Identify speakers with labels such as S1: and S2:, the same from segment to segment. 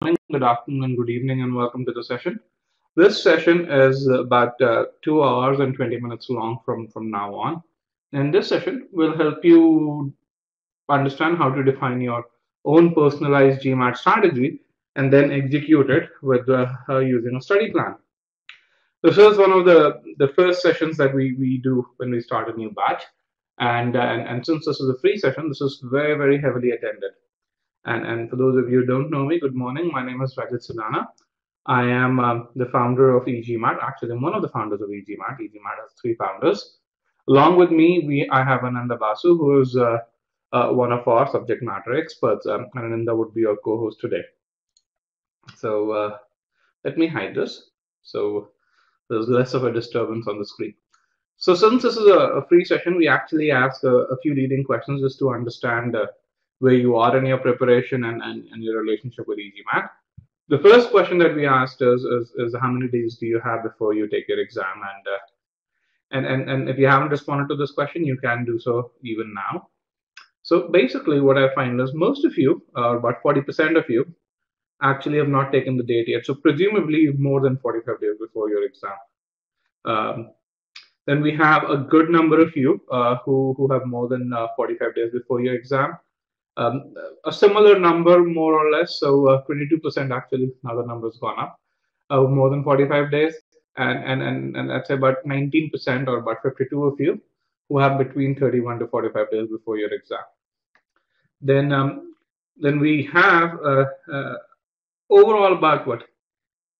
S1: morning, good afternoon, and good evening, and welcome to the session. This session is about 2 hours and 20 minutes long from now on. And this session will help you understand how to define your own personalized GMAT strategy and then execute it with using a study plan. This is one of the first sessions that we do when we start a new batch. And since this is a free session, this is very, very heavily attended. And for those of you who don't know me, good morning. My name is Rajat Sudana. I am the founder of e-GMAT. Actually, I'm one of the founders of e-GMAT. e-GMAT has three founders. Along with me, I have Ananda Basu, who is one of our subject matter experts. And Ananda would be our co-host today. So let me hide this. So there's less of a disturbance on the screen. So since this is a free session, we actually ask a few leading questions just to understand where you are in your preparation and your relationship with e-GMAT. The first question that we asked is how many days do you have before you take your exam? And if you haven't responded to this question, you can do so even now. So basically, what I find is most of you, about 40% of you, actually have not taken the date yet. So presumably more than 45 days before your exam. Then we have a good number of you who have more than 45 days before your exam. A similar number, more or less, so 22% actually, now the number's gone up, more than 45 days, and I'd say about 19% or about 52 of you who have between 31 to 45 days before your exam. Then we have overall about what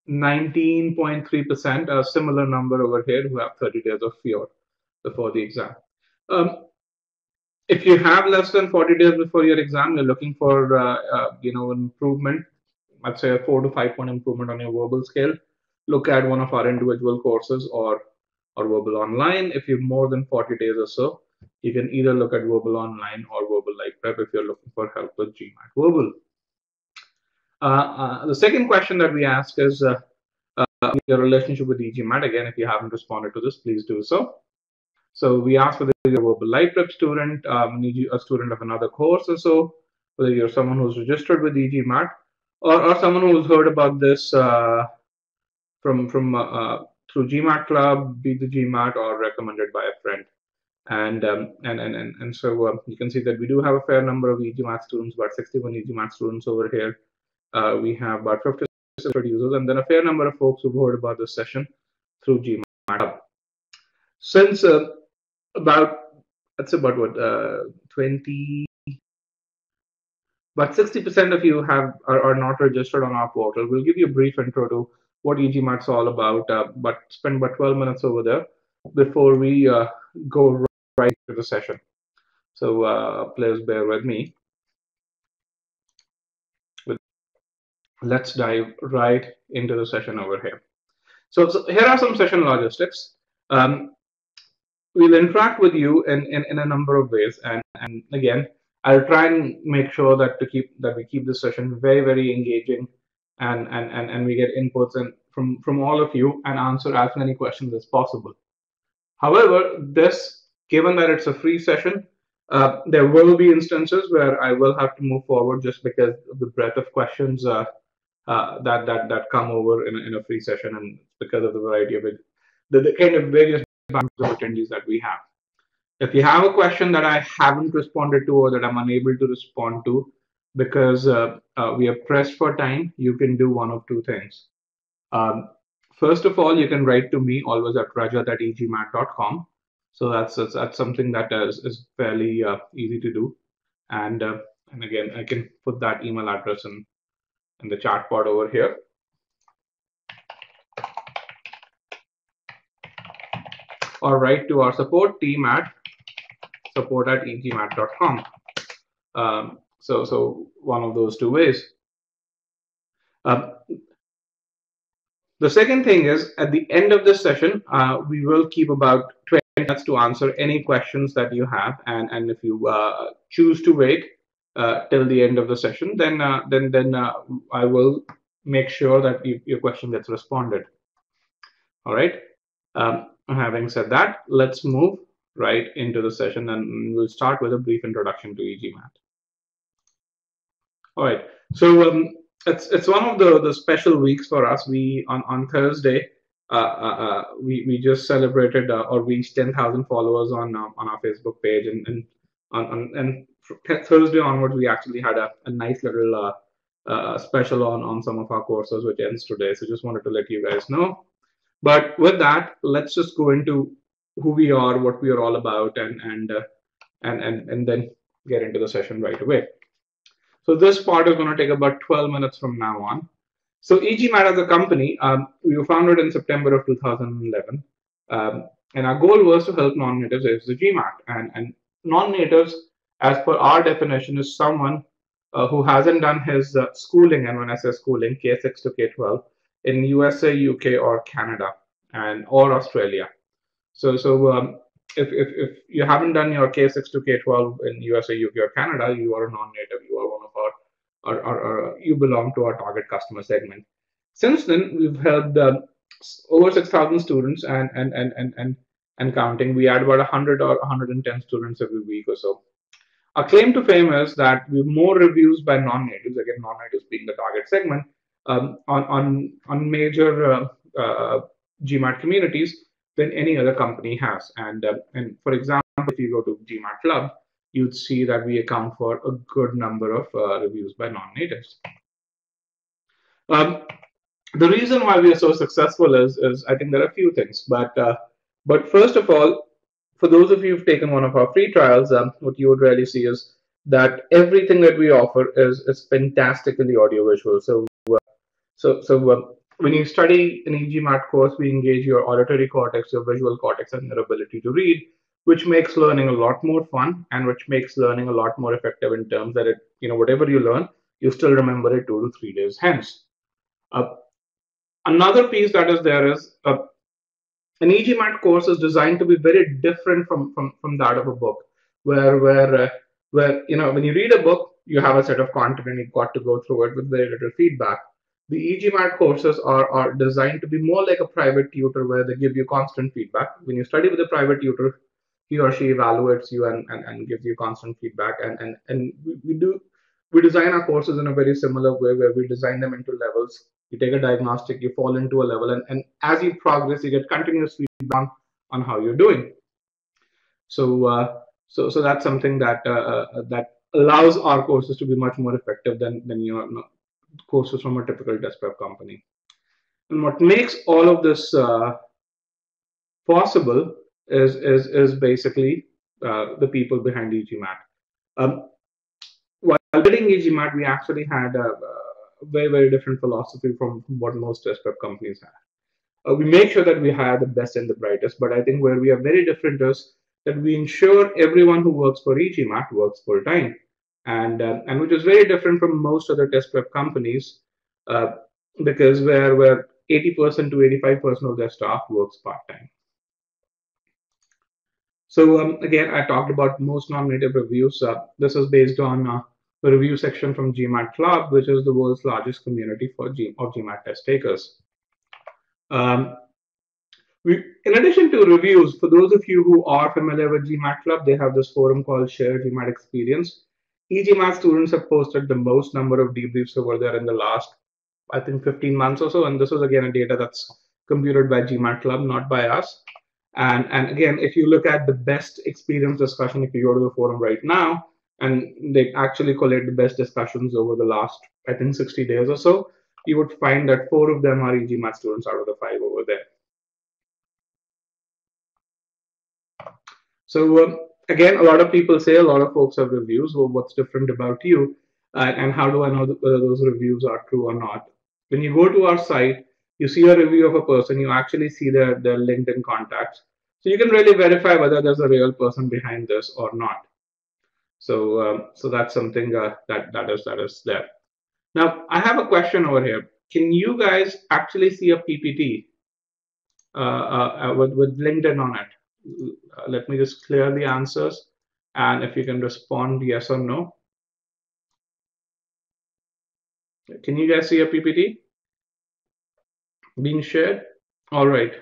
S1: 19.3%, a similar number over here, who have 30 days of fear before the exam. If you have less than 40 days before your exam, you're looking for improvement. I'd say a 4 to 5 point improvement on your verbal scale. Look at one of our individual courses or verbal online. If you're more than 40 days or so, you can either look at verbal online or verbal live prep if you're looking for help with GMAT verbal. The second question that we ask is your relationship with e-GMAT. Again, if you haven't responded to this, please do so. So we ask whether you're a verbal live prep student, a student of another course or so, whether you're someone who's registered with e-GMAT, or someone who's heard about this from through GMAT Club, Beat the GMAT, or recommended by a friend. And so you can see that we do have a fair number of e-GMAT students, about 61 e-GMAT students over here. We have about 50 users, and then a fair number of folks who've heard about this session through GMAT. Since that's about what 20, but 60% of you are not registered on our portal. We'll give you a brief intro to what e-GMAT's all about, but spend about 12 minutes over there before we go right to the session. So please bear with me. Let's dive right into the session over here. So here are some session logistics. We'll interact with you in a number of ways, and again, I'll try and make sure that we keep this session very, very engaging, and we get inputs from all of you and answer as many questions as possible. However, given that it's a free session, there will be instances where I will have to move forward just because of the breadth of questions that come over in a free session, and because of the variety of it, the kind of various of attendees that we have. If you have a question that I haven't responded to or that I'm unable to respond to because we are pressed for time, you can do one of two things. First of all, you can write to me always at rajat@egmat.com. So that's something that is fairly easy to do. And again, I can put that email address in the chat pod over here. Or write to our support team at support@egmat.com. So one of those two ways. The second thing is, at the end of this session, we will keep about 20 minutes to answer any questions that you have, and if you choose to wait till the end of the session, then I will make sure that your question gets responded. All right. Having said that, let's move right into the session, and we'll start with a brief introduction to e-GMAT. All right. So it's one of the special weeks for us. We on Thursday, we just celebrated or reached 10,000 followers on our Facebook page, and and Thursday onwards we actually had a nice little special on some of our courses, which ends today. So just wanted to let you guys know. But with that, let's just go into who we are, what we are all about, and then get into the session right away. So this part is going to take about 12 minutes from now on. So e-GMAT as a company, we were founded in September of 2011. And our goal was to help non-natives use the GMAT. And non-natives, as per our definition, is someone who hasn't done his schooling, and when I say schooling, K6 to K12, in USA, UK, or Canada, or Australia. So if you haven't done your K6 to K12 in USA, UK, or Canada, you are a non-native. You are one of or you belong to our target customer segment. Since then, we've helped over 6,000 students and counting. We add about 100 or 110 students every week or so. Our claim to fame is that we have more reviews by non-natives, again, non-natives being the target segment, on major GMAT communities than any other company has. And for example, if you go to GMAT Club, you'd see that we account for a good number of reviews by non-natives. The reason why we are so successful is I think there are a few things, but first of all, for those of you who've taken one of our free trials, what you would really see is that everything that we offer is fantastically audiovisual. So when you study an e-GMAT course, we engage your auditory cortex, your visual cortex, and your ability to read, which makes learning a lot more fun and which makes learning a lot more effective in terms that whatever you learn, you still remember it 2 to 3 days hence. Another piece that is there is an e-GMAT course is designed to be very different from that of a book, where when you read a book, you have a set of content and you've got to go through it with very little feedback. The e-GMAT courses are designed to be more like a private tutor where they give you constant feedback. When you study with a private tutor, he or she evaluates you and gives you constant feedback. And we design our courses in a very similar way where we design them into levels. You take a diagnostic, you fall into a level, and as you progress, you get continuous feedback on how you're doing. So that's something that allows our courses to be much more effective than courses from a typical test prep company. And what makes all of this possible is basically the people behind e-GMAT. While building e-GMAT, we actually had a very different philosophy from what most test prep companies have. We make sure that we hire the best and the brightest, but I think where we are very different is that we ensure everyone who works for e-GMAT works full time, and which is very different from most other test prep companies, because where 80% to 85% of their staff works part time. So again, I talked about most non-native reviews. This is based on the review section from GMAT Club, which is the world's largest community of GMAT test takers. In addition to reviews, for those of you who are familiar with GMAT Club, they have this forum called Share GMAT Experience. e-GMAT students have posted the most number of debriefs over there in the last, I think, 15 months or so. And this is again a data that's computed by GMAT Club, not by us. And again, if you look at the best experience discussion, if you go to the forum right now, and they actually collate the best discussions over the last, I think, 60 days or so, you would find that 4 of them are e-GMAT students out of the 5 over there. So again, a lot of people say, a lot of folks have reviews. Well, what's different about you? And how do I know whether those reviews are true or not? When you go to our site, you see a review of a person, you actually see their LinkedIn contacts. So you can really verify whether there's a real person behind this or not. So that's something that is there. Now, I have a question over here. Can you guys actually see a PPT with LinkedIn on it? Let me just clear the answers, and if you can respond yes or no. Can you guys see a PPT being shared? All right.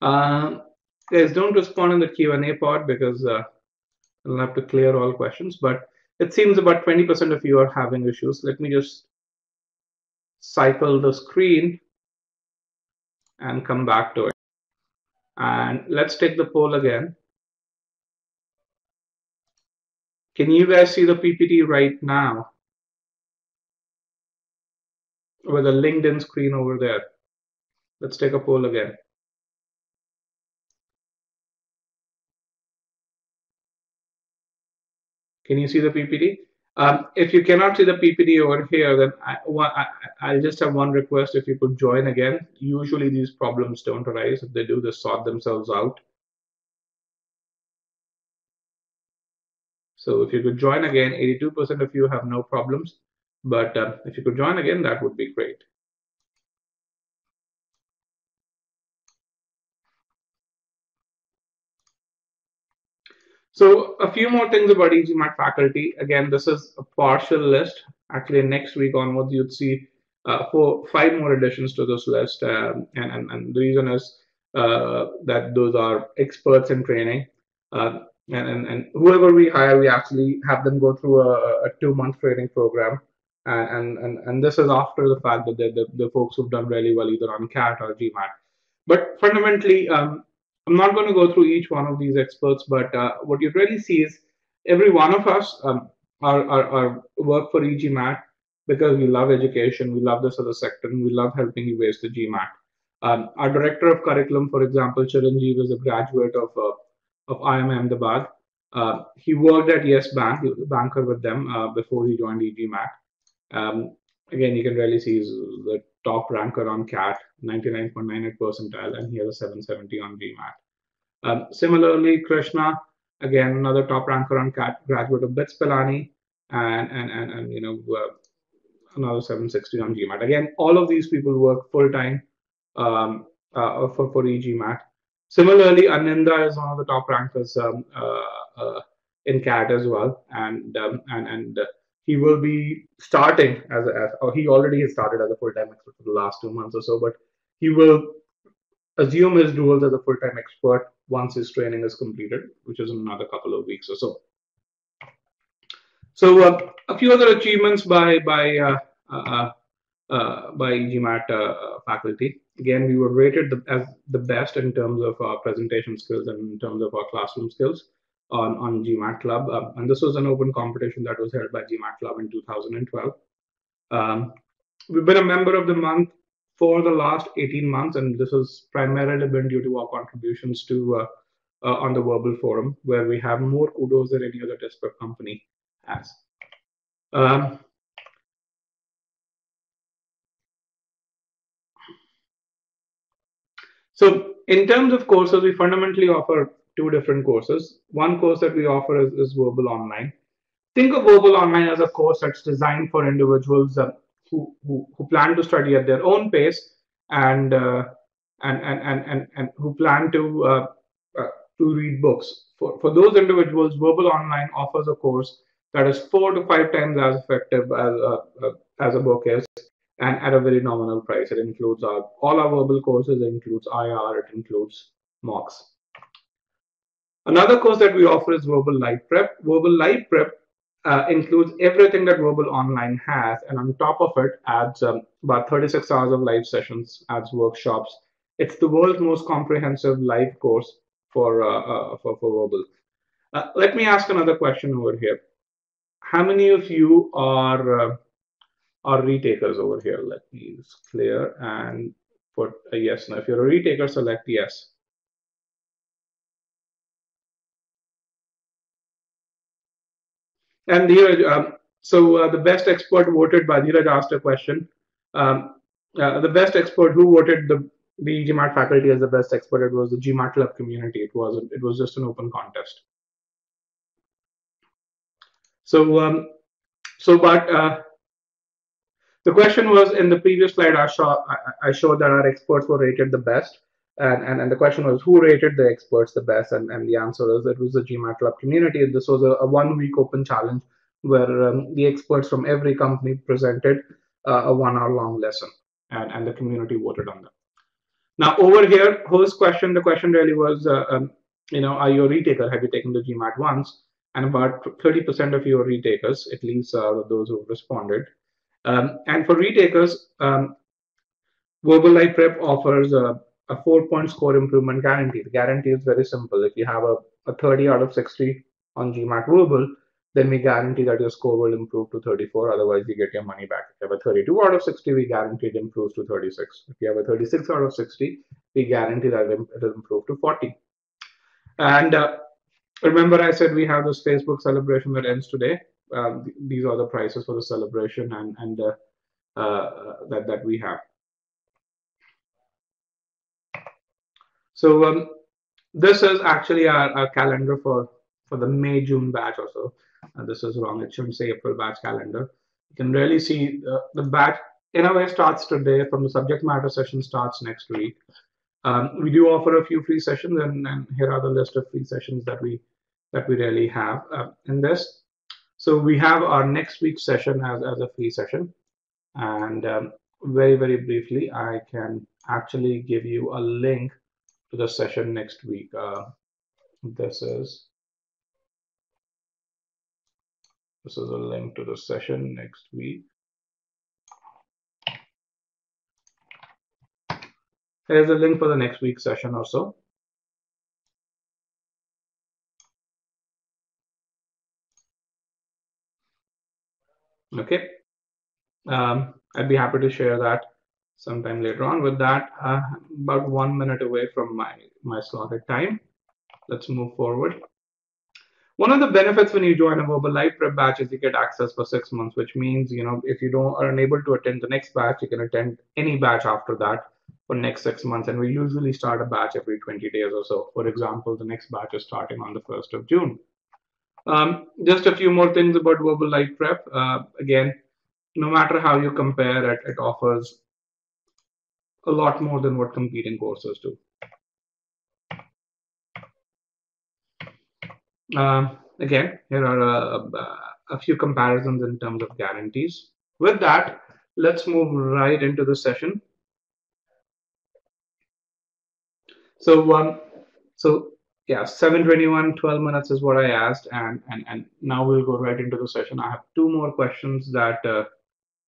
S1: Guys, don't respond in the Q&A part because I'll have to clear all questions. But It seems about 20% of you are having issues. Let me just cycle the screen and come back to it. And let's take the poll again. Can you guys see the PPT right now with a LinkedIn screen over there? Let's take a poll again. Can you see the PPT? If you cannot see the PPT over here, then I'll just have one request. If you could join again. Usually these problems don't arise. If they do, they sort themselves out. So if you could join again, 82% of you have no problems. But if you could join again, that would be great. So a few more things about e-GMAT faculty. Again, this is a partial list. Actually, next week onwards, you'd see 5 more additions to this list. And the reason is that those are experts in training. And whoever we hire, we actually have them go through a 2-month training program. And this is after the fact that the folks who've done really well either on CAT or GMAT. But fundamentally, I'm not going to go through each one of these experts, but what you really see is every one of us are work for e-GMAT because we love education, we love this other sector, and we love helping you waste the GMAT. Our director of curriculum, for example, Chiranjeev, is a graduate of IIM Ahmedabad. He worked at Yes Bank, he was a banker with them before he joined e-GMAT. Again, you can really see he's the top ranker on CAT, 99.98 percentile, and he has a 770 on GMAT. Similarly, Krishna, again, another top ranker on CAT, graduate of BITS Pilani, and another 760 on GMAT. Again, all of these people work full time for e-GMAT. Similarly, Ananda is one of the top rankers in CAT as well, and he will be starting or he already has started as a full-time expert for the last 2 months or so, but he will assume his duels as a full-time expert once his training is completed, which is in another couple of weeks or so. So a few other achievements by e-GMAT faculty. Again, we were rated as the best in terms of our presentation skills and in terms of our classroom skills on GMAT Club. And this was an open competition that was held by GMAT Club in 2012. We've been a member of the month for the last 18 months, and this has primarily been due to our contributions to on the Verbal Forum, where we have more kudos than any other test prep company has. So in terms of courses, we fundamentally offer 2 different courses. One course that we offer is Verbal Online. Think of Verbal Online as a course that's designed for individuals who plan to study at their own pace and who plan to read books. For those individuals, Verbal Online offers a course that is 4 to 5 times as effective as a book is, and at a very nominal price. It includes all our verbal courses, it includes IR, it includes mocks. Another course that we offer is Verbal Live Prep. Verbal Live Prep includes everything that Verbal Online has, and on top of it adds about 36 hours of live sessions, adds workshops. It's the world's most comprehensive live course for Verbal. Let me ask another question over here. How many of you are retakers over here? Let me clear and put a yes. Now, if you're a retaker, select yes. And Dheeraj, the best expert voted by Dheeraj asked a question. The best expert who voted the GMAT faculty as the best expert, it was the GMAT Club community. It was just an open contest. But the question was, in the previous slide, I showed that our experts were rated the best. And the question was, who rated the experts the best? And the answer is, it was the GMAT Club community. This was a 1-week open challenge where the experts from every company presented a 1-hour-long lesson, and the community voted on them. Now, over here, the question really was, are you a retaker? Have you taken the GMAT once? and about 30% of your retakers, at least those who responded. And for retakers, Verbal Life Prep offers a 4-point score improvement guarantee. The guarantee is very simple. If you have a 30 out of 60 on GMAT Verbal, then we guarantee that your score will improve to 34. Otherwise, you get your money back. If you have a 32 out of 60, we guarantee it improves to 36. If you have a 36 out of 60, we guarantee that it will improve to 40. And remember, I said we have this Facebook celebration that ends today. These are the prices for the celebration and that we have. So this is actually our calendar for the May-June batch or so. This is wrong. It shouldn't say April batch calendar. You can really see the batch in a way starts today. From the subject matter session starts next week. We do offer a few free sessions, and here are the list of free sessions that we really have in this. So we have our next week's session as a free session, and very briefly, I can actually give you a link to the session next week. This is a link to the session next week. Here's a link for the next week's session also. Okay. I'd be happy to share that sometime later on. With that, about 1 minute away from my slotted time. Let's move forward. One of the benefits when you join a Verbal Life Prep batch is you get access for 6 months, which means, if you are unable to attend the next batch, you can attend any batch after that for next 6 months. And we usually start a batch every 20 days or so. For example, the next batch is starting on the 1st of June. Just a few more things about Verbal Life Prep. Again, no matter how you compare it, it offers a lot more than what competing courses do. Again, here are a few comparisons in terms of guarantees. With that, let's move right into the session. So, yeah, 7:21, 12 minutes is what I asked, and now we'll go right into the session. I have 2 more questions that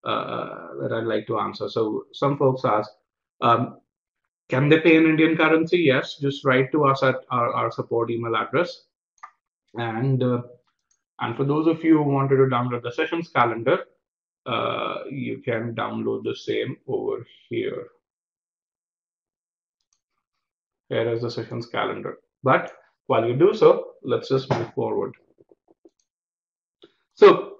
S1: I'd like to answer. So some folks ask, can they pay in Indian currency? Yes, just write to us at our support email address. And for those of you who wanted to download the sessions calendar, you can download the same over here. Here is the sessions calendar. But while you do so, let's just move forward. So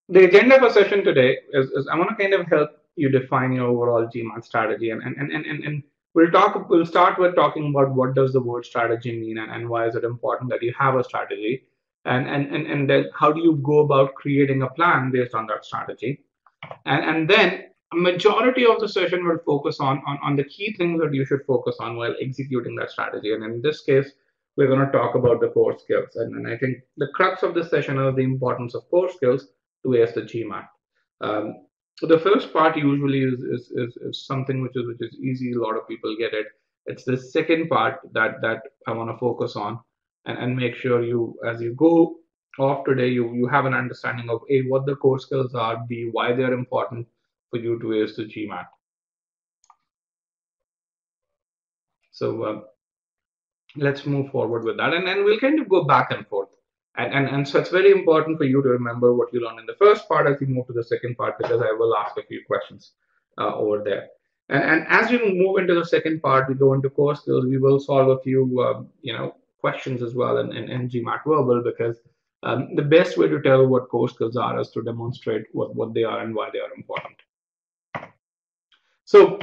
S1: the agenda for session today is I want to kind of help you define your overall GMAT strategy, and we'll start with talking about what does the word strategy mean, and why is it important that you have a strategy, and then how do you go about creating a plan based on that strategy, and then a majority of the session will focus on the key things that you should focus on while executing that strategy. And in this case, we're going to talk about the core skills, and I think the crux of this session is the importance of core skills to ace the GMAT. So the first part usually is something which is easy. A lot of people get it. It's the second part that I want to focus on, and make sure you, as you go off today, you have an understanding of A, what the core skills are, B, why they're important for you to ace the GMAT. So let's move forward with that, and then we'll kind of go back and forth. And so it's very important for you to remember what you learned in the first part as you move to the second part, because I will ask a few questions over there. And as we move into the second part, we go into core skills. We will solve a few questions as well in GMAT Verbal, because the best way to tell what core skills are is to demonstrate what they are and why they are important. So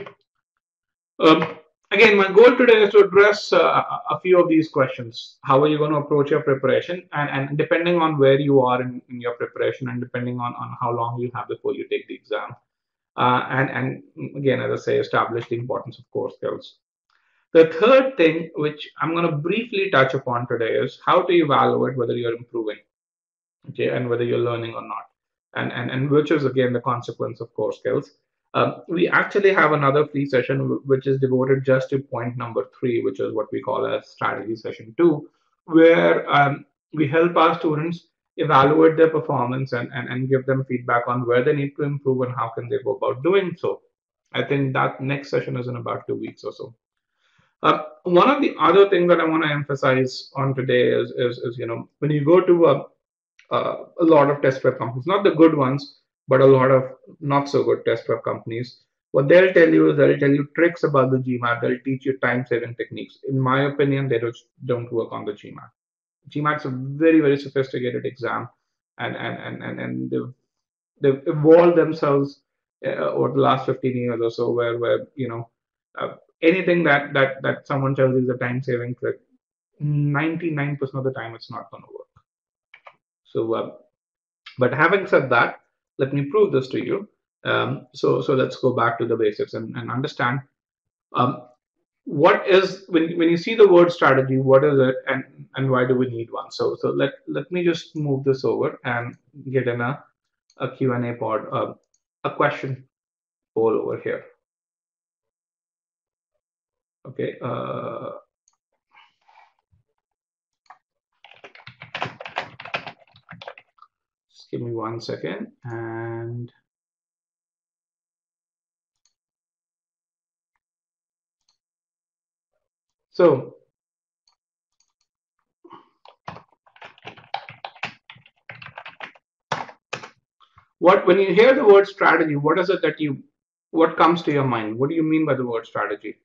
S1: again, my goal today is to address a few of these questions. How are you going to approach your preparation? And depending on where you are in your preparation, and depending on how long you have before you take the exam. And again, as I say, establish the importance of core skills. The third thing, which I'm going to briefly touch upon today, is how to evaluate whether you're improving, okay, and whether you're learning or not. And which is, again, the consequence of core skills. We actually have another free session which is devoted just to point number 3, which is what we call a strategy session 2, where we help our students evaluate their performance and give them feedback on where they need to improve and how can they go about doing so. I think that next session is in about 2 weeks or so. One of the other things that I want to emphasize on today is when you go to a lot of test prep companies, not the good ones, but a lot of not so good test prep companies, what they'll tell you is they'll tell you tricks about the GMAT. They'll teach you time saving techniques. In my opinion, they don't work on the GMAT. GMAT's a very, very sophisticated exam, and they've evolved themselves over the last 15 years or so, where uh, anything that someone tells you is a time saving trick, 99% of the time it's not going to work. So, but having said that, let me prove this to you. So let's go back to the basics and understand um, what is when you see the word strategy, what is it, and why do we need one? So let me just move this over and get in a Q&A pod, a question poll over here. Okay. Just give me 1 second. And so when you hear the word strategy, what is it what comes to your mind? What do you mean by the word strategy?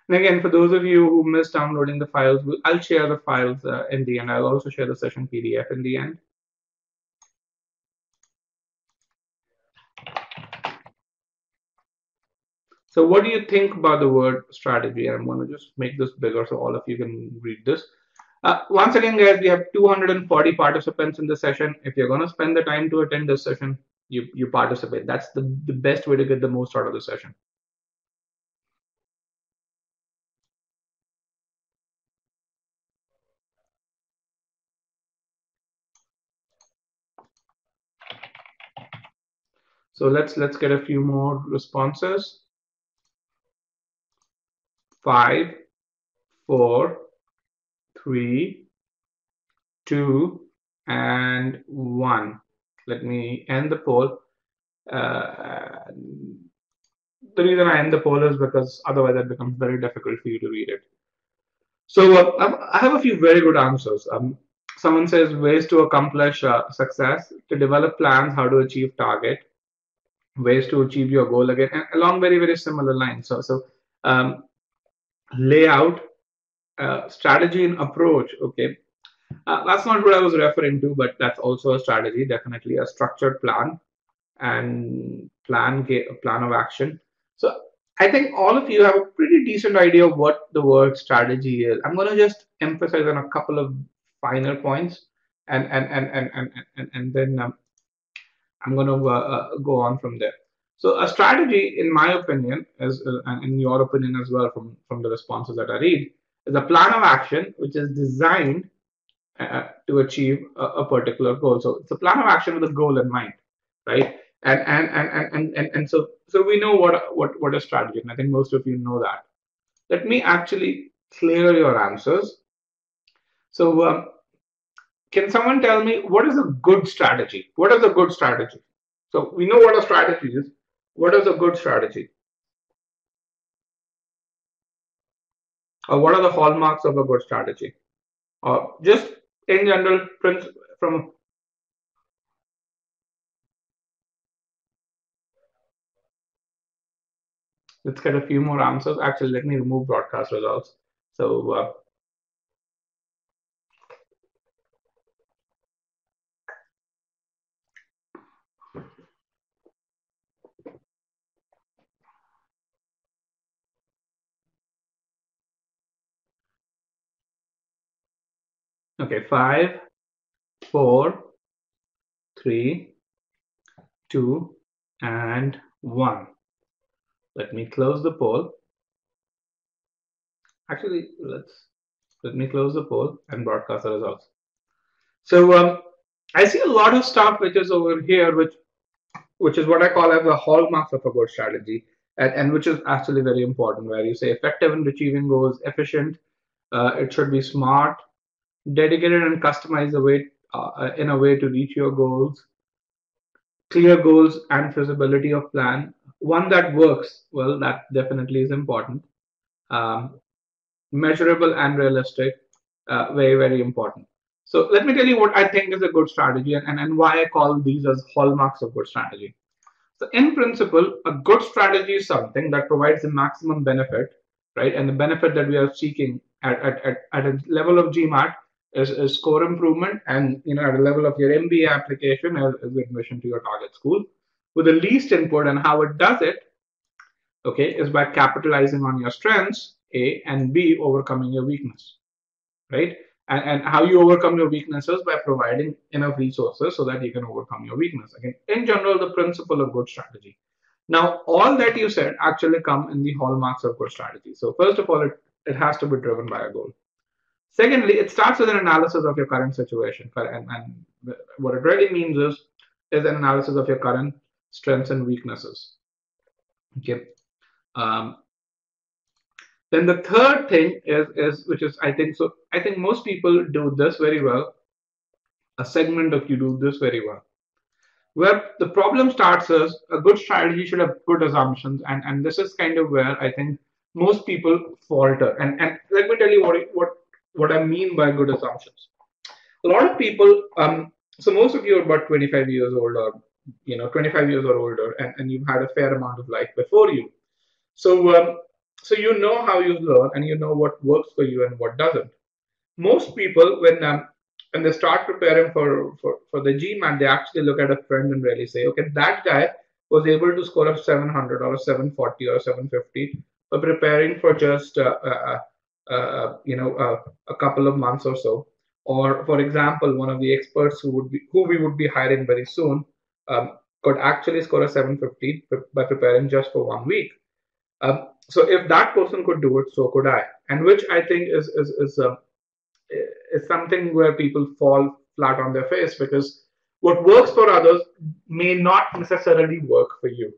S1: And again, for those of you who missed downloading the files, I'll share the files in the end. I'll also share the session PDF in the end. So what do you think about the word strategy? I'm going to just make this bigger so all of you can read this. Once again, guys, we have 240 participants in the session. If you're going to spend the time to attend this session, you participate. That's the best way to get the most out of the session. So let's get a few more responses. 5, 4, 3, 2, and 1. Let me end the poll. The reason I end the poll is because otherwise it becomes very difficult for you to read it. So I have a few very good answers. Someone says ways to accomplish success, to develop plans, how to achieve target, ways to achieve your goal again, and along very, very similar lines. So layout, strategy and approach. Okay, that's not what I was referring to, but that's also a strategy, definitely a structured plan and plan of action. So I think all of you have a pretty decent idea of what the word strategy is. I'm going to just emphasize on a couple of final points, and then I'm going to go on from there. So a strategy, in my opinion, is and in your opinion as well, from the responses that I read, is a plan of action which is designed to achieve a particular goal. So it's a plan of action with a goal in mind, right? And so we know what a strategy, and I think most of you know that. Let me actually clear your answers. So can someone tell me what is a good strategy? What is a good strategy? So we know what a strategy is. What is a good strategy? Or what are the hallmarks of a good strategy? Or just in general, from let's get a few more answers. Actually, let me remove broadcast results. So okay, 5, 4, 3, 2, and 1. Let me close the poll. Actually, let me close the poll and broadcast the results. So I see a lot of stuff which is over here, which is what I call as the hallmarks of a good strategy. and which is actually very important, where you say effective in achieving goals, efficient, it should be smart, dedicated and customized a way in a way to reach your goals, clear goals and feasibility of plan, one that works well, that definitely is important, um, measurable and realistic, very, very important. So let me tell you what I think is a good strategy, and why I call these as hallmarks of good strategy. So in principle, a good strategy is something that provides the maximum benefit, right? And the benefit that we are seeking at a level of GMAT is score improvement, and at a level of your MBA application is admission to your target school with the least input. And how it does it, okay, is by capitalizing on your strengths, A, and B, overcoming your weakness, right? And how you overcome your weaknesses by providing enough resources so that you can overcome your weakness. Again, in general, the principle of good strategy. Now, all that you said actually come in the hallmarks of good strategy. So first of all, it has to be driven by a goal. Secondly, it starts with an analysis of your current situation. And what it really means is an analysis of your current strengths and weaknesses. Okay. Um, then the third thing is which is I think so. I think most people do this very well. A segment of you do this very well. Where the problem starts is a good strategy should have good assumptions, and this is kind of where I think most people falter. And let me tell you what I mean by good assumptions. A lot of people, so most of you are about 25 years old, or 25 years or older, and you've had a fair amount of life before you. So you know how you learn, and you know what works for you and what doesn't. Most people, when they start preparing for the GMAT, they actually look at a friend and really say, okay, that guy was able to score a 700 or a 740 or a 750 for preparing for just a couple of months or so. Or for example, one of the experts who we would be hiring very soon could actually score a 750 by preparing just for 1 week. So if that person could do it, so could I. And which I think is something where people fall flat on their face, because what works for others may not necessarily work for you.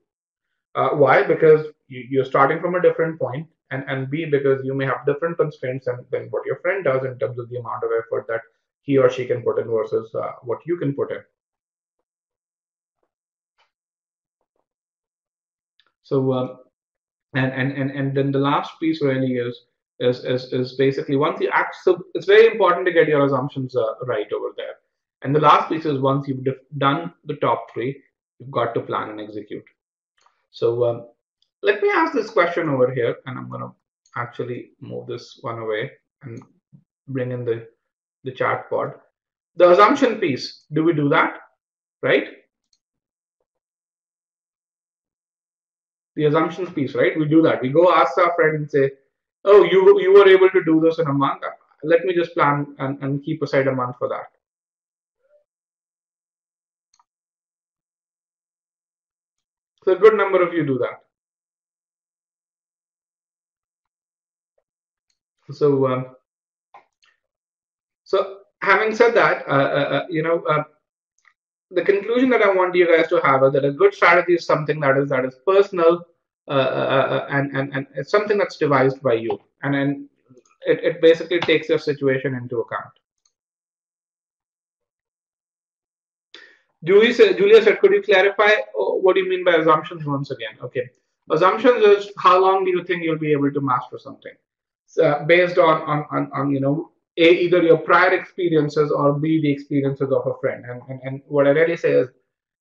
S1: Why? Because you're starting from a different point, and B, because you may have different constraints than what your friend does in terms of the amount of effort that he or she can put in versus what you can put in. So and then the last piece really is basically once you act. So it's very important to get your assumptions right over there. And the last piece is once you've done the top three, you've got to plan and execute. So let me ask this question over here, and I'm going to actually move this one away and bring in the chat pod. The assumption piece, do we do that? Right? The assumptions piece, right? We do that. We go ask our friend and say, oh, you were able to do this in a month. Let me just plan and keep aside a month for that. So a good number of you do that. So having said that, the conclusion that I want you guys to have is that a good strategy is something that is personal, and it's something that's devised by you, and then it basically takes your situation into account. Julia said, could you clarify what do you mean by assumptions once again? Okay. Assumptions is how long do you think you'll be able to master something? Based on either your prior experiences or B, the experiences of a friend. And what I really say is,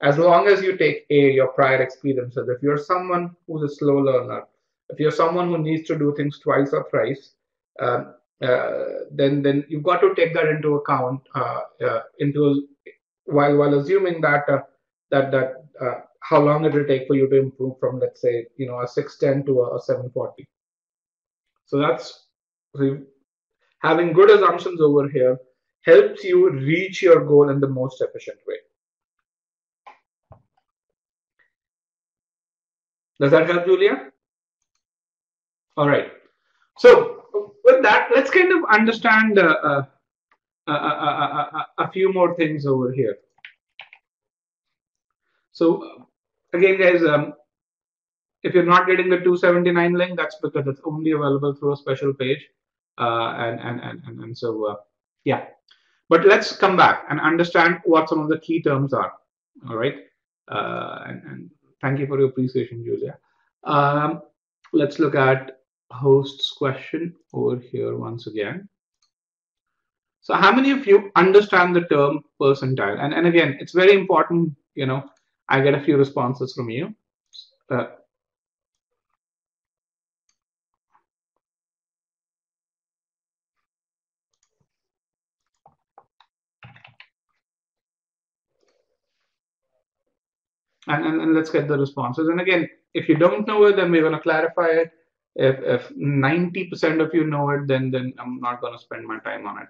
S1: as long as you take your prior experiences, if you're someone who's a slow learner, if you're someone who needs to do things twice or thrice, then you've got to take that into account into while assuming that how long it will take for you to improve from, let's say, a 610 to a 740. So that's having good assumptions over here helps you reach your goal in the most efficient way. Does that help, Julia? All right. So with that, let's kind of understand a few more things over here. So again, guys, If you're not getting the 279 link, that's because it's only available through a special page. And so, yeah. But let's come back and understand what some of the key terms are. All right. And thank you for your appreciation, Julia. Um, let's look at host's question over here once again. So how many of you understand the term percentile? And again, it's very important, I get a few responses from you. Uh, and let's get the responses. And again, if you don't know it, then we're going to clarify it. If 90% of you know it, then I'm not going to spend my time on it.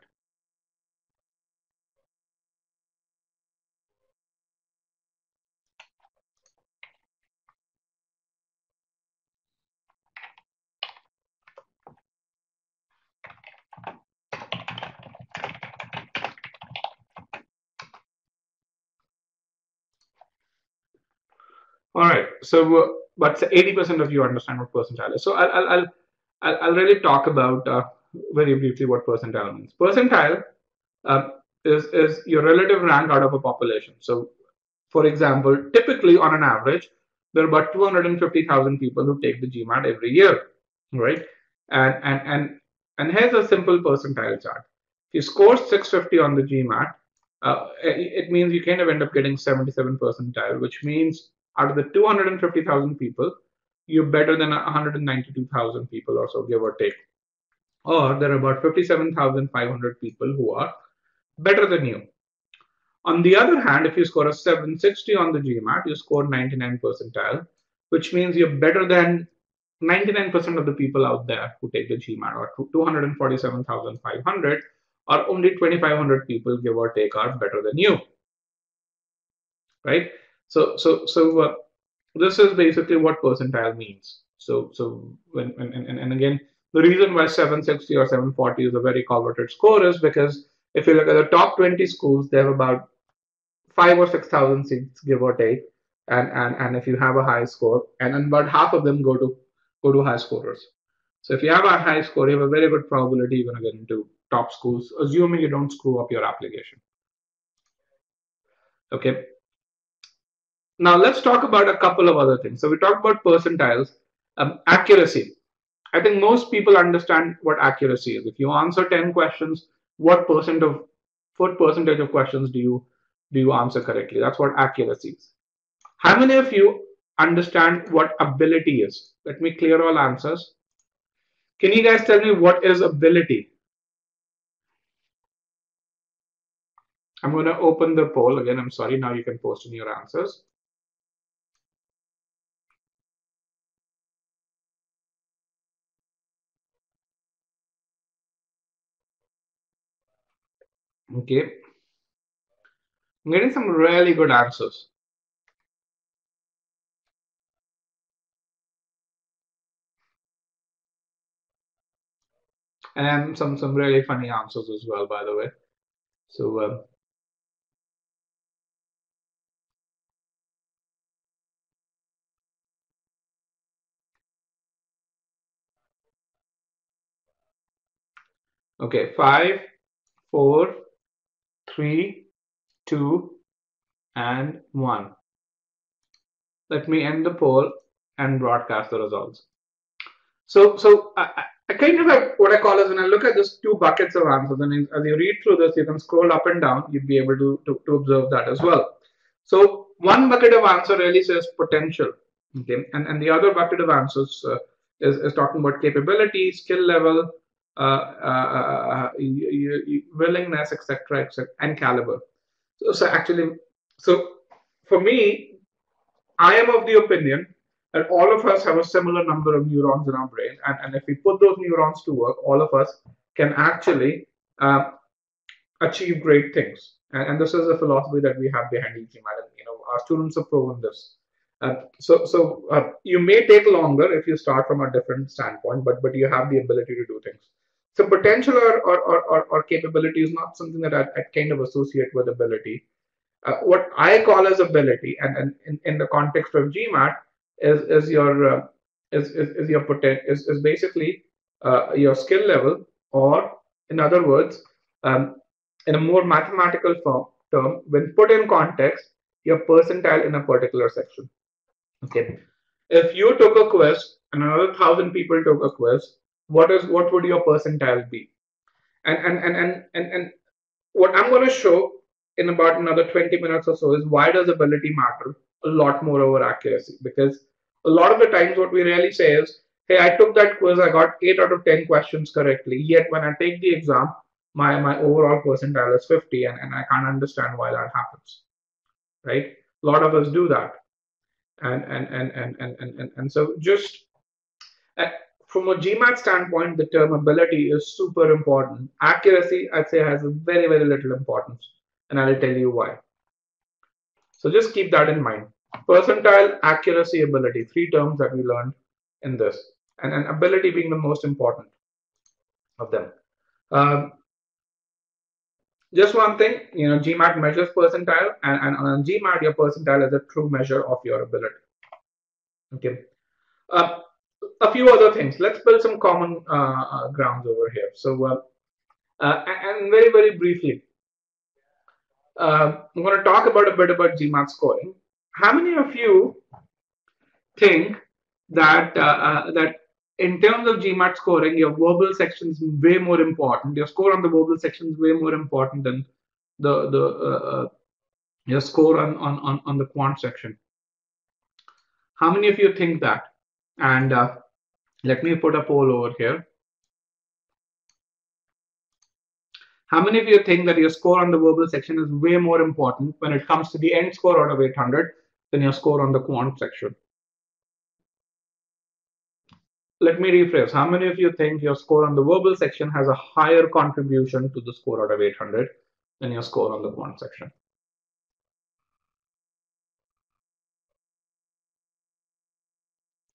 S1: All right. So, but 80% of you understand what percentile is. So I'll really talk about very briefly what percentile means. Percentile uh, is your relative rank out of a population. So, for example, typically on an average, there are about 250,000 people who take the GMAT every year, right? And here's a simple percentile chart. If you score 650 on the GMAT, it means you kind of end up getting 77 percentile, which means out of the 250,000 people, you're better than 192,000 people or so, give or take. Or there are about 57,500 people who are better than you. On the other hand, if you score a 760 on the GMAT, you score 99 percentile, which means you're better than 99% of the people out there who take the GMAT, or 247,500, or only 2,500 people, give or take, are better than you, right? So this is basically what percentile means. So and again, the reason why 760 or 740 is a very coveted score is because if you look at the top 20 schools, they have about 5 or 6,000 seats, give or take, and if you have a high score, and about half of them go to high scorers. So if you have a high score, you have a very good probability you're going to get into top schools, assuming you don't screw up your application. Okay. Now let's talk about a couple of other things. So we talked about percentiles, accuracy. I think most people understand what accuracy is. If you answer 10 questions, what percentage of questions do you answer correctly? That's what accuracy is. How many of you understand what ability is? Let me clear all answers. Can you guys tell me what is ability? I'm going to open the poll again. I'm sorry. Now you can post in your answers. Okay. I'm getting some really good answers. And some really funny answers as well, by the way. So okay, 5, 4, 3, 2, and 1. Let me end the poll and broadcast the results. So I kind of have what I call as when I look at this two buckets of answers, and as you read through this, you can scroll up and down. You'd be able to observe that as well. So one bucket of answer really says potential, okay, and the other bucket of answers is talking about capability, skill level, willingness, etc., and caliber. So actually, so for me, I am of the opinion that all of us have a similar number of neurons in our brain, and if we put those neurons to work, all of us can actually achieve great things. And this is a philosophy that we have behind e-GMAT, and our students have proven this. So you may take longer if you start from a different standpoint, but you have the ability to do things. So potential or capability is not something that I kind of associate with ability. What I call as ability, and in the context of GMAT, is your is your is basically your skill level, or in other words, um, in a more mathematical term, when put in context, your percentile in a particular section. Okay, if you took a quiz and another 1,000 people took a quiz, what would your percentile be? And what I'm going to show in about another 20 minutes or so is why does ability matter a lot more over accuracy? Because a lot of the times what we really say is, hey, I took that quiz, I got 8 out of 10 questions correctly, yet when I take the exam, my overall percentile is 50, and I can't understand why that happens, right? A lot of us do that. And so just uh, from a GMAT standpoint, the term ability is super important. Accuracy, I'd say, has very, very little importance, and I'll tell you why. So just keep that in mind. Percentile, accuracy, ability, three terms that we learned in this, and ability being the most important of them. Um, just one thing, GMAT measures percentile, and on GMAT, your percentile is a true measure of your ability. Okay. Uh, a few other things. Let's build some common grounds over here. So, and very, very briefly, I'm going to talk about a bit about GMAT scoring. How many of you think that in terms of GMAT scoring, your verbal section is way more important? Your score on the verbal section is way more important than the your score on the quant section. How many of you think that? And let me put a poll over here. How many of you think that your score on the verbal section is way more important when it comes to the end score out of 800 than your score on the quant section? Let me rephrase. How many of you think your score on the verbal section has a higher contribution to the score out of 800 than your score on the quant section?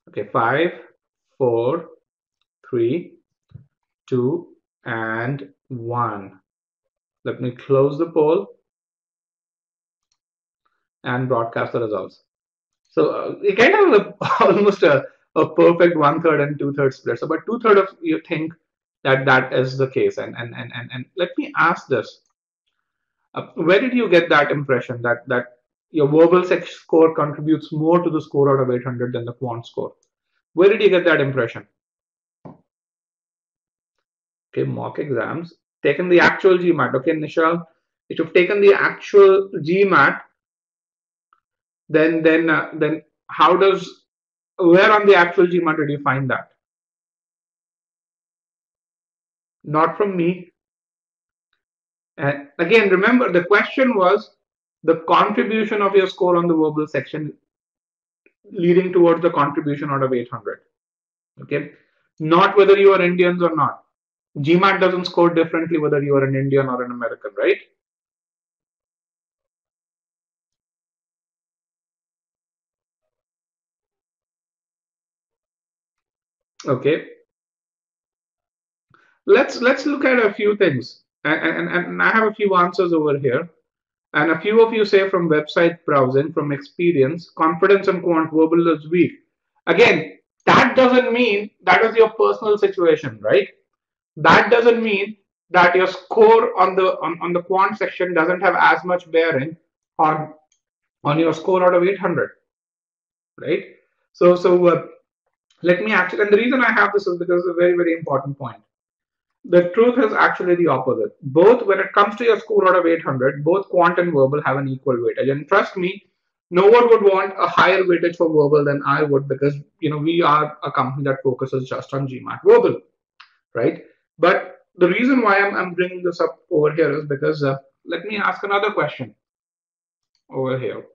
S1: Okay, 5, 4, 3, 2, and 1. Let me close the poll and broadcast the results. So you kind of almost a perfect 1/3 and 2/3 split. So, but 2/3 of you think that is the case. And let me ask this: where did you get that impression that your verbal sex score contributes more to the score out of 800 than the quant score? Where did you get that impression? Okay, mock exams. Taken the actual GMAT. Okay, Nishal, if you've taken the actual GMAT, then how does, where on the actual GMAT did you find that? Not from me. And again, remember the question was the contribution of your score on the verbal section leading towards the contribution out of 800. Okay, not whether you are Indians or not. GMAT doesn't score differently whether you are an Indian or an American, right? Okay, let's look at a few things, and I have a few answers over here. And a few of you say from website browsing, from experience, confidence in quant verbal is weak. Again, that doesn't mean that is your personal situation, right? That doesn't mean that your score on the quant section doesn't have as much bearing on your score out of 800, right? So let me actually, and the reason I have this is because it's a very, very important point. The truth is actually the opposite. Both, when it comes to your score out of 800, both quant and verbal have an equal weightage. And trust me, no one would want a higher weightage for verbal than I would, because we are a company that focuses just on GMAT verbal, right? But the reason why I'm bringing this up over here is because let me ask another question over here.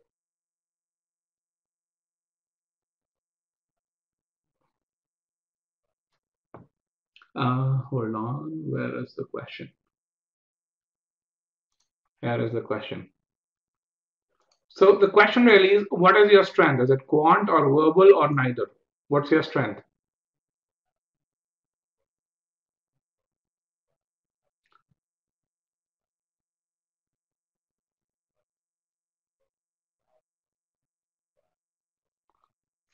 S1: Hold on, where is the question? Here is the question. So the question really is, what is your strength? Is it quant or verbal or neither? What's your strength?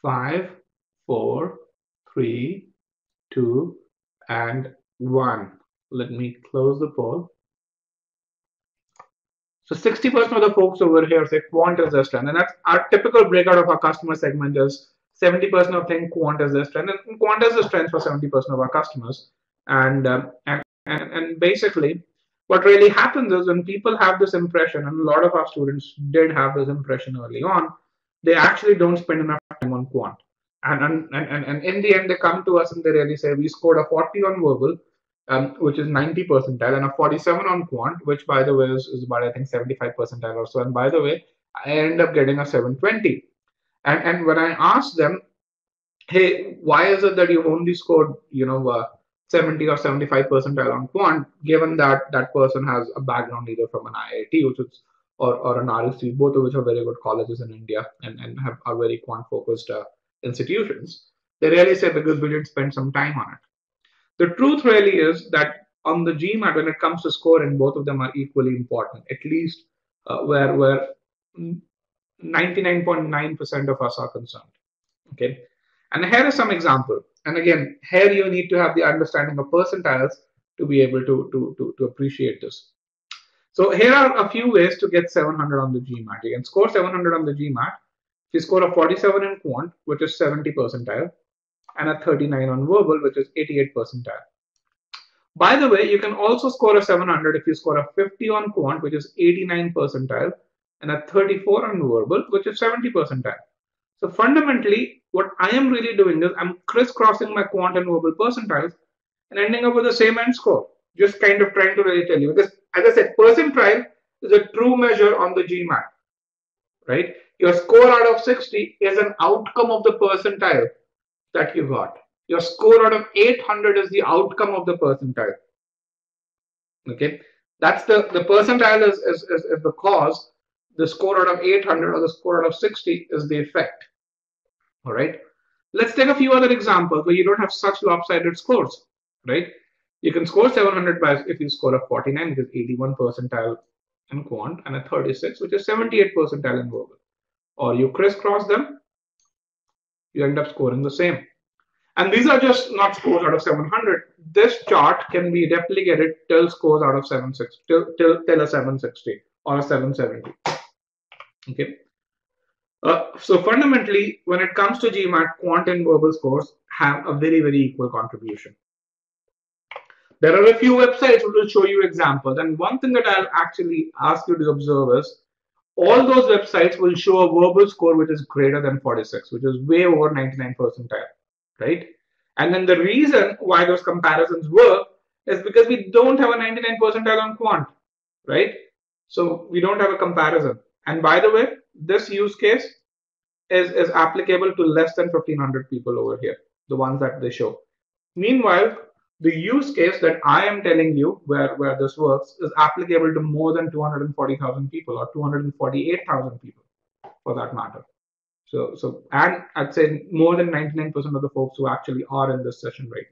S1: 5, 4, 3, 2, and 1. Let me close the poll. So 60% of the folks over here say quant is their strength, and that's our typical breakout of our customer segment is 70% of think quant is their strength, and quant is the strength for 70% of our customers. And basically, what really happens is when people have this impression, and a lot of our students did have this impression early on, they actually don't spend enough time on quant. And in the end, they come to us and they really say, we scored a 40 on verbal, which is 90 percentile, and a 47 on quant, which by the way is about I think 75 percentile or so. And by the way, I end up getting a 720. And when I ask them, hey, why is it that you've only scored 70 or 75 percentile on quant, given that that person has a background either from an IIT, which is or an RSC, both of which are very good colleges in India and are very quant focused institutions. They really say because we didn't spend some time on it. The truth really is that on the GMAT, when it comes to scoring, both of them are equally important, at least where 99.9% of us are concerned. Okay, and here is some example. And again, here you need to have the understanding of percentiles to be able to appreciate this. So here are a few ways to get 700 on the GMAT. You can score 700 on the GMAT. If you score a 47 in quant, which is 70 percentile, and a 39 on verbal, which is 88 percentile. By the way, you can also score a 700 if you score a 50 on quant, which is 89 percentile, and a 34 on verbal, which is 70 percentile. So fundamentally, what I am really doing is I'm crisscrossing my quant and verbal percentiles and ending up with the same end score. Just kind of trying to really tell you, because as I said, percentile is a true measure on the GMAT, right? Your score out of 60 is an outcome of the percentile that you got. Your score out of 800 is the outcome of the percentile. Okay, that's the percentile is the cause. The score out of 800 or the score out of 60 is the effect. All right, let's take a few other examples where you don't have such lopsided scores, right? You can score 700 by if you score a 49, which is 81 percentile in quant, and a 36, which is 78 percentile in verbal. Or you crisscross them, you end up scoring the same. And these are just not scores out of 700. This chart can be replicated till scores out of 760, till a 760 or a 770. Okay. So fundamentally, when it comes to GMAT, quant and verbal scores have a very, very equal contribution. There are a few websites which will show you examples. And one thing that I'll actually ask you to observe is all those websites will show a verbal score which is greater than 46, which is way over 99 percentile, right? And then the reason why those comparisons work is because we don't have a 99 percentile on quant, right? So we don't have a comparison. And by the way, this use case is applicable to less than 1,500 people over here, the ones that they show. Meanwhile, the use case that I am telling you where this works is applicable to more than 240,000 people or 248,000 people for that matter. So and I'd say more than 99% of the folks who actually are in this session right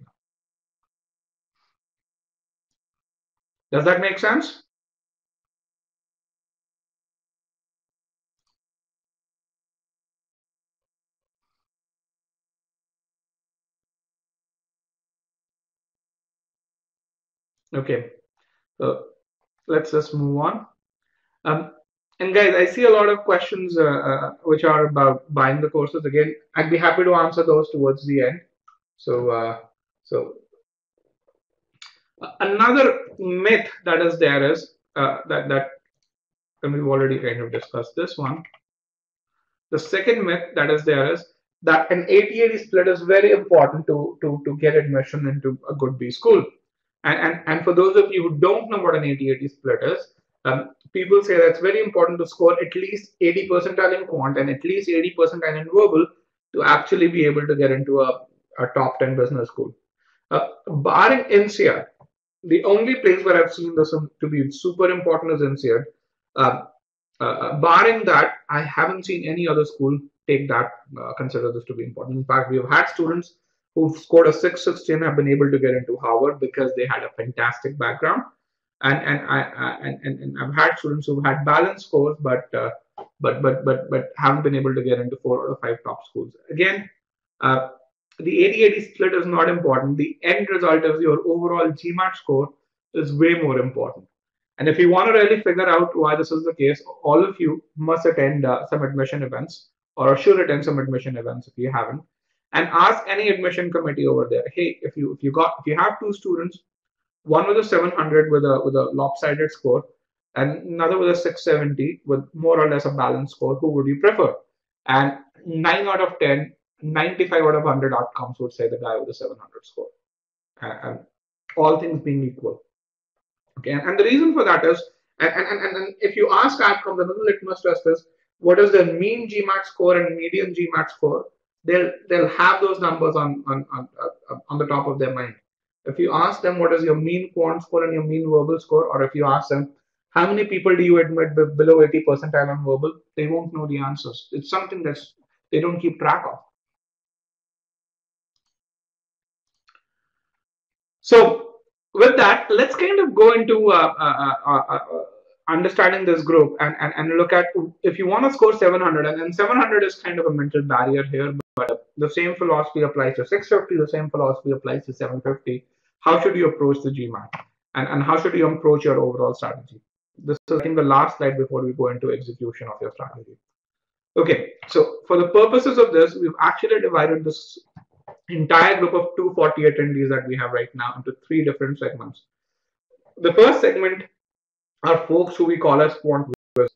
S1: now. Does that make sense? Okay, so let's just move on. And guys, I see a lot of questions which are about buying the courses. Again, I'd be happy to answer those towards the end. So another myth that is there is that and we've already kind of discussed this one. The second myth that is there is that an 80-80 split is very important to get admission into a good B school. And for those of you who don't know what an 80-80 split is, people say that it's very important to score at least 80 percentile in quant and at least 80 percentile in verbal to actually be able to get into a top 10 business school. Barring NCR, the only place where I've seen this to be super important is NCR. Barring that, I haven't seen any other school take that, consider this to be important. In fact, we've had students who've scored a 660 and have been able to get into Harvard because they had a fantastic background. And I've had students who've had balanced scores, but but haven't been able to get into 4 out of 5 top schools. Again, uh, the 80-80 split is not important. The end result is your overall GMAT score is way more important. And if you want to really figure out why this is the case, all of you must attend some admission events or should attend some admission events if you haven't, and ask any admission committee over there. Hey, if you have two students, one with a 700 with a lopsided score, and another with a 670 with more or less a balanced score, who would you prefer? And 9 out of 10, 95 out of 100 outcomes would say the guy with the 700 score. And all things being equal. Okay, and the reason for that is, and if you ask outcomes, another litmus test is what is the mean GMAT score and median GMAT score. They'll have those numbers on the top of their mind. If you ask them what is your mean quant score and your mean verbal score, or if you ask them how many people do you admit below 80 percentile on verbal, they won't know the answers. It's something that's they don't keep track of. So with that, let's kind of go into understanding this group and look at if you want to score 700, and then 700 is kind of a mental barrier here, but the same philosophy applies to 650, the same philosophy applies to 750. How should you approach the GMAT? And how should you approach your overall strategy? This is, I think, the last slide before we go into execution of your strategy. Okay, so for the purposes of this, we've actually divided this entire group of 240 attendees that we have right now into 3 different segments. The first segment are folks who we call as quant whizzes.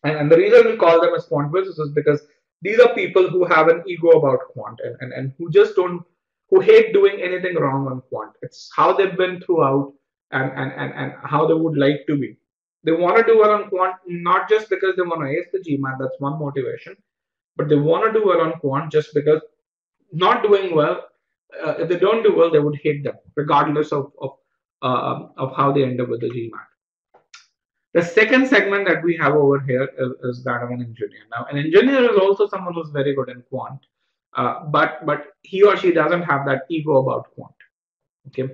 S1: And the reason we call them as quant whizzes is because these are people who have an ego about quant and who just don't, who hate doing anything wrong on quant. It's how they've been throughout and how they would like to be. They want to do well on quant not just because they want to ace the GMAT, that's one motivation, but they want to do well on quant just because not doing well, if they don't do well, they would hate them, regardless of how they end up with the GMAT. The second segment that we have over here is that of an engineer. Now, an engineer is also someone who's very good in quant, but he or she doesn't have that ego about quant. Okay,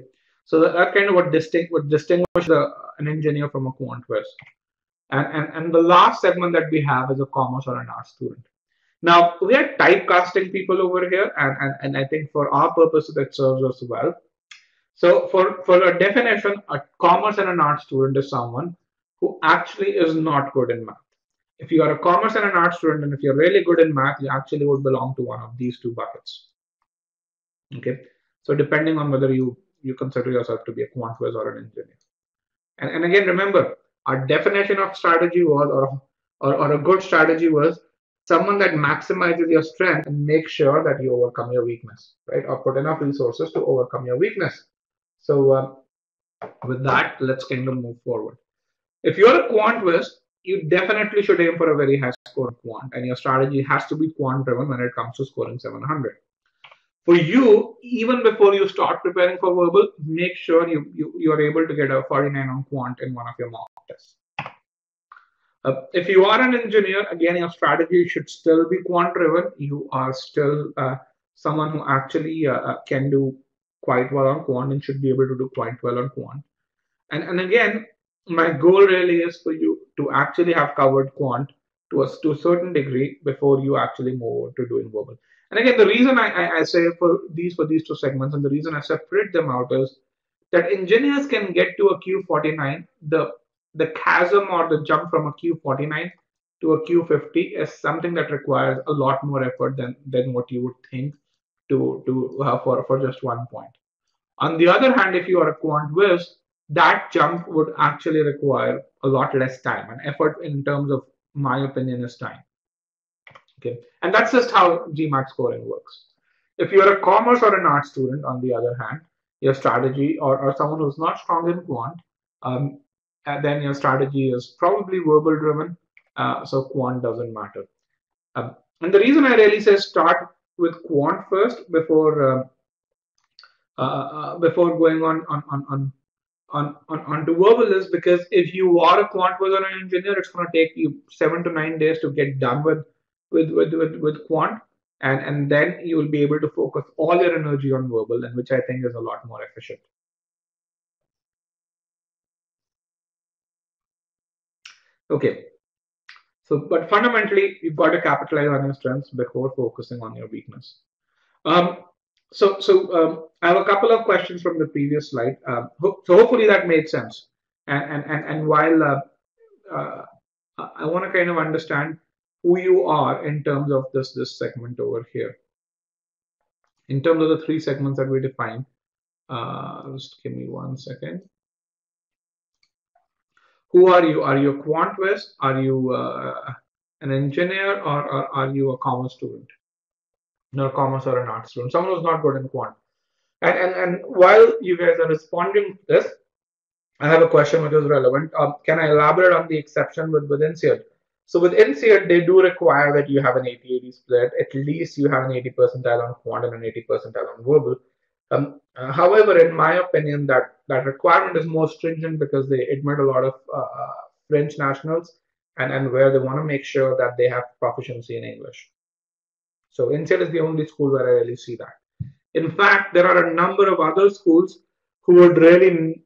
S1: so that kind of what distinguishes an engineer from a quant whiz. And the last segment that we have is a commerce or an art student. Now, we are typecasting people over here, and I think for our purposes, that serves us well. So for a definition, a commerce and an art student is someone who actually is not good in math. If you are a commerce and an art student, and if you're really good in math, you actually would belong to one of these 2 buckets. Okay, so depending on whether you consider yourself to be a quant whiz or an engineer. And again, remember, our definition of strategy was, or a good strategy was, someone that maximizes your strength and makes sure that you overcome your weakness, right? Or put enough resources to overcome your weakness. So with that, let's kind of move forward. If you're a quant whiz, you definitely should aim for a very high score in quant, and your strategy has to be quant driven when it comes to scoring 700. For you, even before you start preparing for verbal, make sure you are able to get a 49 on quant in one of your mock tests. If you are an engineer, again, your strategy should still be quant driven. You are still someone who actually can do quite well on quant and should be able to do quite well on quant. And again, my goal really is for you to actually have covered quant to a certain degree before you actually move over to doing verbal. And again, the reason I say for these 2 segments, and the reason I separate them out is that engineers can get to a Q49. The chasm or the jump from a Q49 to a Q50 is something that requires a lot more effort than what you would think for just 1 point. On the other hand, if you are a quant whiz, that jump would actually require a lot less time, and effort in terms of my opinion is time. Okay, and that's just how GMAT scoring works. If you're a commerce or an art student, on the other hand, your strategy, or someone who's not strong in quant, then your strategy is probably verbal driven, so quant doesn't matter. And the reason I really say start with quant first before going on to verbal is because if you are a quant whiz or an engineer, it's going to take you 7 to 9 days to get done with quant, and then you will be able to focus all your energy on verbal, and which I think is a lot more efficient. Okay, So, but fundamentally, you've got to capitalize on your strengths before focusing on your weakness. Um, I have a couple of questions from the previous slide. So hopefully that made sense. And while uh, I want to kind of understand who you are in terms of this segment over here. In terms of the three segments that we defined, just give me 1 second. Who are you? Are you a quant whiz? Are you an engineer, or are you a commerce student? No, commerce or an art student. Someone who's not good in quant. And while you guys are responding to this, I have a question which is relevant. Can I elaborate on the exception with INSEAD? So with INSEAD, they do require that you have an 80-80 split. At least you have an 80 percentile on quant and an 80 percentile on verbal. However, in my opinion, that requirement is more stringent because they admit a lot of French nationals, and where they want to make sure that they have proficiency in English. So INSEAD is the only school where I really see that. In fact, there are a number of other schools who would really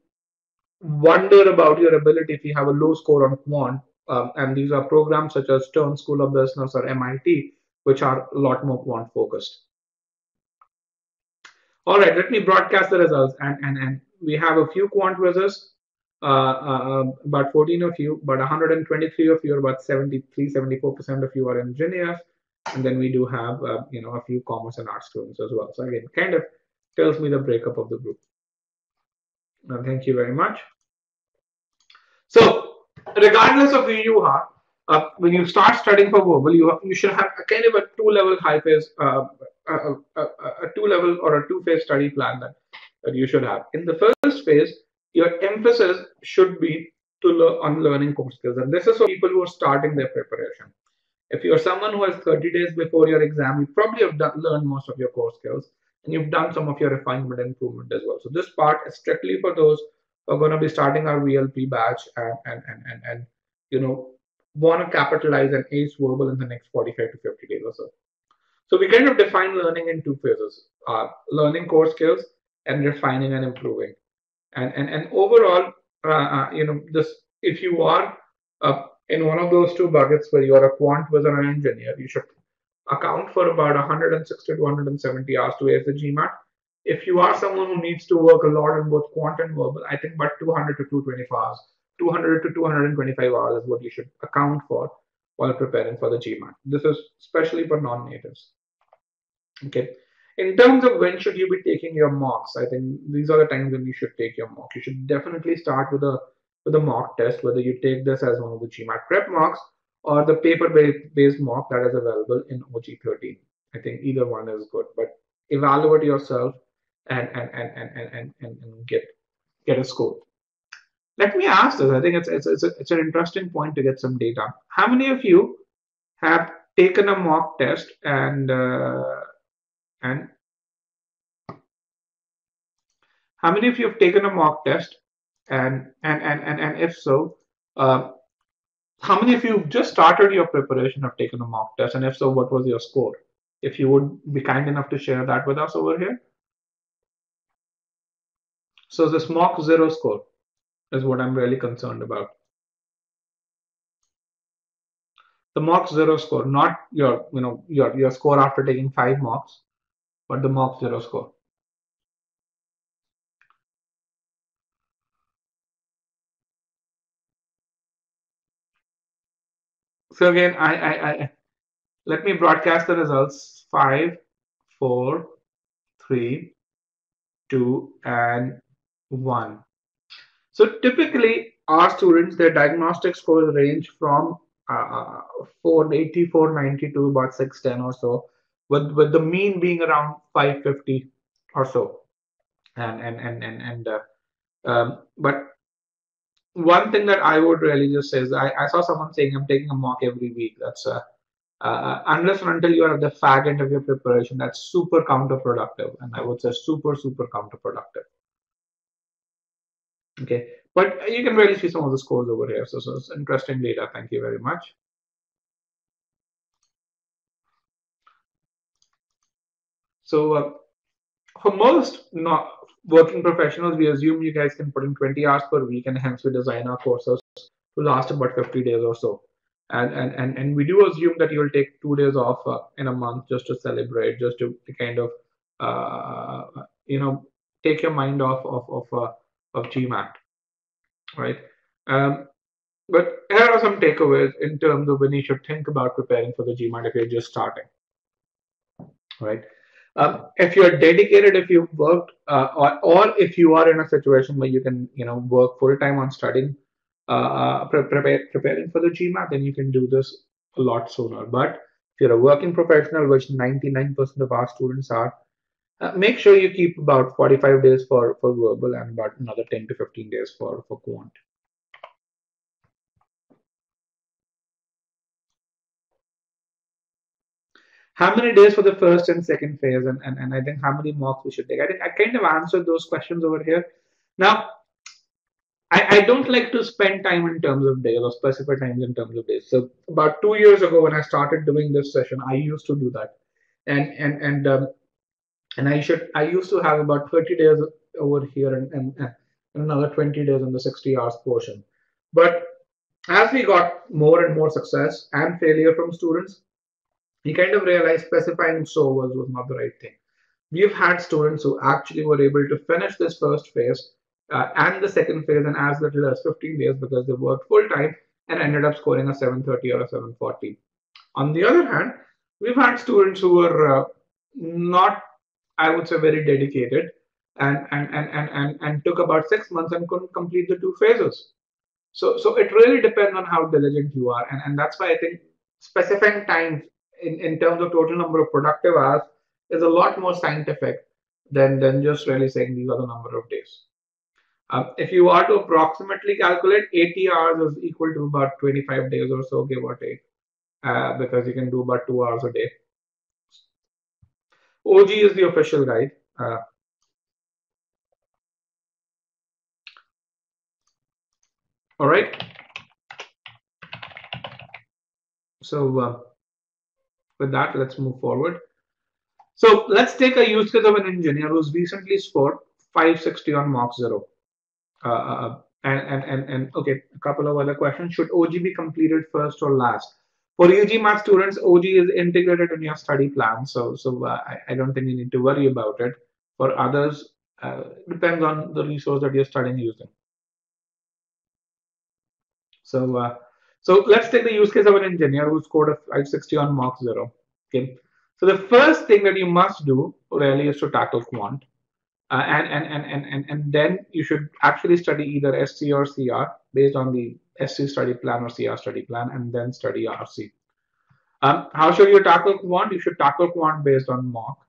S1: wonder about your ability if you have a low score on quant. And these are programs such as Stern School of Business or MIT, which are a lot more quant focused. All right, let me broadcast the results. And we have a few quant quizzes, about 14 of you, but 123 of you, about 74% of you are engineers. And then we do have, a few commerce and art students as well. So again, kind of tells me the breakup of the group. Thank you very much. So, regardless of who you are, when you start studying for verbal, you should have a kind of a two-level high phase, a two-level or a two-phase study plan that you should have. In the first phase, your emphasis should be on learning core skills, and this is for people who are starting their preparation. If you're someone who has 30 days before your exam, you probably have learned most of your core skills, and you've done some of your refinement and improvement as well. So this part is strictly for those who are going to be starting our VLP batch and want to capitalize and ace verbal in the next 45 to 50 days or so. So we kind of define learning in two phases: learning core skills and refining and improving. And overall, this if you are in one of those two buckets where you are a quant whiz or an engineer, you should account for about 160 to 170 hours to ace the GMAT. If you are someone who needs to work a lot in both quant and verbal, I think about 200 to 225 hours, 200 to 225 hours is what you should account for while preparing for the GMAT. This is especially for non-natives. Okay. In terms of when should you be taking your mocks, I think these are the times when you should take your mock. You should definitely start with a mock test, whether you take this as one of the GMAT prep mocks or the paper-based mock that is available in OG13. I think either one is good, but evaluate yourself and get a score. Let me ask this. I think it's an interesting point to get some data. How many of you have taken a mock test and how many of you have taken a mock test and if so, how many of you just started your preparation of taking a mock test, and if so, what was your score? If you would be kind enough to share that with us over here. So this mock 0 score is what I'm really concerned about. The mock 0 score, not your score after taking 5 mocks, but the mock 0 score. So again, I let me broadcast the results. 5, 4, 3, 2, and 1. So typically, our students, their diagnostic scores range from 480, 490 to about 610 or so, with the mean being around 550 or so. But one thing that I would really just say is I saw someone saying I'm taking a mock every week. That's unless and until you are at the fag end of your preparation, that's super counterproductive, and I would say super counterproductive. Okay, but you can really see some of the scores over here. So it's interesting data. Thank you very much. So for most not working professionals, we assume you guys can put in 20 hours per week, and hence we design our courses to last about 50 days or so. And we do assume that you'll take 2 days off in a month just to celebrate, just to kind of you know take your mind off of GMAT, right? Um, but here are some takeaways in terms of when you should think about preparing for the GMAT if you're just starting, right? If you're dedicated, if you've worked, or if you are in a situation where you can, work full time on studying, preparing for the GMAT, then you can do this a lot sooner. But if you're a working professional, which 99% of our students are, make sure you keep about 45 days for verbal and about another 10 to 15 days for quant. How many days for the first and second phase, and I think how many mocks we should take. I think I kind of answered those questions over here. Now, I don't like to spend time in terms of days or specify times in terms of days. So about 2 years ago, when I started doing this session, I used to do that, and and and um, and I used to have about 30 days over here and another 20 days in the 60 hours portion. But as we got more and more success and failure from students, we kind of realized specifying so was not the right thing. We've had students who actually were able to finish this first phase and the second phase in as little as 15 days because they worked full time and ended up scoring a 730 or a 740. On the other hand, we've had students who were not, I would say, very dedicated and took about 6 months and couldn't complete the two phases. So it really depends on how diligent you are, and that's why I think specifying times in terms of total number of productive hours is a lot more scientific than just really saying these are the number of days. If you are to approximately calculate, 80 hours is equal to about 25 days or so, give or take, because you can do about 2 hours a day. OG is the official guide. All right. So with that, let's move forward. So let's take a use case of an engineer who's recently scored 560 on Mock Zero. And okay, a couple of other questions. Should OG be completed first or last? For e-GMAT students, OG is integrated in your study plan, so I don't think you need to worry about it. For others, depends on the resource that you're studying using. So let's take the use case of an engineer who scored a 560 on Mock Zero. Okay. So the first thing that you must do really is to tackle quant. And then you should actually study either SC or CR based on the SC study plan or CR study plan, and then study RC. How should you tackle quant? You should tackle quant based on mock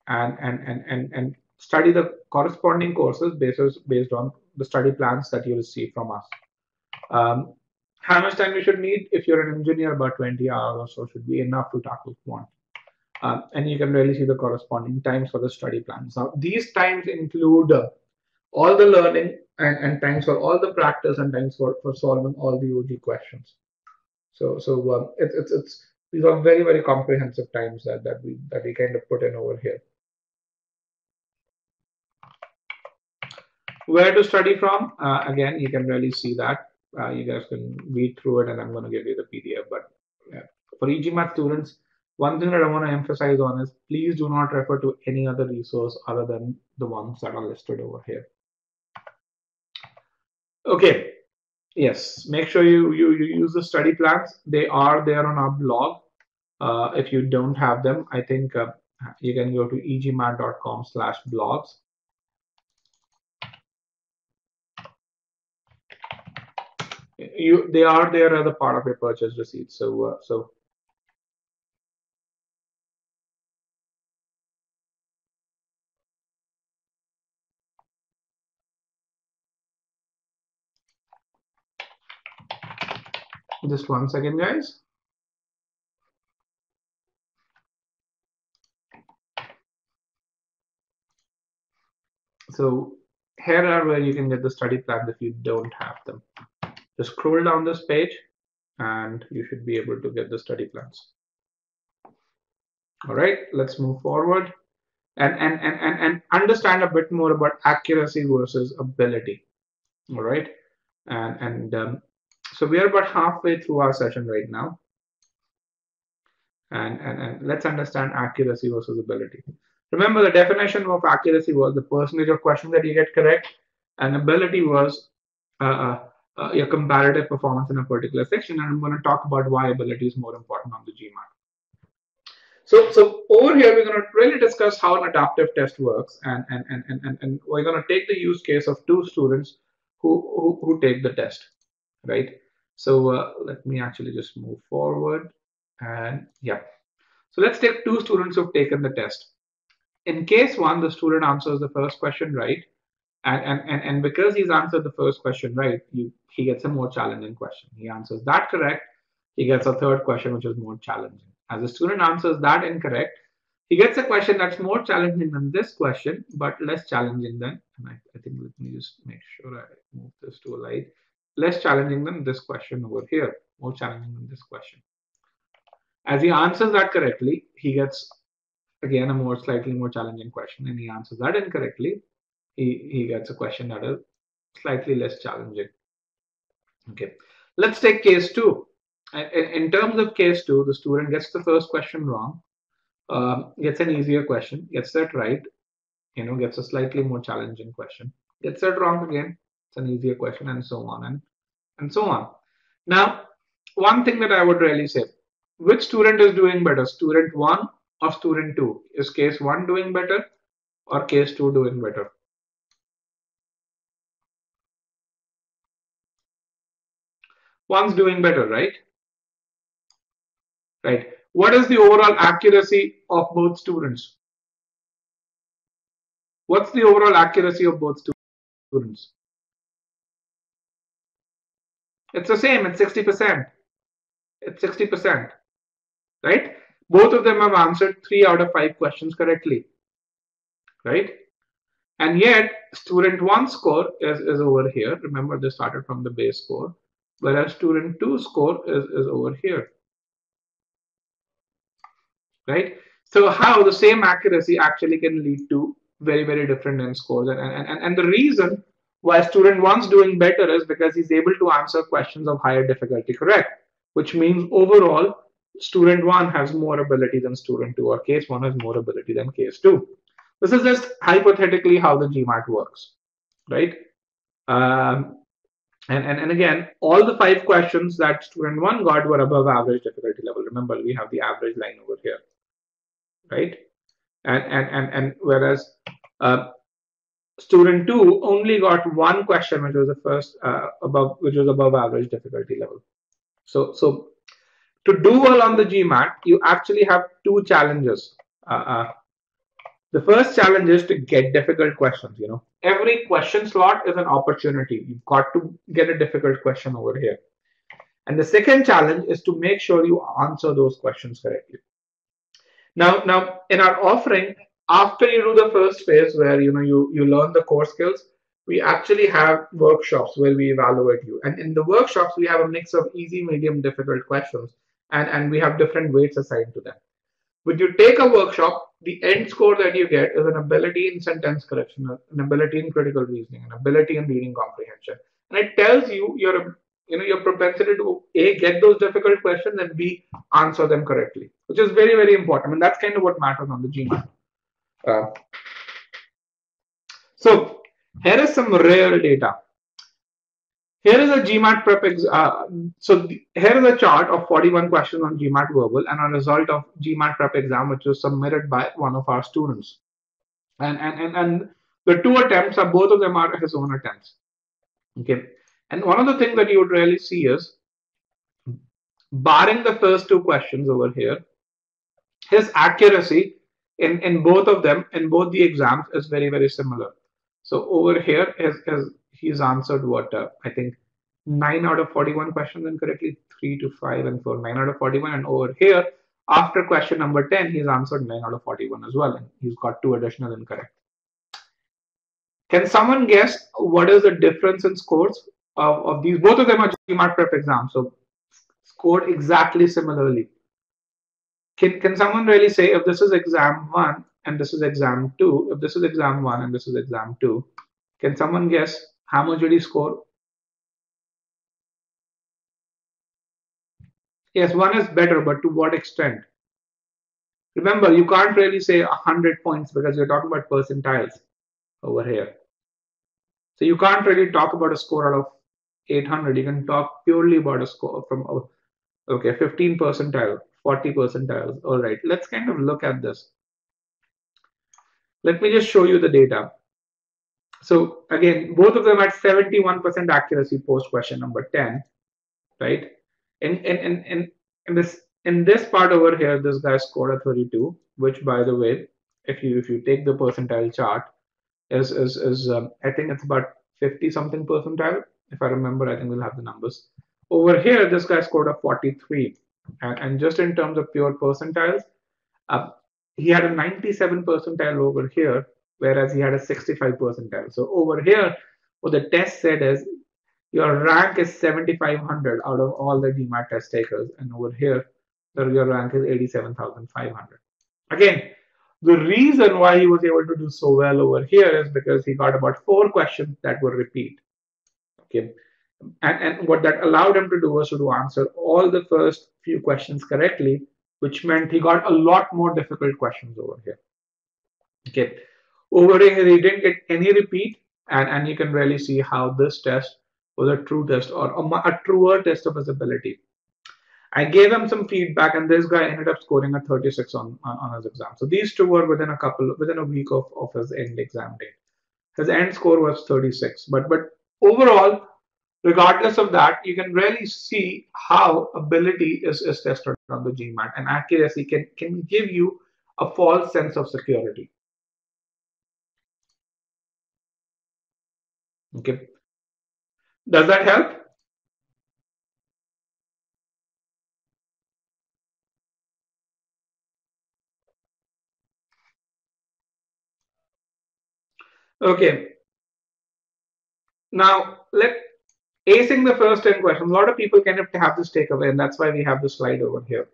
S1: and study the corresponding courses based on the study plans that you receive from us. How much time you should need? If you're an engineer, about 20 hours or so should be enough to tackle quant. And you can really see the corresponding times for the study plans. Now, these times include all the learning and times for all the practice and times for solving all the OG questions. So it's these are very, very comprehensive times that we kind of put in over here. Where to study from? Again, you can really see that. You guys can read through it, and I'm going to give you the PDF. But for e-GMAT students, one thing that I want to emphasize on is please do not refer to any other resource other than the ones that are listed over here. Okay. Yes, make sure you use the study plans. They are there on our blog. If you don't have them, I think you can go to egmat.com/blogs. They are there as a part of your purchase receipt. So just 1 second, guys. So here are where you can get the study plans if you don't have them. Just scroll down this page and you should be able to get the study plans. All right, let's move forward and understand a bit more about accuracy versus ability. All right, and So we are about halfway through our session right now. And let's understand accuracy versus ability. Remember, the definition of accuracy was the percentage of questions that you get correct, and ability was uh, your comparative performance in a particular section. And I'm going to talk about why ability is more important on the GMAT. So over here, we're going to really discuss how an adaptive test works, and we're going to take the use case of two students who take the test, right? So let me actually just move forward, and yeah. So let's take two students who've taken the test. In case one, the student answers the first question right, and because he's answered the first question right, he gets a more challenging question. He answers that correct, he gets a third question which is more challenging. As the student answers that incorrect, he gets a question that's more challenging than this question, but less challenging than, and I think let me just make sure I move this to a light, less challenging than this question over here, more challenging than this question. As he answers that correctly, he gets again a more slightly more challenging question, and he answers that incorrectly, he gets a question that is slightly less challenging. Okay, let's take case two. In terms of case two, the student gets the first question wrong, gets an easier question, gets that right, gets a slightly more challenging question, gets that wrong again, it's an easier question, and so on and so on. Now, one thing that I would really say, which student is doing better, student one or student two? Is case one doing better or case two doing better? One's doing better, right? Right. What is the overall accuracy of both students? What's the overall accuracy of both students? It's the same, it's 60%. It's 60%, right? Both of them have answered 3 out of 5 questions correctly, right? And yet, student 1 score is over here. Remember, they started from the base score, whereas student 2 score is over here, right? So how the same accuracy actually can lead to very, very different end scores. And the reason why student one's doing better is because he's able to answer questions of higher difficulty correct, which means overall student one has more ability than student two, or case one has more ability than case two. This is just hypothetically how the GMAT works, right? Um, and again, all the 5 questions that student one got were above average difficulty level. Remember, we have the average line over here, right? And whereas student two only got one question, which was the first which was above average difficulty level. So to do well on the GMAT, you actually have 2 challenges. The first challenge is to get difficult questions. Every question slot is an opportunity. You've got to get a difficult question over here. And the second challenge is to make sure you answer those questions correctly. Now, in our offering, after you do the first phase where you learn the core skills, we actually have workshops where we evaluate you. And in the workshops, we have a mix of easy, medium, difficult questions, and we have different weights assigned to them. When you take a workshop, the end score that you get is an ability in sentence correction, an ability in critical reasoning, an ability in reading comprehension, and it tells you your propensity to A, get those difficult questions, and B, answer them correctly, which is very, very important. I mean, that's kind of what matters on the GMAT. So here is some real data. Here is a GMAT prep here is a chart of 41 questions on GMAT verbal and a result of GMAT prep exam, which was submitted by one of our students. And the 2 attempts are, both of them are his own attempts. Okay. And one of the things that you would really see is, barring the first 2 questions over here, his accuracy in both of them, in both the exams, is very, very similar. So over here, he's answered what, I think 9 out of 41 questions incorrectly, 3 to 5 and 4, 9 out of 41. And over here, after question number 10, he's answered 9 out of 41 as well. And he's got 2 additional incorrect. Can someone guess what is the difference in scores of these? Both of them are GMAT prep exams, so scored exactly similarly. Can someone really say, if this is exam 1 and this is exam 2, if this is exam 1 and this is exam 2, can someone guess how much did he score? Yes, one is better, but to what extent? Remember, you can't really say 100 points because you're talking about percentiles over here. So you can't really talk about a score out of 800. You can talk purely about a score from, okay, 15 percentile, 40 percentiles. All right, let's kind of look at this. Let me just show you the data. So again, both of them at 71% accuracy post question number 10, right? In this part over here, this guy scored a 32, which by the way, if you take the percentile chart, is I think it's about 50 something percentile. If I remember, I think we'll have the numbers. Over here, this guy scored a 43. And just in terms of pure percentiles, uh, he had a 97 percentile over here, whereas he had a 65 percentile. So over here, what the test said is your rank is 7,500 out of all the GMAT test takers, and over here, your rank is 87,500. Again, the reason why he was able to do so well over here is because he got about 4 questions that were repeat. Okay, and what that allowed him to do was to answer all the first few questions correctly, which meant he got a lot more difficult questions over here. Okay, over here he didn't get any repeat, and you can really see how this test was a true test or a truer test of his ability. I gave him some feedback, and this guy ended up scoring a 36 on his exam. So these two were within a week of his end exam date. His end score was 36. But overall, regardless of that, you can really see how ability is tested on the GMAT, and accuracy can give you a false sense of security. Okay, does that help? Okay, now let acing the first 10 questions. A lot of people kind of have this takeaway, and that's why we have this slide over here.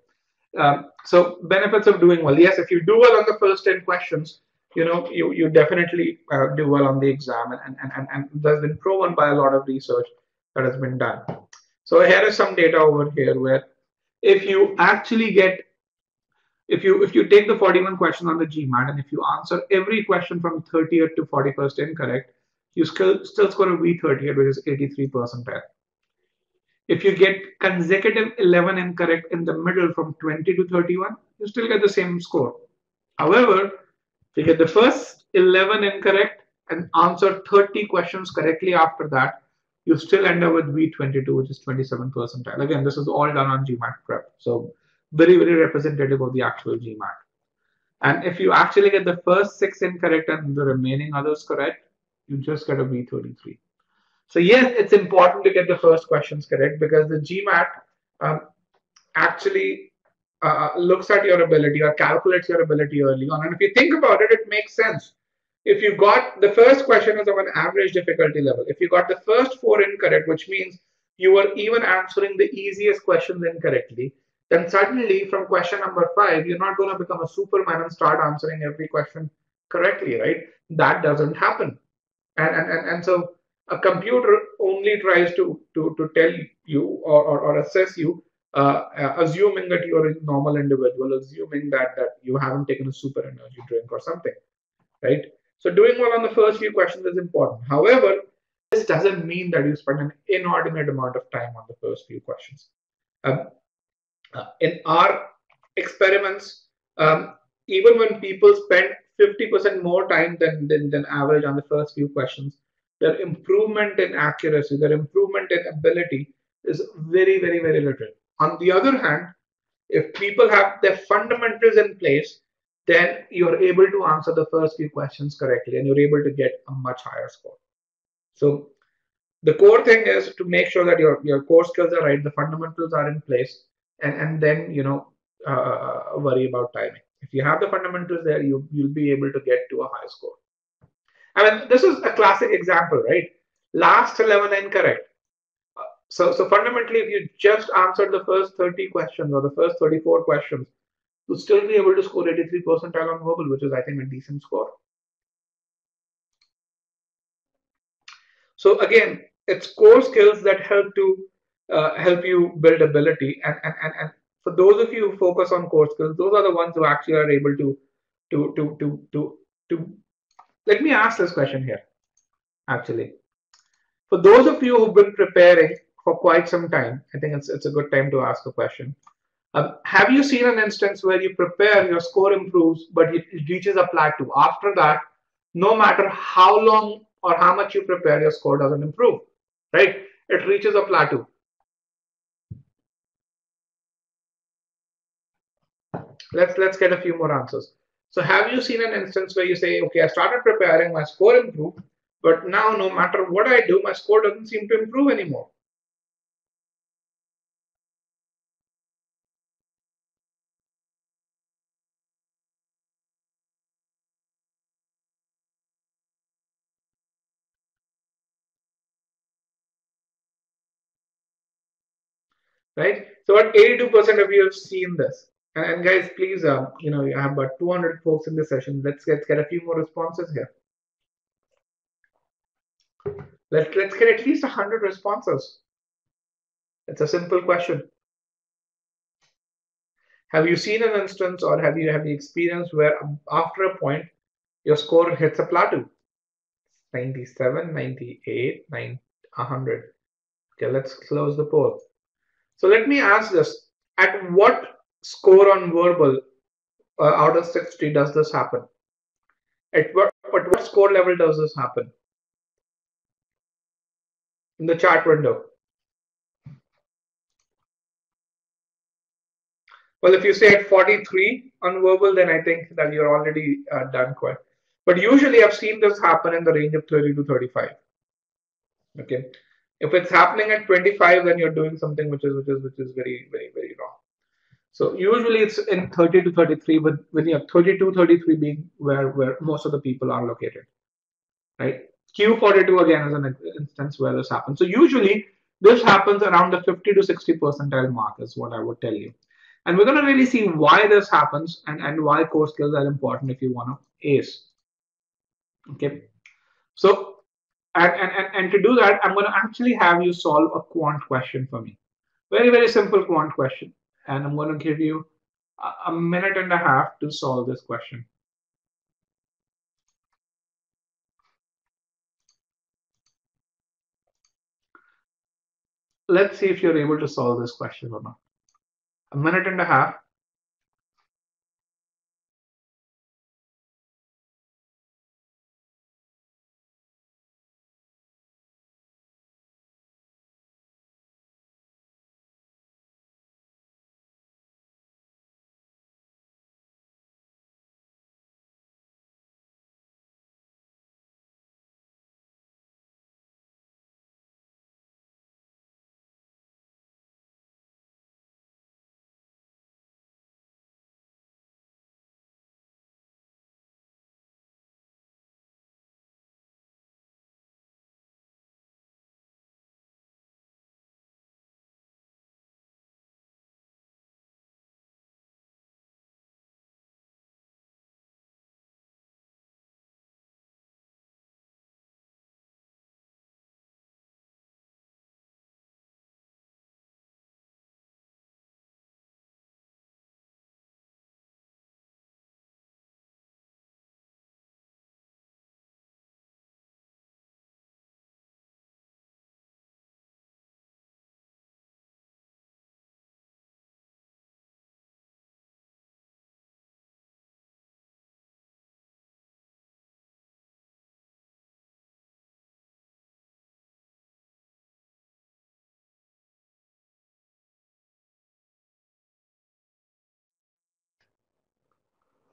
S1: So benefits of doing well. Yes, if you do well on the first 10 questions, you definitely do well on the exam, and that's been proven by a lot of research that has been done. So here is some data over here where if you actually get if you take the 41 question on the GMAT and if you answer every question from 30th to 41st incorrect, you still score a V38, which is 83 percentile. If you get consecutive 11 incorrect in the middle from 20 to 31, you still get the same score. However, if you get the first 11 incorrect and answer 30 questions correctly after that, you still end up with V22, which is 27 percentile. Again, this is all done on GMAT prep. So very, very representative of the actual GMAT. And if you actually get the first 6 incorrect and the remaining others correct, you just get a V33. So yes, it's important to get the first questions correct because the GMAT actually looks at your ability or calculates your ability early on. And if you think about it, it makes sense. If you got the first question is of an average difficulty level, if you got the first 4 incorrect, which means you were even answering the easiest questions incorrectly, then suddenly from question number 5, you're not going to become a Superman and start answering every question correctly, right? That doesn't happen. And so a computer only tries to tell you or assess you, assuming that you're a normal individual, assuming that you haven't taken a super energy drink or something, right? So doing well on the first few questions is important. However, this doesn't mean that you spend an inordinate amount of time on the first few questions. Um, in our experiments, even when people spend 50% more time than average on the first few questions, their improvement in accuracy, their improvement in ability is very, very, very little. On the other hand, if people have their fundamentals in place, then you're able to answer the first few questions correctly and you're able to get a much higher score. So the core thing is to make sure that your core skills are right, the fundamentals are in place, and then worry about timing. If you have the fundamentals there, you'll be able to get to a high score. I mean, this is a classic example, right? Last 11 incorrect. So fundamentally, if you just answered the first 30 questions or the first 34 questions, you'll still be able to score 83 percentile on verbal, which is I think a decent score. So again, it's core skills that help to help you build ability. And for those of you who focus on core skills, those are the ones who actually are able to let me ask this question here. Actually, for those of you who've been preparing for quite some time, I think it's a good time to ask a question. Have you seen an instance where you prepare, your score improves, but it reaches a plateau? After that, no matter how long or how much you prepare, your score doesn't improve, right? It reaches a plateau. Let's get a few more answers. So have you seen an instance where you say, okay, I started preparing, my score improved, but now no matter what I do, my score doesn't seem to improve anymore? Right? So what 82% of you have seen this. And guys, please, I have about 200 folks in this session. Let's get a few more responses here. Let's get at least 100 responses. It's a simple question. Have you seen an instance, or have you experienced where after a point your score hits a plateau? 97, 98, 100. Okay, let's close the poll. So let me ask this: at what score on verbal out of 60 does this happen? At what score level does this happen? In the chat window. Well, if you say at 43 on verbal, then I think that you're already done quite. But usually I've seen this happen in the range of 30 to 35. Okay. If it's happening at 25, then you're doing something which is very, very, very wrong. So usually it's in 30 to 33, but when you have 32, 33 being where most of the people are located, right? Q42 again is an instance where this happens. So usually this happens around the 50 to 60 percentile mark is what I would tell you. And we're going to really see why this happens and why core skills are important if you want to ace. Okay. So, and to do that, I'm going to actually have you solve a quant question for me. Very, very simple quant question. And I'm going to give you a minute and a half to solve this question. Let's see if you're able to solve this question or not. A minute and a half.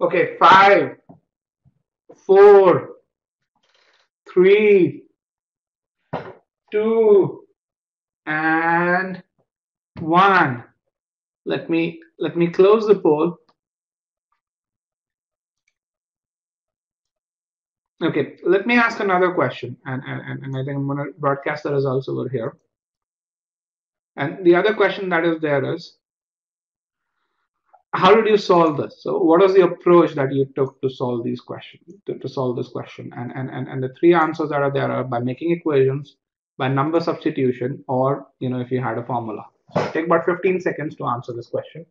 S1: Okay, 5, 4, 3, 2, and 1. Let me close the poll. Okay, let me ask another question, and I think I'm going to broadcast the results over here. And the other question that is there is, how did you solve this? So what was the approach that you took to solve these questions, to solve this question? And the three answers that are there are by making equations, by number substitution, or if you had a formula. So take about 15 seconds to answer this question.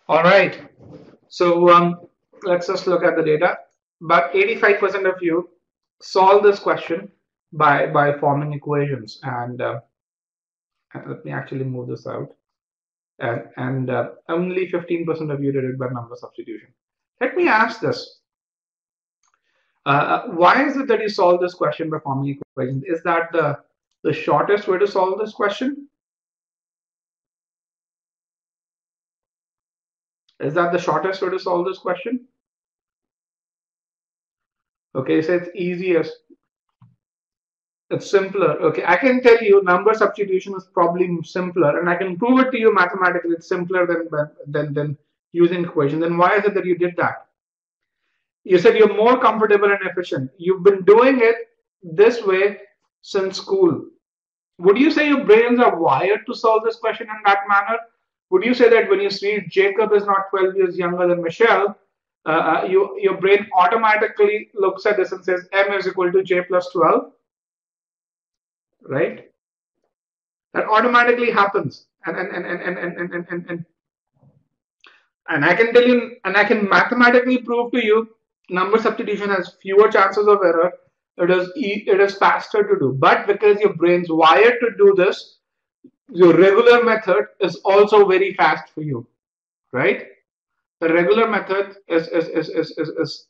S1: All right. So let's just look at the data. About 85% of you solve this question by forming equations. And let me actually move this out. And only 15% of you did it by number substitution. Let me ask this. Why is it that you solve this question by forming equations? Is that the shortest way to solve this question? Is that the shortest way to solve this question? Okay, so it's easiest. It's simpler. Okay, I can tell you number substitution is probably simpler, and I can prove it to you mathematically. It's simpler than using equation. Then why is it that you did that? You said you're more comfortable and efficient. You've been doing it this way since school. Would you say your brains are wired to solve this question in that manner? Would you say that when you see Jacob is not 12 years younger than Michelle, your brain automatically looks at this and says m is equal to j plus 12, right? That automatically happens. And I can tell you, and I can mathematically prove to you, number substitution has fewer chances of error. It is faster to do. But because your brain's wired to do this, your regular method is also very fast for you, right? The regular method is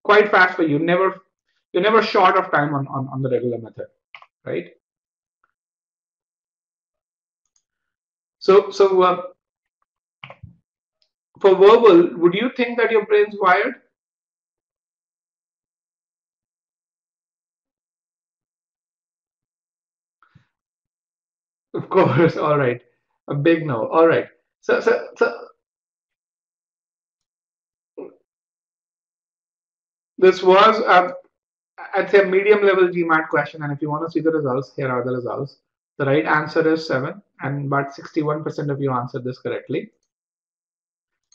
S1: quite fast for you. You're never short of time on the regular method, right? So for verbal, would you think that your brain's wired? Of course. All right. A big no. All right. So this was, I'd say, a medium level GMAT question. And if you want to see the results, here are the results. The right answer is 7, and about 61% of you answered this correctly.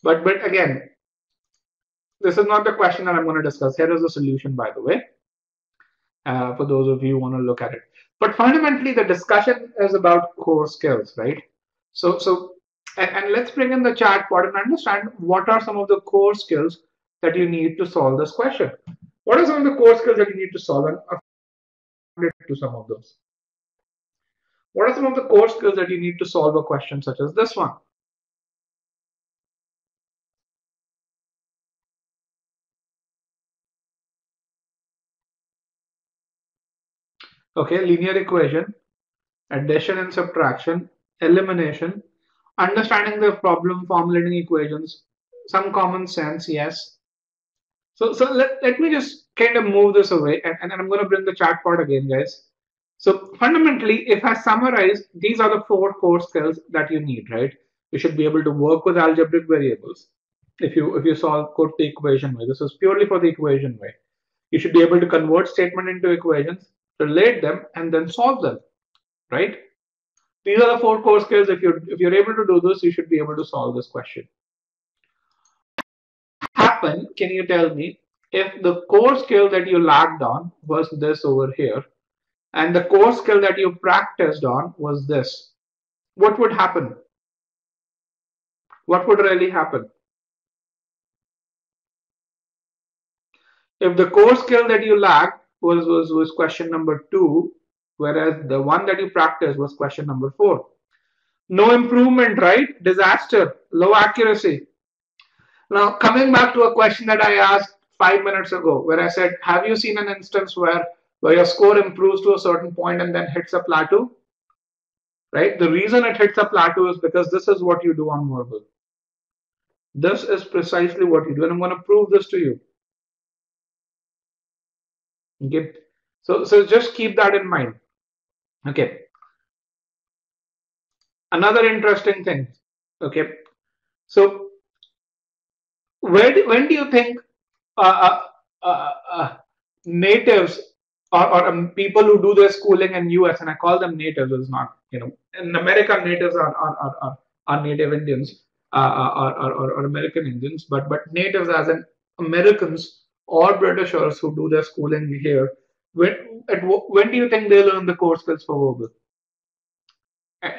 S1: But again, this is not the question that I'm going to discuss. Here is the solution, by the way, for those of you who want to look at it. But fundamentally, the discussion is about core skills, right? And let's bring in the chat part and understand what are some of the core skills that you need to solve this question. What are some of the core skills that you need to solve? And to some of those. What are some of the core skills that you need to solve a question such as this one? Okay, linear equation, addition and subtraction, elimination, understanding the problem, formulating equations, some common sense, yes. So let me just kind of move this away, and I'm going to bring the chat part again, guys. So fundamentally, if I summarize, these are the 4 core skills that you need, right? You should be able to work with algebraic variables. If you solve quote the equation way, this is purely for the equation way. You should be able to convert statement into equations, relate them, and then solve them, right? These are the 4 core skills. If you're able to do this, you should be able to solve this question. Happen? Can you tell me if the core skill that you lagged on was this over here, and the core skill that you practiced on was this? What would happen? What would really happen? If the core skill that you lacked was question number 2, whereas the one that you practiced was question number 4. No improvement, right? Disaster, low accuracy. Now, coming back to a question that I asked 5 minutes ago, where I said, have you seen an instance where your score improves to a certain point and then hits a plateau? Right? The reason it hits a plateau is because this is what you do on verbal. This is precisely what you do, and I'm going to prove this to you. Okay. So just keep that in mind. Okay. Another interesting thing. Okay. So when do you think uh, uh, uh, uh, natives or people who do their schooling in US, and I call them natives, is not, in America, natives are native Indians, or American Indians, but natives as in Americans or Britishers who do their schooling here. When do you think they learn the core skills for verbal?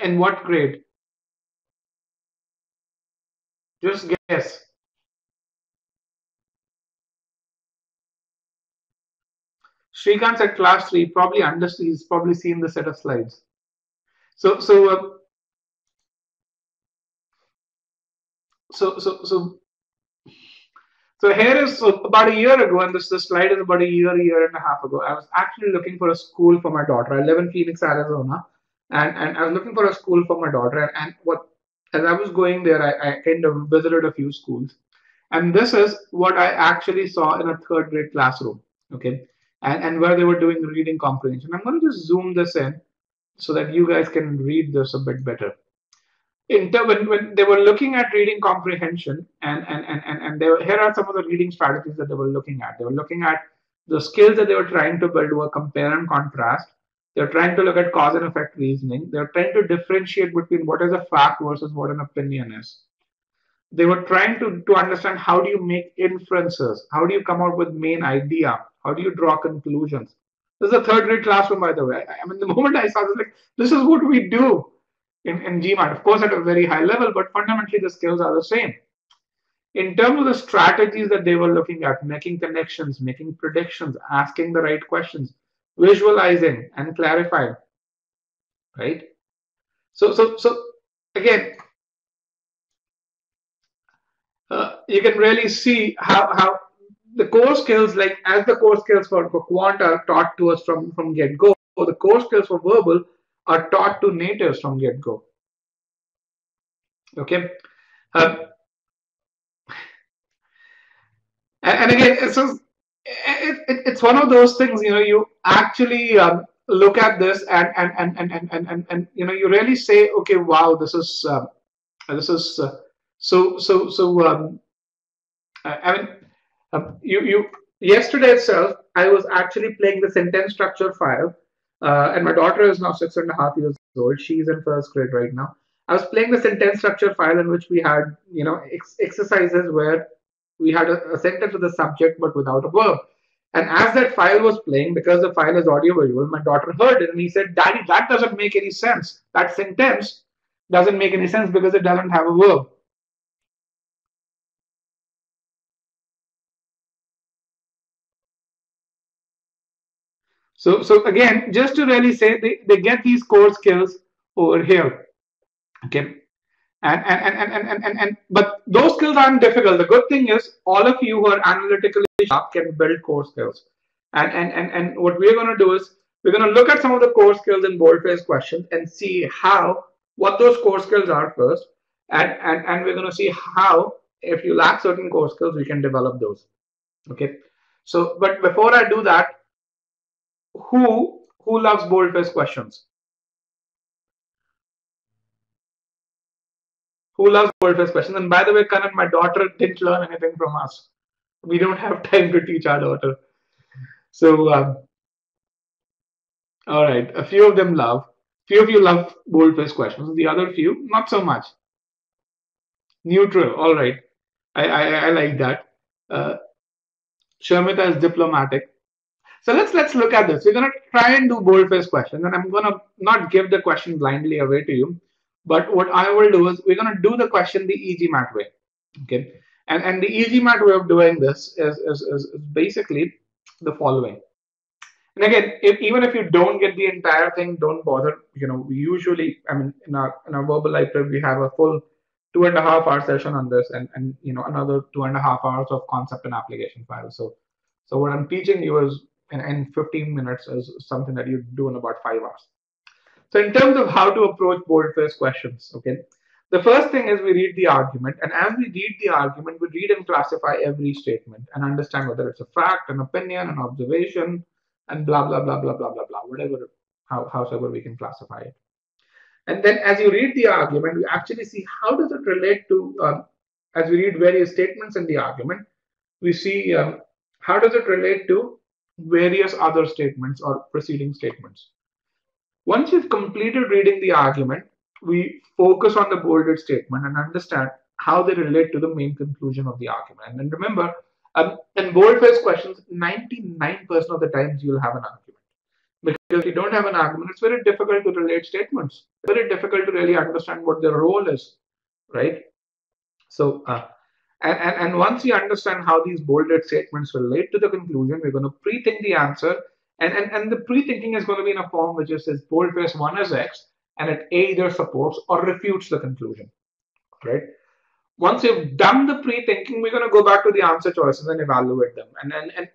S1: In what grade? Just guess. Srikanth said class three, probably he's probably seen the set of slides. So so uh, so so so so here is, so about a year ago, and this slide is about a year and a half ago. I was actually looking for a school for my daughter. I live in Phoenix, Arizona, and I was looking for a school for my daughter. And what as I was going there, I kind of visited a few schools, and this is what I actually saw in a third grade classroom. Okay, and where they were doing reading comprehension. I'm going to just zoom this in so that you guys can read this a bit better. When they were looking at reading comprehension, and here are some of the reading strategies that they were looking at. They were looking at the skills that they were trying to build were compare and contrast. They're trying to look at cause and effect reasoning. They're trying to differentiate between what is a fact versus what an opinion is. They were trying to understand how do you make inferences, how do you come out with main idea, how do you draw conclusions. This is a third grade classroom, by the way. I mean, the moment I saw this, like, this is what we do in GMAT, of course, at a very high level, but fundamentally the skills are the same. In terms of the strategies that they were looking at, making connections, making predictions, asking the right questions, visualizing and clarifying, right? So again, you can really see how the core skills, like as the core skills for quant are taught to us from get go, the core skills for verbal are taught to natives from get go. Okay. Um, and again, it's one of those things, you actually look at this and you really say, okay, wow, this is I mean, you yesterday itself, I was actually playing the sentence structure file, and my daughter is now 6.5 years old. She's in first grade right now. I was playing the sentence structure file in which we had, exercises where we had a sentence with a subject but without a verb. And as that file was playing, because the file is audio-visual, my daughter heard it and he said, "Daddy, that doesn't make any sense. That sentence doesn't make any sense because it doesn't have a verb." So again, just to really say, they get these core skills over here. Okay. And but those skills aren't difficult. The good thing is all of you who are analytically sharp can build core skills. And what we're going to do is we're going to look at some of the core skills in boldface questions and see what those core skills are first. And we're going to see how, if you lack certain core skills, we can develop those. Okay. So, but before I do that, who loves boldface questions? Who loves boldface questions? And by the way, Kanan, my daughter didn't learn anything from us. We don't have time to teach our daughter. So, all right, a few of them love. Few of you love boldface questions. The other few, not so much. Neutral. All right, I like that. Uh, Sharmita is diplomatic. So let's look at this. We're gonna try and do boldface questions, and I'm gonna not give the question blindly away to you, but what I will do is we're gonna do the question the e-GMAT way. Okay, and the e-GMAT way of doing this is basically the following. And again, even if you don't get the entire thing, don't bother. We usually, I mean, in our verbal library, we have a full 2.5 hour session on this, and another 2.5 hours of concept and application files. So what I'm teaching you is in 15 minutes is something that you do in about 5 hours. So in terms of how to approach boldface questions, okay, the first thing is we read the argument, and as we read the argument, we read and classify every statement and understand whether it's a fact, an opinion, an observation, and blah, blah, blah, blah, blah, blah, blah, whatever, however we can classify it. And then as you read the argument, we actually see how does it relate to, as we read various statements in the argument, we see how does it relate to various other statements or preceding statements. Once you've completed reading the argument, we focus on the bolded statement and understand how they relate to the main conclusion of the argument. And then remember, in bold-faced questions, 99% of the times you'll have an argument. Because if you don't have an argument, it's very difficult to relate statements. Very difficult to really understand what their role is, right? So, and once we understand how these bolded statements relate to the conclusion, we're going to pre-think the answer. And the pre-thinking is going to be in a form which says boldface 1 is X, and it either supports or refutes the conclusion, right? Once you've done the pre-thinking, we're going to go back to the answer choices and evaluate them. And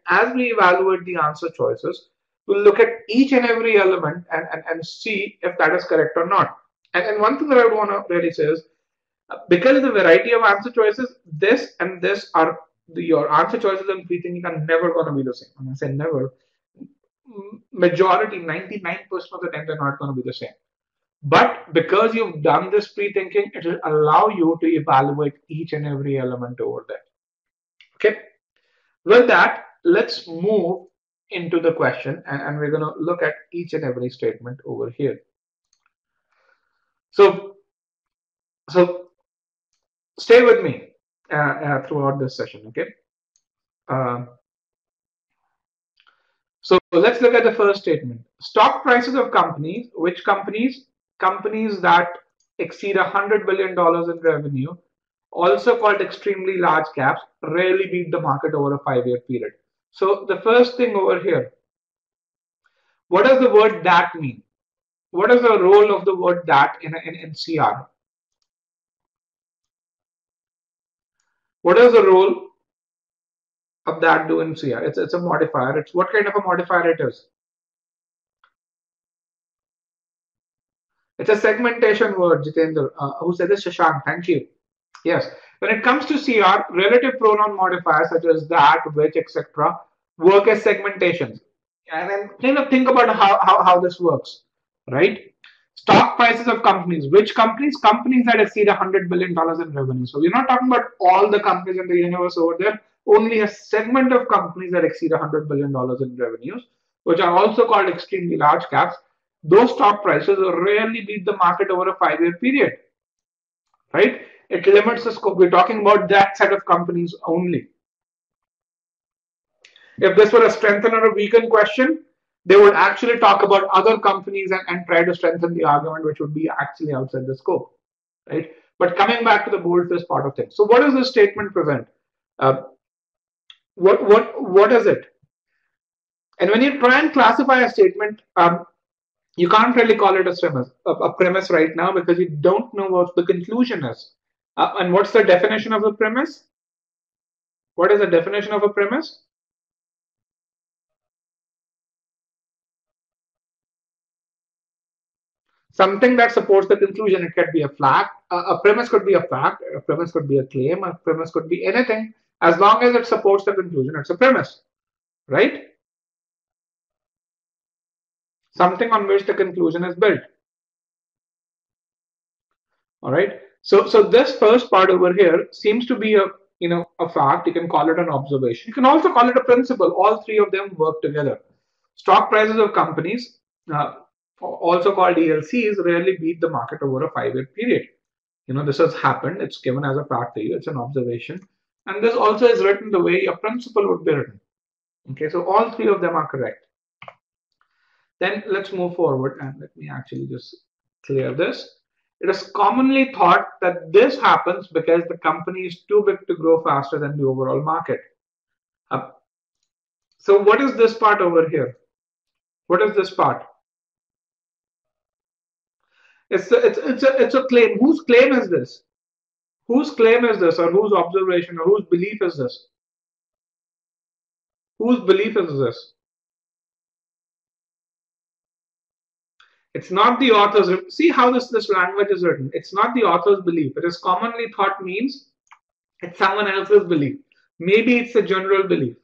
S1: as we evaluate the answer choices, we'll look at each and every element and see if that is correct or not. And one thing that I would want to really say is, because of the variety of answer choices, this and this are your answer choices and pre-thinking are never going to be the same. And I say never. Majority, 99% of the time, they're not going to be the same. But because you've done this pre-thinking, it will allow you to evaluate each and every element over there. Okay. With that, let's move into the question, and we're going to look at each and every statement over here. So stay with me throughout this session, okay? So let's look at the first statement. Stock prices of companies, which companies? Companies that exceed $100 billion in revenue, also called extremely large caps, rarely beat the market over a 5-year period. So the first thing over here, what does the word that mean? What is the role of the word that in CR? What is the role of that do in CR? It's a modifier. It's what kind of a modifier it is? It's a segmentation word, Jitendra. Who said this? Shashank. Thank you. Yes. When it comes to CR, relative pronoun modifiers such as that, which, etc., work as segmentations. And then kind of think about how this works, right? Stock prices of companies. Which companies? Companies that exceed $100 billion in revenue. So we're not talking about all the companies in the universe over there. Only a segment of companies that exceed $100 billion in revenues, which are also called extremely large caps. Those stock prices rarely beat the market over a 5-year period, right? It limits the scope. We're talking about that set of companies only. If this were a strengthen or a weaken question, they would actually talk about other companies and try to strengthen the argument, which would be actually outside the scope, right? But coming back to the boldface part of things. So what does this statement present? What is it? And when you try and classify a statement, you can't really call it a premise right now because you don't know what the conclusion is. And what's the definition of a premise? What is the definition of a premise? Something that supports the conclusion. It could be a fact. A premise could be a fact. A premise could be a claim. A premise could be anything. As long as it supports the conclusion, it's a premise, right? Something on which the conclusion is built. All right. So this first part over here seems to be a fact. You can call it an observation. You can also call it a principle. All three of them work together. Stock prices of companies, also called ELCs, rarely beat the market over a 5-year period. This has happened. It's given as a fact to you. It's an observation. And this also is written the way a principle would be written. Okay, so all three of them are correct. Then let's move forward and let me actually just clear this. It is commonly thought that this happens because the company is too big to grow faster than the overall market. So what is this part over here? What is this part? It's a claim. Whose claim is this? Whose claim is this, or whose observation, or whose belief is this? Whose belief is this? It's not the author's. See how this language is written. It's not the author's belief. It is commonly thought means it's someone else's belief. Maybe it's a general belief.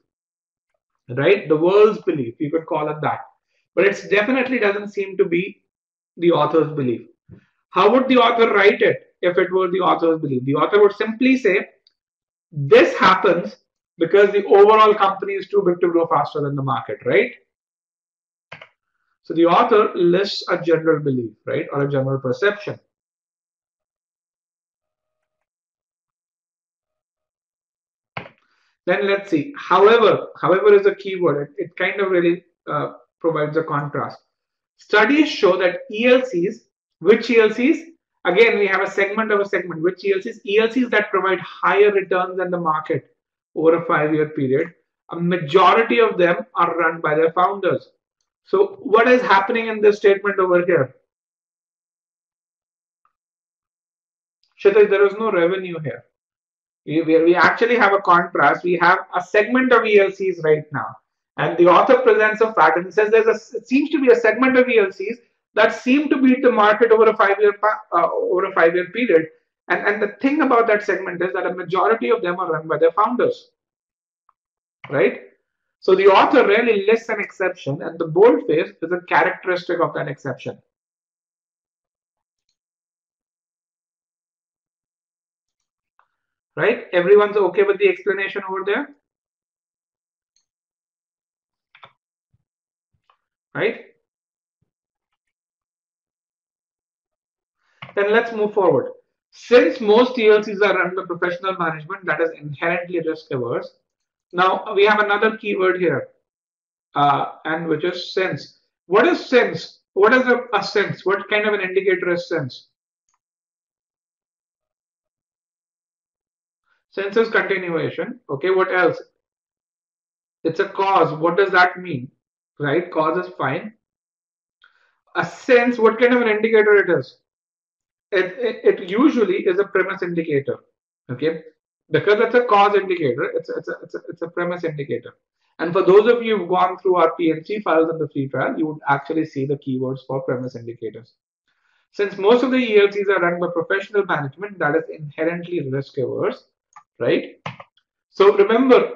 S1: right? The world's belief, you could call it that. But it definitely doesn't seem to be the author's belief. How would the author write it if it were the author's belief? The author would simply say, this happens because the overall company is too big to grow faster than the market, right? So the author lists a general belief, right, or a general perception. Then let's see. However is a keyword. It kind of really provides a contrast. Studies show that ELCs, which ELCs? Again, we have a segment of a segment. Which ELCs? ELCs that provide higher returns than the market over a 5-year period. A majority of them are run by their founders. So what is happening in this statement over here? Kshitij, there is no revenue here. We actually have a contrast. We have a segment of ELCs right now, and the author presents a fact and says it seems to be a segment of ELCs that seem to beat the market over a 5-year period. And the thing about that segment is that a majority of them are run by their founders, right? So the author really lists an exception, and the boldface is a characteristic of that exception. Right? Everyone's okay with the explanation over there? Right? Then let's move forward. Since most ELCs are run by professional management that is inherently risk averse, now we have another keyword here, and which is sense. What is sense? What is a sense? What kind of an indicator is sense? Sense is continuation. Okay, what else? It's a cause. What does that mean? Right? Cause is fine. A sense, what kind of an indicator it is? It usually is a premise indicator. Okay, because it's a cause indicator, it's a premise indicator. And for those of you who've gone through our PNC files in the free trial, you would actually see the keywords for premise indicators. Since most of the ELCs are run by professional management that is inherently risk averse, right? So remember,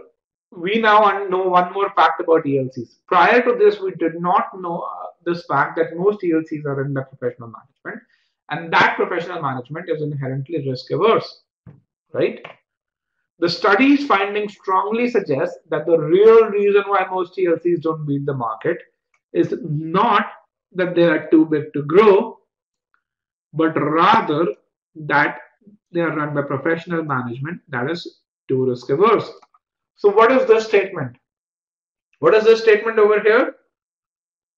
S1: we now know one more fact about ELCs. Prior to this, we did not know this fact that most ELCs are run by professional management, and that professional management is inherently risk averse, right? The study's findings strongly suggest that the real reason why most TLCs don't beat the market is not that they are too big to grow, but rather that they are run by professional management that is too risk averse. So, what is this statement? What is this statement over here?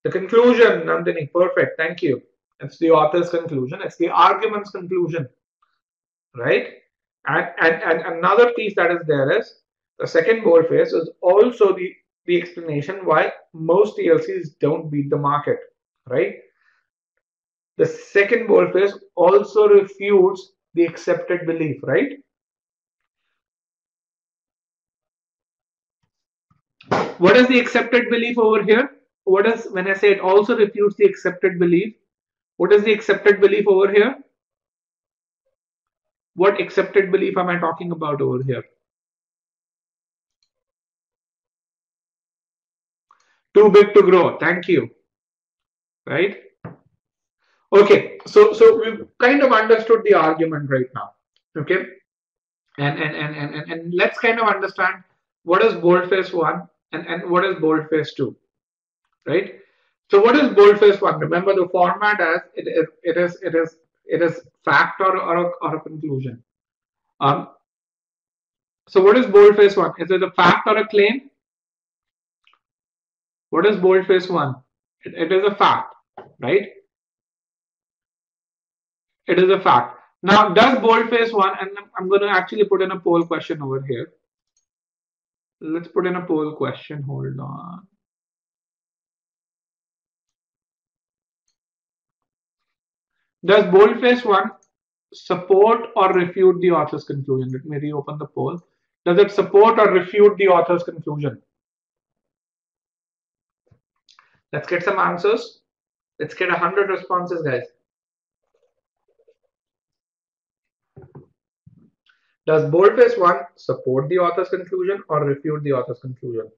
S1: The conclusion, Nandini. Perfect. Thank you. It's the author's conclusion. It's the argument's conclusion, right? And another piece that is there is the second boldface is also the explanation why most TLCs don't beat the market, right? The second boldface also refutes the accepted belief, right? What is the accepted belief over here? What is, when I say it also refutes the accepted belief, what is the accepted belief over here? What accepted belief am I talking about over here? Too big to grow. Thank you. Right? Okay, so we've kind of understood the argument right now. Okay, and let's kind of understand what is boldface one and what is boldface two, right? So what is boldface one? Remember the format as it is fact or a conclusion. Um, so what is boldface one? Is it a fact or a claim? What is boldface one? It is a fact, right? It is a fact. Now, does boldface one, and I'm going to actually put in a poll question over here. Let's put in a poll question. Hold on. Does boldface one support or refute the author's conclusion? Let me reopen the poll. Does it support or refute the author's conclusion? Let's get some answers. Let's get 100 responses, guys. Does boldface one support the author's conclusion or refute the author's conclusion?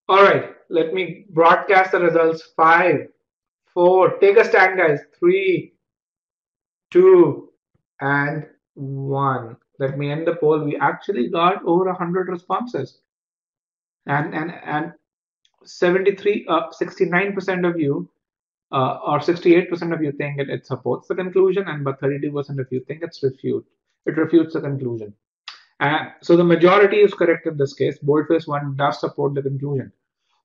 S1: All right, let me broadcast the results. 5, 4, take a stand, guys. 3, 2, and 1. Let me end the poll. We actually got over 100 responses, and 69% of you, or 68% of you think it supports the conclusion, and but 32% of you think it refutes the conclusion. So the majority is correct in this case. Boldface 1 does support the conclusion.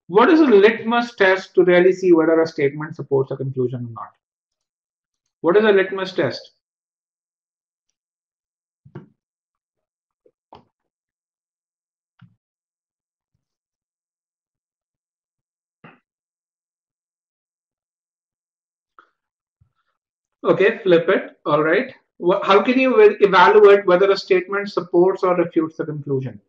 S1: What is a litmus test to really see whether a statement supports a conclusion or not? What is a litmus test? Okay, flip it. All right. How can you evaluate whether a statement supports or refutes the conclusion?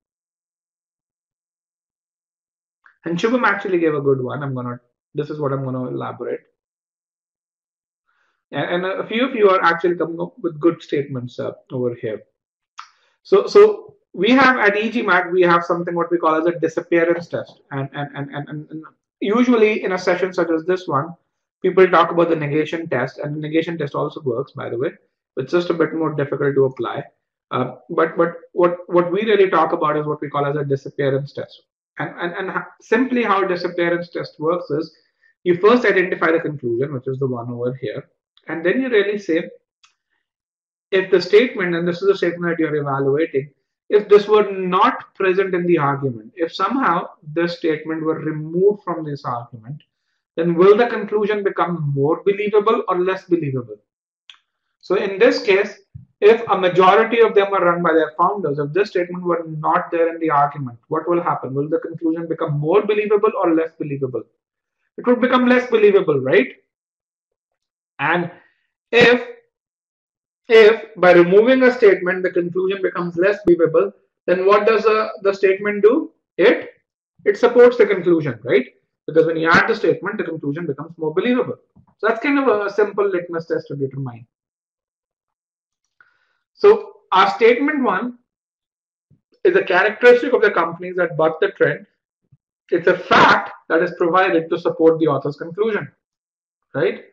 S1: And Shubham actually gave a good one. This is what I'm gonna elaborate. And a few of you are actually coming up with good statements over here. So we have at e-GMAT, we have something what we call as a disappearance test. And usually in a session such as this one, people talk about the negation test, and the negation test also works, by the way. It's just a bit more difficult to apply. But what we really talk about is what we call as a disappearance test. And simply how a disappearance test works is you first identify the conclusion, which is the one over here, and then you really say if the statement, and this is the statement that you're evaluating, if this were not present in the argument, if somehow this statement were removed from this argument, then will the conclusion become more believable or less believable? So in this case, if a majority of them are run by their founders, if this statement were not there in the argument, what will happen? Will the conclusion become more believable or less believable? It would become less believable, right? And if if by removing a statement the conclusion becomes less believable, then what does the statement do? It supports the conclusion, right? Because when you add the statement, the conclusion becomes more believable. So that's kind of a simple litmus test to determine. So our statement one is a characteristic of the companies that buck the trend. It's a fact that is provided to support the author's conclusion, right?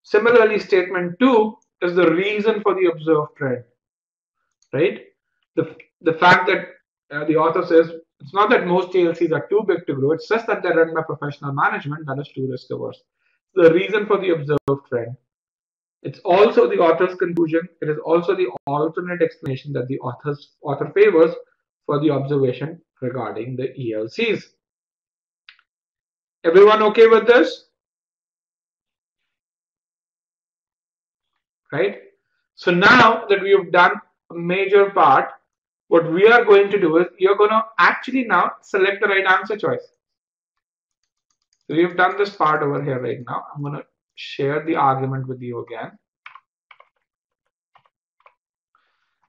S1: Similarly, statement two is the reason for the observed trend, right? The fact that the author says it's not that most TLCs are too big to grow, it's just that they're run by professional management that is too risk averse. The reason for the observed trend. It's also the author's conclusion. It is also the alternate explanation that the author favors for the observation regarding the ELCs. Everyone okay with this? Right? So now that we have done a major part, what we are going to do is you're going to actually now select the right answer choice. So we've done this part over here right now. I'm going to share the argument with you again.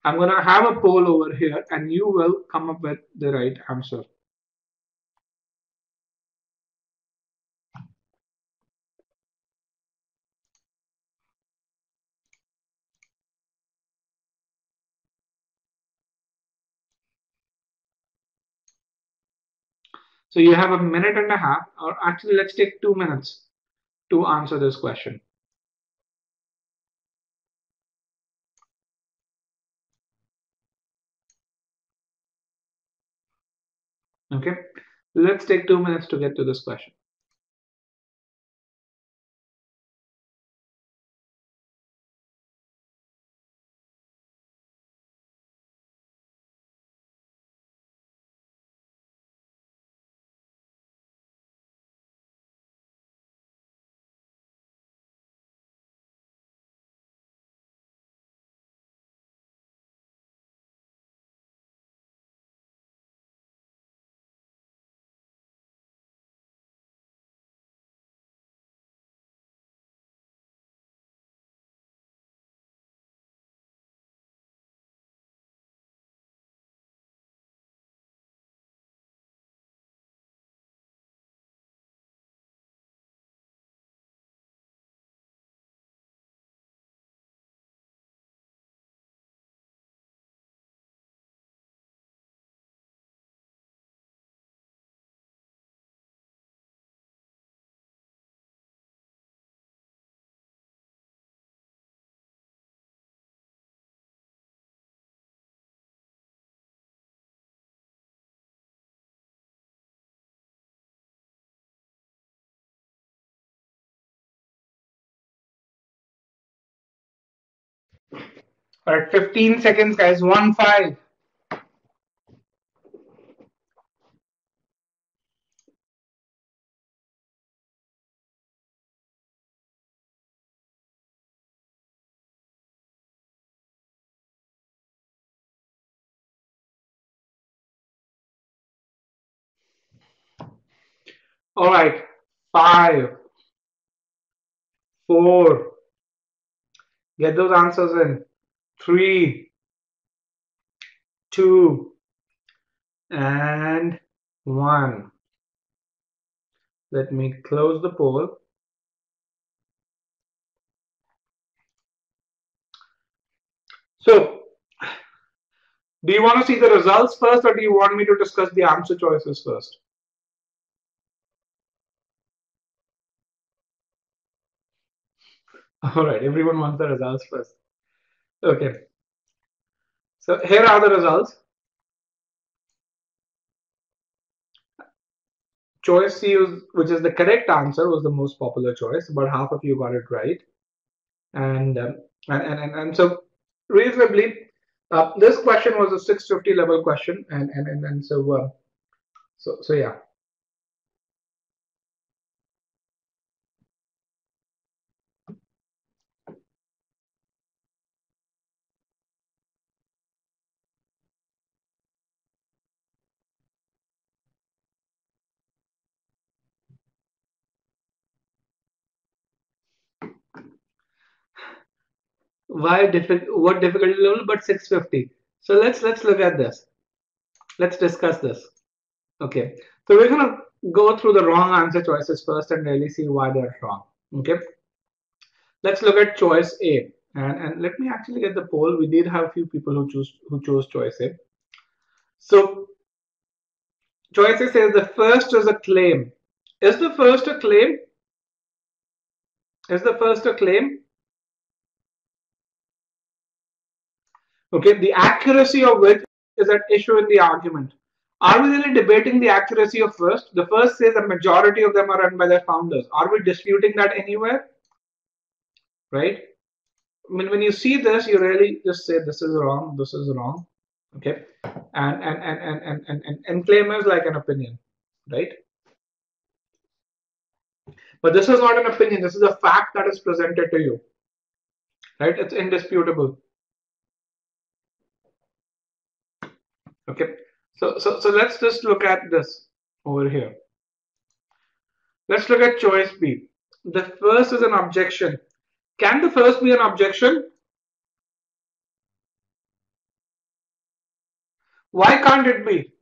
S1: I'm going to have a poll over here and you will come up with the right answer. So you have a minute and a half, or actually let's take 2 minutes to answer this question. Okay, let's take 2 minutes to get to this question. All right, 15 seconds, guys. 1-5. All right, 5, 4. Get those answers in. 3, 2, and 1. Let me close the poll. So, do you want to see the results first, or do you want me to discuss the answer choices first? All right, everyone wants the results first. Okay, so here are the results. Choice C, which is the correct answer, was the most popular choice. About half of you got it right, and so reasonably, this question was a 650 level question, and so yeah. Why difficult? What difficulty level? But 650. So let's look at this. Let's discuss this. Okay. So we're gonna go through the wrong answer choices first and really see why they're wrong. Okay. Let's look at choice A. And let me actually get the poll. We did have a few people who chose choice A. So choice A says the first is a claim. Is the first a claim? Is the first a claim? Okay, the accuracy of which is at issue in the argument. Are we really debating the accuracy of first? The first says a majority of them are run by their founders. Are we disputing that anywhere? Right? I mean, when you see this, you really just say this is wrong, this is wrong. Okay. And claim is like an opinion, right? But this is not an opinion, this is a fact that is presented to you. Right? It's indisputable. Okay. So let's just look at this over here. Let's look at choice B. The first is an objection. Can the first be an objection? Why can't it be?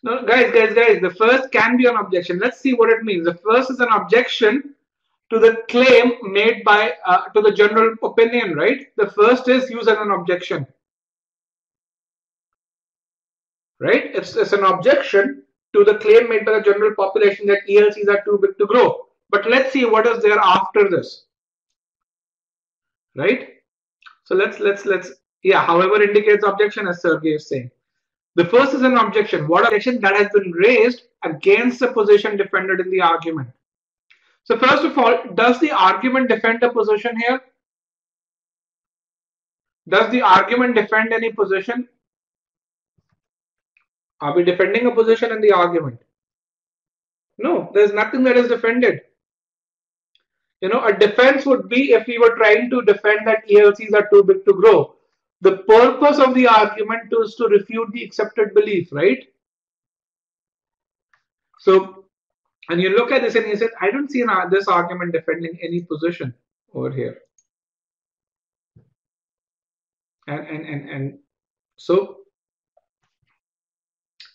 S1: No, guys. The first can be an objection. Let's see what it means. The first is an objection to the claim made by to the general opinion, right? The first is used as an objection, right? It's an objection to the claim made by the general population that ELCs are too big to grow. But let's see what is there after this, right? So let's yeah. However, indicates objection, as Sergey is saying. The first is an objection. What objection that has been raised against the position defended in the argument? So first of all, does the argument defend a position here? Does the argument defend any position? Are we defending a position in the argument? No, there's nothing that is defended. You know, a defense would be if we were trying to defend that ELCs are too big to grow. The purpose of the argument is to refute the accepted belief, right? So, and you look at this and you say, I don't see this argument defending any position over here. And so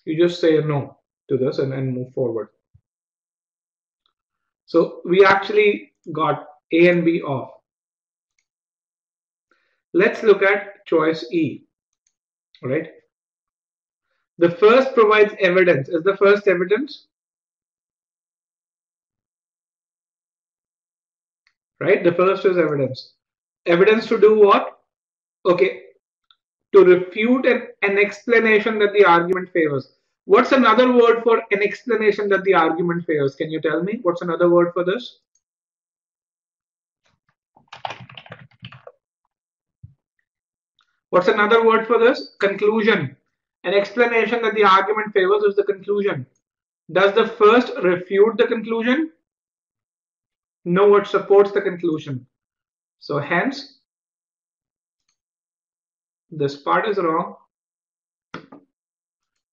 S1: you just say no to this and move forward. So we actually got A and B off. Let's look at choice E. All right. The first provides evidence. Is the first evidence? Right? The first is evidence. Evidence to do what? Okay. To refute an explanation that the argument favors. What's another word for an explanation that the argument favors? Can you tell me? What's another word for this? What's another word for this? Conclusion. An explanation that the argument favors is the conclusion. Does the first refute the conclusion? No, it supports the conclusion. So hence, this part is wrong.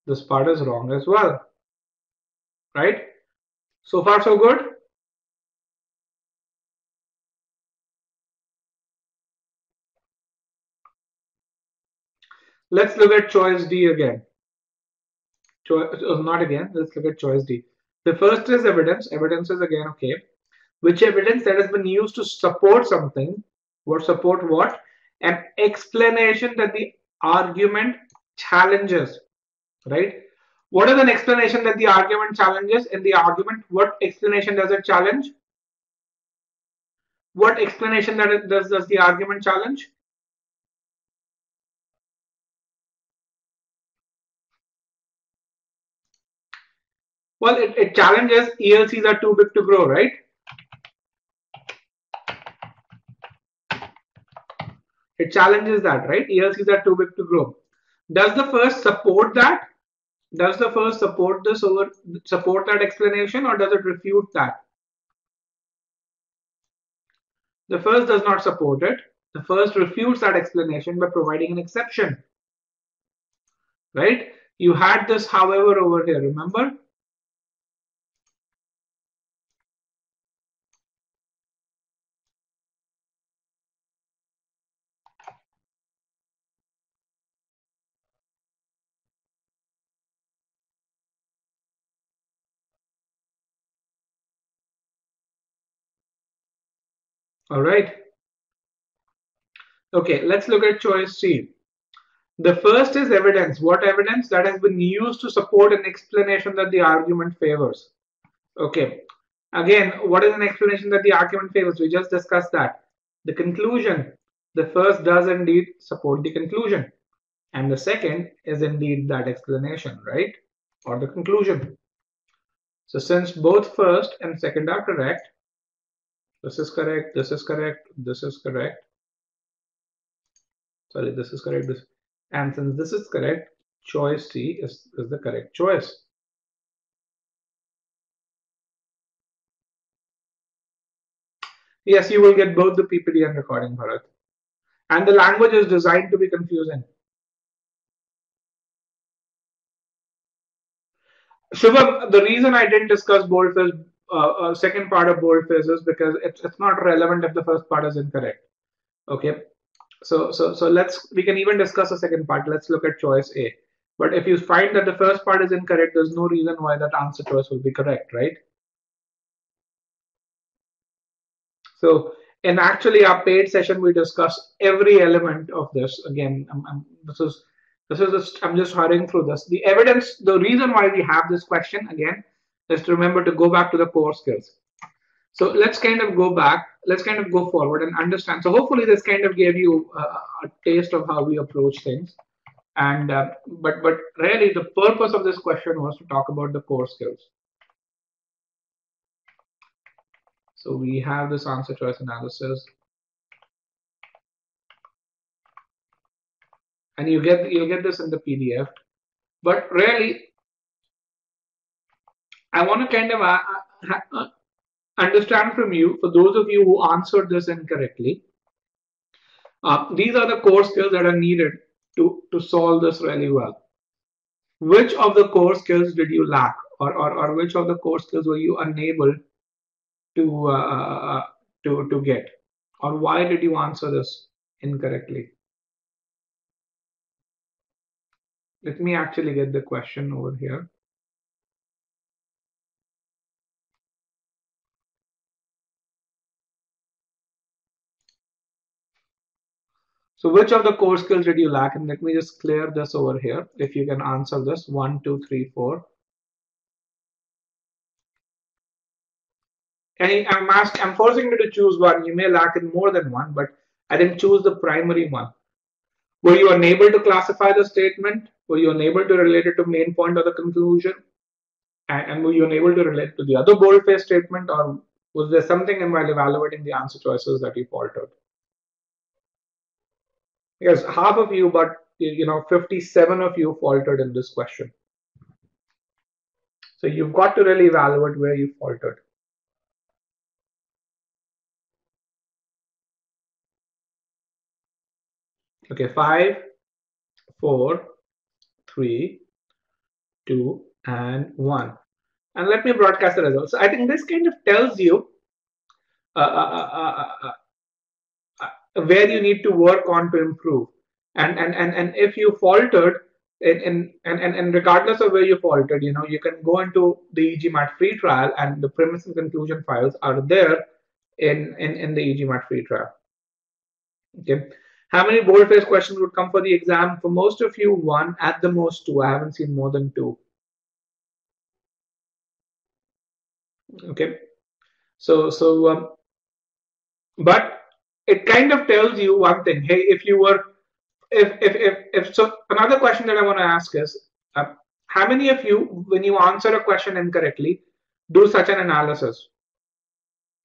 S1: This part is wrong as well. Right? So far, so good. Let's look at choice D again. Not again. Let's look at choice D. The first is evidence. Evidence is again okay. Which evidence that has been used to support something? What support what? An explanation that the argument challenges. Right? What is an explanation that the argument challenges? In the argument, what explanation does it challenge? What explanation does the argument challenge? Well, it challenges ELCs are too big to grow, right? It challenges that, right? ELCs are too big to grow. Does the first support that? Does the first support that explanation, or does it refute that? The first does not support it. The first refutes that explanation by providing an exception. Right? You had this, however, over here, remember? All right. Okay, let's look at choice C. The first is evidence. What evidence? That has been used to support an explanation that the argument favors. Okay. Again, what is an explanation that the argument favors? We just discussed that. The conclusion. The first does indeed support the conclusion. And the second is indeed that explanation, right? Or the conclusion. So since both first and second are correct, this is correct, this is correct, this is correct. Sorry, this is correct. And since this is correct, choice C is the correct choice. Yes, you will get both the PPT and recording, Bharat. And the language is designed to be confusing. Shubham, the reason I didn't discuss boldface, second part of boldface is because it's not relevant if the first part is incorrect. Okay, so we can even discuss the second part. Let's look at choice A. But if you find that the first part is incorrect, there's no reason why that answer choice will be correct, right? So in actually our paid session, we discuss every element of this. Again, I'm just hurrying through this. The evidence, the reason why we have this question again is to remember to go back to the core skills. So let's kind of go back, let's kind of go forward and understand. So hopefully this kind of gave you a taste of how we approach things. And but really the purpose of this question was to talk about the core skills. So we have this answer choice analysis. And you'll get this in the PDF. But really, I want to kind of understand from you, for those of you who answered this incorrectly, these are the core skills that are needed to solve this really well. Which of the core skills did you lack, or which of the core skills were you unable to get, or why did you answer this incorrectly? Let me actually get the question over here. So which of the core skills did you lack? And let me just clear this over here. If you can answer this, 1, 2, 3, 4. And I'm forcing you to choose one. You may lack in more than one, but I think choose the primary one. Were you unable to classify the statement? Were you unable to relate it to main point or the conclusion? And were you unable to relate to the other boldface statement, or was there something in while evaluating the answer choices that you faltered? Yes, half of you, but 57 of you faltered in this question. So you've got to really evaluate where you faltered. Okay, 5, 4, 3, 2, and 1. And let me broadcast the results. So I think this kind of tells you uh, uh, uh, uh, where you need to work on to improve. And if you faltered, and regardless of where you faltered, you can go into the e-GMAT free trial, and the premise and conclusion files are there in the e-GMAT free trial. Okay. How many bold-faced questions would come for the exam? For most of you, one, at the most two. I haven't seen more than two. Okay. But it kind of tells you one thing. Hey, if you were, if so, another question that I want to ask is, how many of you, when you answer a question incorrectly, do such an analysis?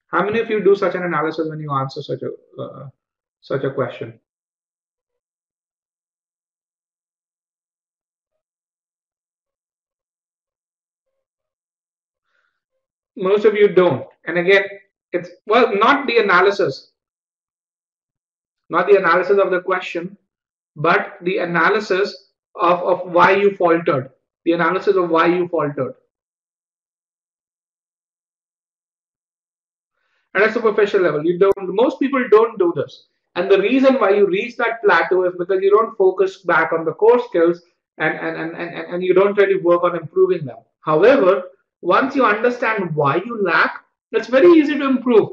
S1: How many of you do such an analysis when you answer such a question? Most of you don't. And again, it's well, not the analysis, not the analysis of the question, but the analysis of why you faltered. The analysis of why you faltered. At a superficial level, you don't. Most people don't do this, and the reason why you reach that plateau is because you don't focus back on the core skills, and you don't really work on improving them. However, once you understand why you lack, it's very easy to improve.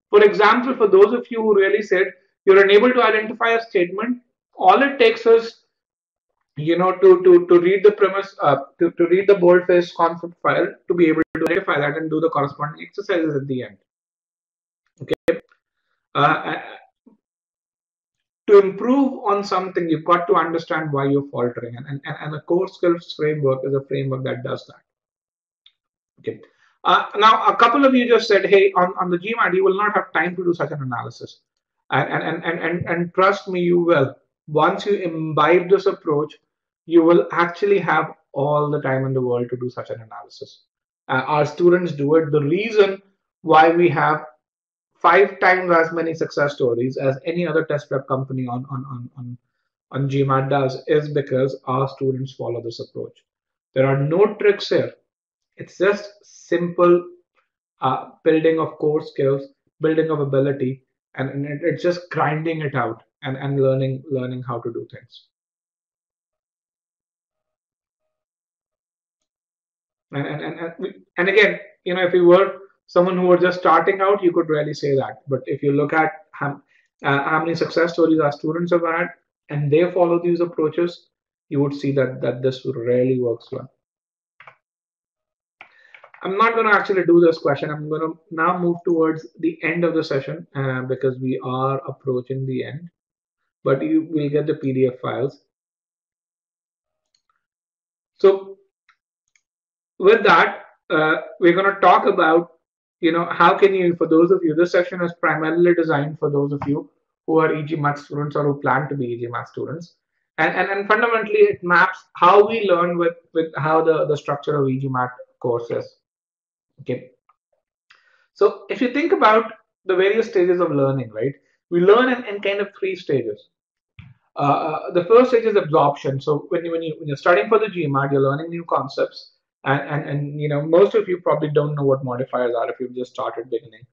S1: For example, for those of you who really said you're unable to identify a statement, all it takes is to read the premise, to read the bold-faced concept file, to be able to identify that and do the corresponding exercises at the end. Okay. Uh, to improve on something, you've got to understand why you're faltering, and the core skills framework is a framework that does that. Okay. Now, a couple of you just said, hey, on the GMAT, you will not have time to do such an analysis. And trust me, you will. Once you imbibe this approach, you will actually have all the time in the world to do such an analysis. Our students do it. The reason why we have 5 times as many success stories as any other test prep company on GMAT does is because our students follow this approach. There are no tricks here. It's just simple building of core skills, building of ability, and it's just grinding it out and learning how to do things. And again, if you were someone who were just starting out, you could really say that. But if you look at how many success stories our students have had, and they follow these approaches, you would see that this really works well. I'm not going to actually do this question. I'm going to now move towards the end of the session because we are approaching the end. But you will get the PDF files. So with that, we're going to talk about, how can you, for those of you, this session is primarily designed for those of you who are e-GMAT students or who plan to be e-GMAT students. And fundamentally, it maps how we learn with how the structure of e-GMAT course is. Okay. So if you think about the various stages of learning, right, we learn in kind of 3 stages. The first stage is absorption. So when you're studying for the GMAT, you're learning new concepts, and most of you probably don't know what modifiers are if you've just started beginning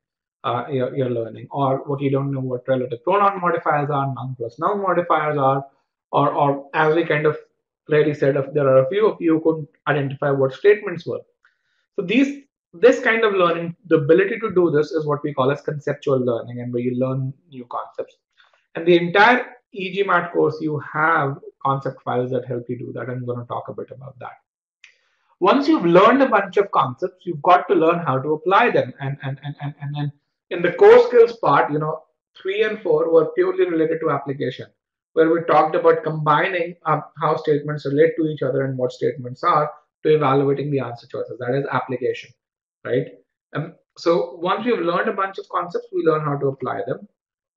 S1: your learning, or what you don't know what relative pronoun modifiers are, noun plus noun modifiers are, or as we kind of clearly said, if there are a few of you who couldn't identify what statements were. So this kind of learning, the ability to do this is what we call as conceptual learning, and where you learn new concepts. And the entire e-GMAT course, you have concept files that help you do that. I'm going to talk a bit about that. Once you've learned a bunch of concepts, you've got to learn how to apply them. And then in the core skills part, 3 and 4 were purely related to application, where we talked about combining how statements relate to each other and what statements are to evaluating the answer choices. That is application, right? So once we've learned a bunch of concepts, we learn how to apply them.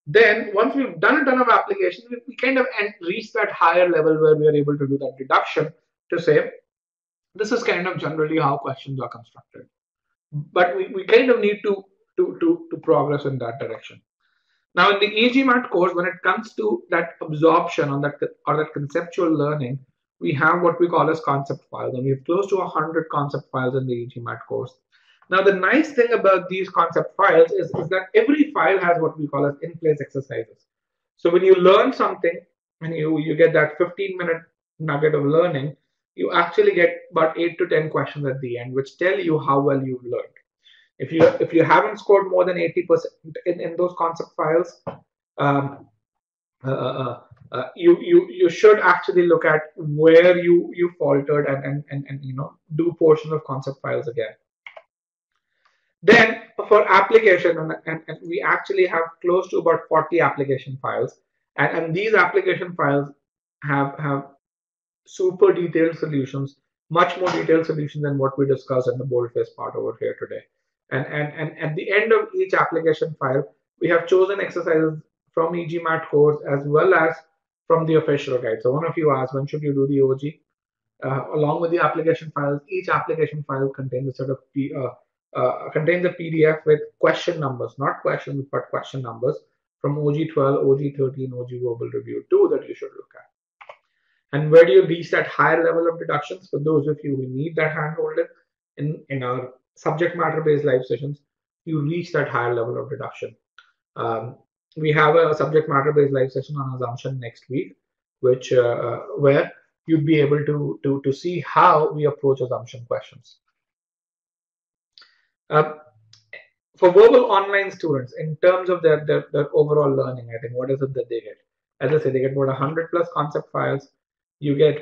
S1: Then once we've done a ton of applications, we kind of reach that higher level where we are able to do that deduction to say this is kind of generally how questions are constructed. But we kind of need to progress in that direction. Now, in the e-GMAT course, when it comes to that absorption or that conceptual learning, we have what we call as concept files, and we have close to 100 concept files in the e-GMAT course. Now, the nice thing about these concept files is that every file has what we call as in-place exercises. So when you learn something and you get that 15-minute nugget of learning, you actually get about 8 to 10 questions at the end, which tell you how well you've learned. If you haven't scored more than 80% in those concept files, um, you should actually look at where you faltered and do portions of concept files again. Then for application, and we actually have close to about 40 application files, and these application files have super detailed solutions, much more detailed solutions than what we discussed in the boldface part over here today. And at the end of each application file, we have chosen exercises from e-GMAT course as well as from the official guide. So one of you asked, when should you do the OG? Along with the application files, each application file contains a sort of contains a PDF with question numbers, not questions, but question numbers from OG12, OG13, OG Global Review 2 that you should look at. And where do you reach that higher level of deductions? For those of you who need that handholding in our subject matter based live sessions, you reach that higher level of deduction. We have a subject matter based live session on assumption next week, which where you'd be able to see how we approach assumption questions. For verbal online students, in terms of their overall learning, I think what is it that they get? As I say, they get about 100 plus concept files. You get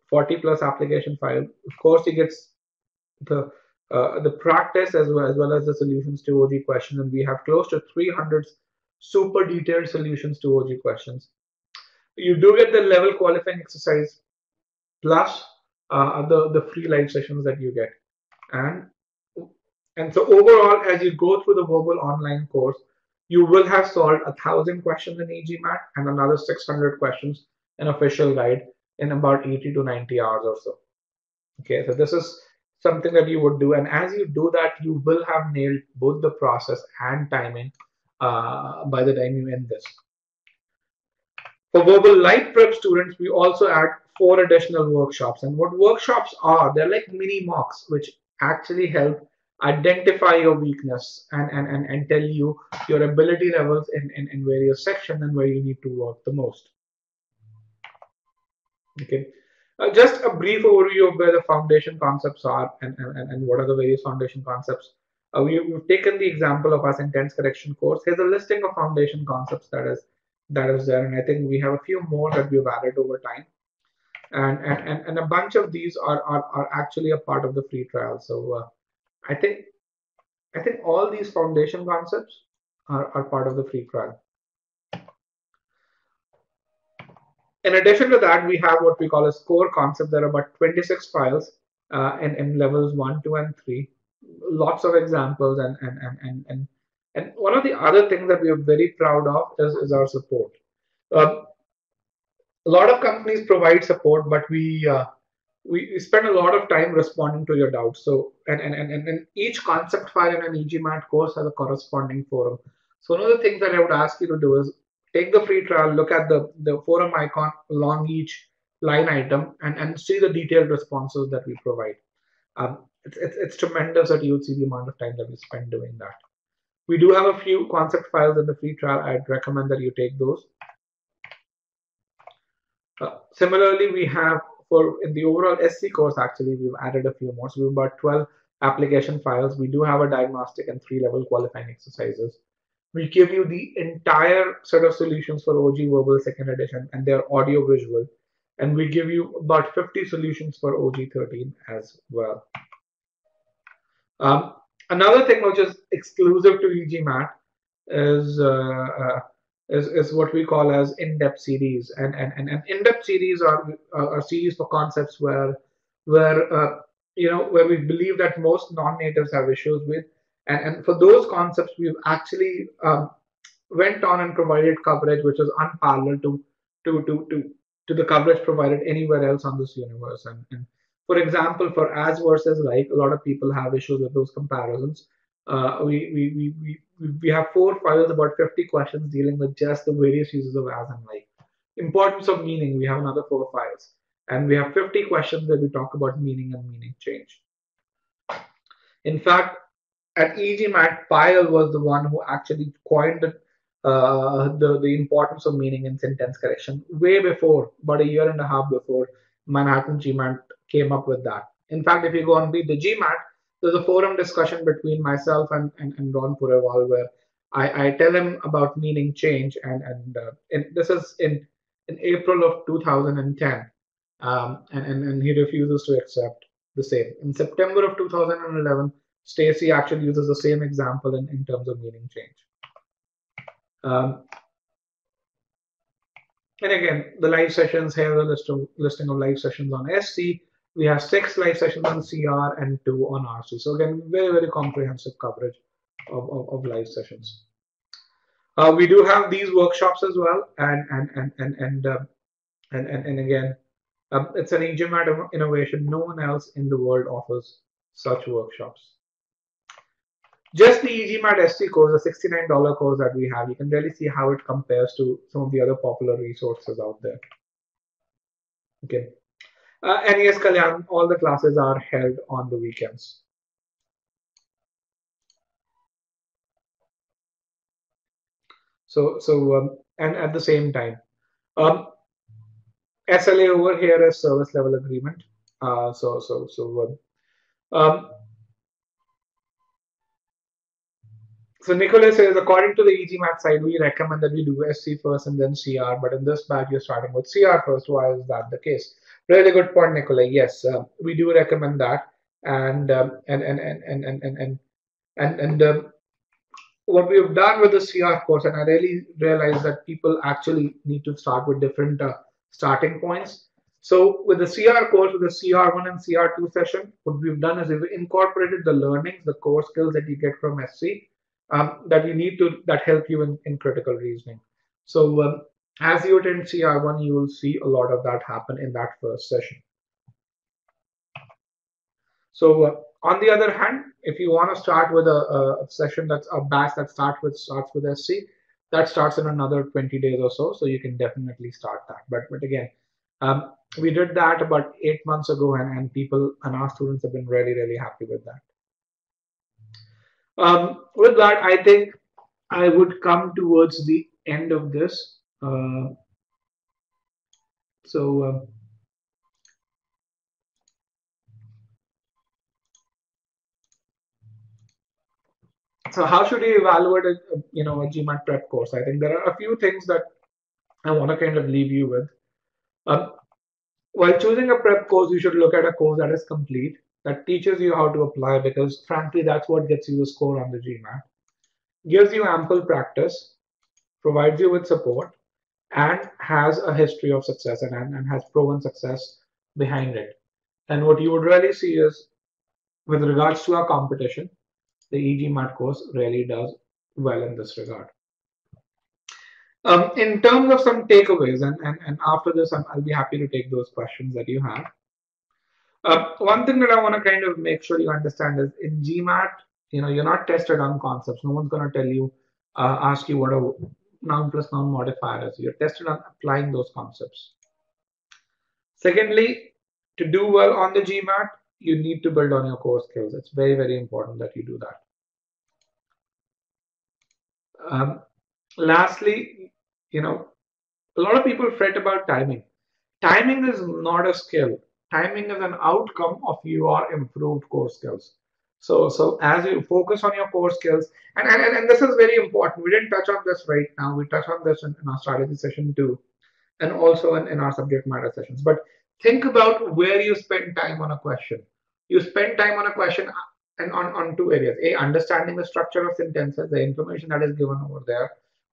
S1: 40 plus application files. Of course, you get the practice as well as the solutions to OG questions, and we have close to 300 super detailed solutions to OG questions. You do get the level qualifying exercise plus the free live sessions that you get, and so overall, as you go through the verbal online course, you will have solved 1,000 questions in e-GMAT and another 600 questions in official guide in about 80 to 90 hours or so. Okay, so this is something that you would do, and as you do that, you will have nailed both the process and timing by the time you end this. For verbal light prep students, we also add 4 additional workshops, and what workshops are, they're like mini mocks which actually help identify your weakness and tell you your ability levels in various sections and where you need to work the most. Okay, just a brief overview of where the foundation concepts are and what are the various foundation concepts. We've taken the example of our sentence correction course. Here's a listing of foundation concepts that is there, and I think we have a few more that we've added over time, and a bunch of these are actually a part of the free trial. So I think all these foundation concepts are part of the free trial. In addition to that, we have what we call a core concept. There are about 26 files in levels 1, 2, and 3. Lots of examples, and one of the other things that we are very proud of is our support. A lot of companies provide support, but we spend a lot of time responding to your doubts. So and each concept file in an e-GMAT course has a corresponding forum. So one of the things that I would ask you to do is take the free trial, look at the forum icon along each line item, and see the detailed responses that we provide. It's tremendous that you would see the amount of time that we spend doing that. We do have a few concept files in the free trial. I'd recommend that you take those. Similarly, we have in the overall SC course, actually, we've added a few more. So we've about 12 application files. We do have a diagnostic and 3-level qualifying exercises. We give you the entire set of solutions for OG Verbal 2nd edition, and they're audio visual. And we give you about 50 solutions for OG 13 as well. Another thing which is exclusive to e-GMAT is what we call as in-depth series, and in-depth series are series for concepts where we believe that most non-natives have issues with, and for those concepts we've actually went on and provided coverage which was unparalleled to to to to the coverage provided anywhere else on this universe. And for example, for as versus like, a lot of people have issues with those comparisons. We have 4 files, about 50 questions dealing with just the various uses of as and like. Importance of meaning, we have another 4 files, and we have 50 questions where we talk about meaning and meaning change. In fact, at e-GMAT, Pyle was the one who actually coined the importance of meaning in sentence correction way before, about a year and a half before Manhattan GMAT came up with that. In fact, if you go and read the GMAT, there's a forum discussion between myself and Ron Pureval where I tell him about meaning change, and this is in April of 2010, and he refuses to accept the same. In September of 2011, Stacy actually uses the same example in terms of meaning change. And again, the live sessions, here the listing of live sessions on SC. We have 6 live sessions on CR and 2 on RC. So again, very, very comprehensive coverage of live sessions. We do have these workshops as well, and again, it's an e-GMAT innovation. No one else in the world offers such workshops. Just the e-GMAT SC course, the $69 course that we have, you can really see how it compares to some of the other popular resources out there. Okay. And yes, Kalyan, all the classes are held on the weekends. And at the same time, SLA over here is service level agreement. So Nicholas says, according to the e-GMAT side, we recommend that we do SC first and then CR. But in this batch, you're starting with CR first. Why is that the case? Really good point, Nikolai. Yes, we do recommend that. And what we've done with the CR course, and I really realized that people actually need to start with different starting points. So with the CR course, with the CR1 and CR2 session, what we've done is we've incorporated the learnings, the core skills that you get from SC that help you in critical reasoning. So as you attend CR1, you will see a lot of that happen in that first session. So on the other hand, if you want to start with a session that's a batch that starts with SC, that starts in another 20 days or so. So you can definitely start that. But again, we did that about 8 months ago, and people and our students have been really, really happy with that. With that, I think I would come towards the end of this. So how should you evaluate a GMAT prep course? I think there are a few things that I want to kind of leave you with. While choosing a prep course, you should look at a course that is complete, that teaches you how to apply, because frankly, that's what gets you the score on the GMAT. Gives you ample practice, provides you with support, and has a history of success and has proven success behind it. And what you would really see is, with regards to our competition, the e-GMAT course really does well in this regard. In terms of some takeaways, and after this, I'll be happy to take those questions that you have. One thing that I want to kind of make sure you understand is, in GMAT, you're not tested on concepts. No one's going to tell you, ask you what a noun plus noun modifier is. You're tested on applying those concepts. Secondly, to do well on the GMAT, you need to build on your core skills. It's very, very important that you do that. Lastly, a lot of people fret about timing. Timing is not a skill. Timing is an outcome of your improved core skills. So as you focus on your core skills, and this is very important. We didn't touch on this right now. We touched on this in our strategy session too, and also in our subject matter sessions. But think about where you spend time on a question. You spend time on a question and on 2 areas: A, understanding the structure of sentences, the information that is given over there,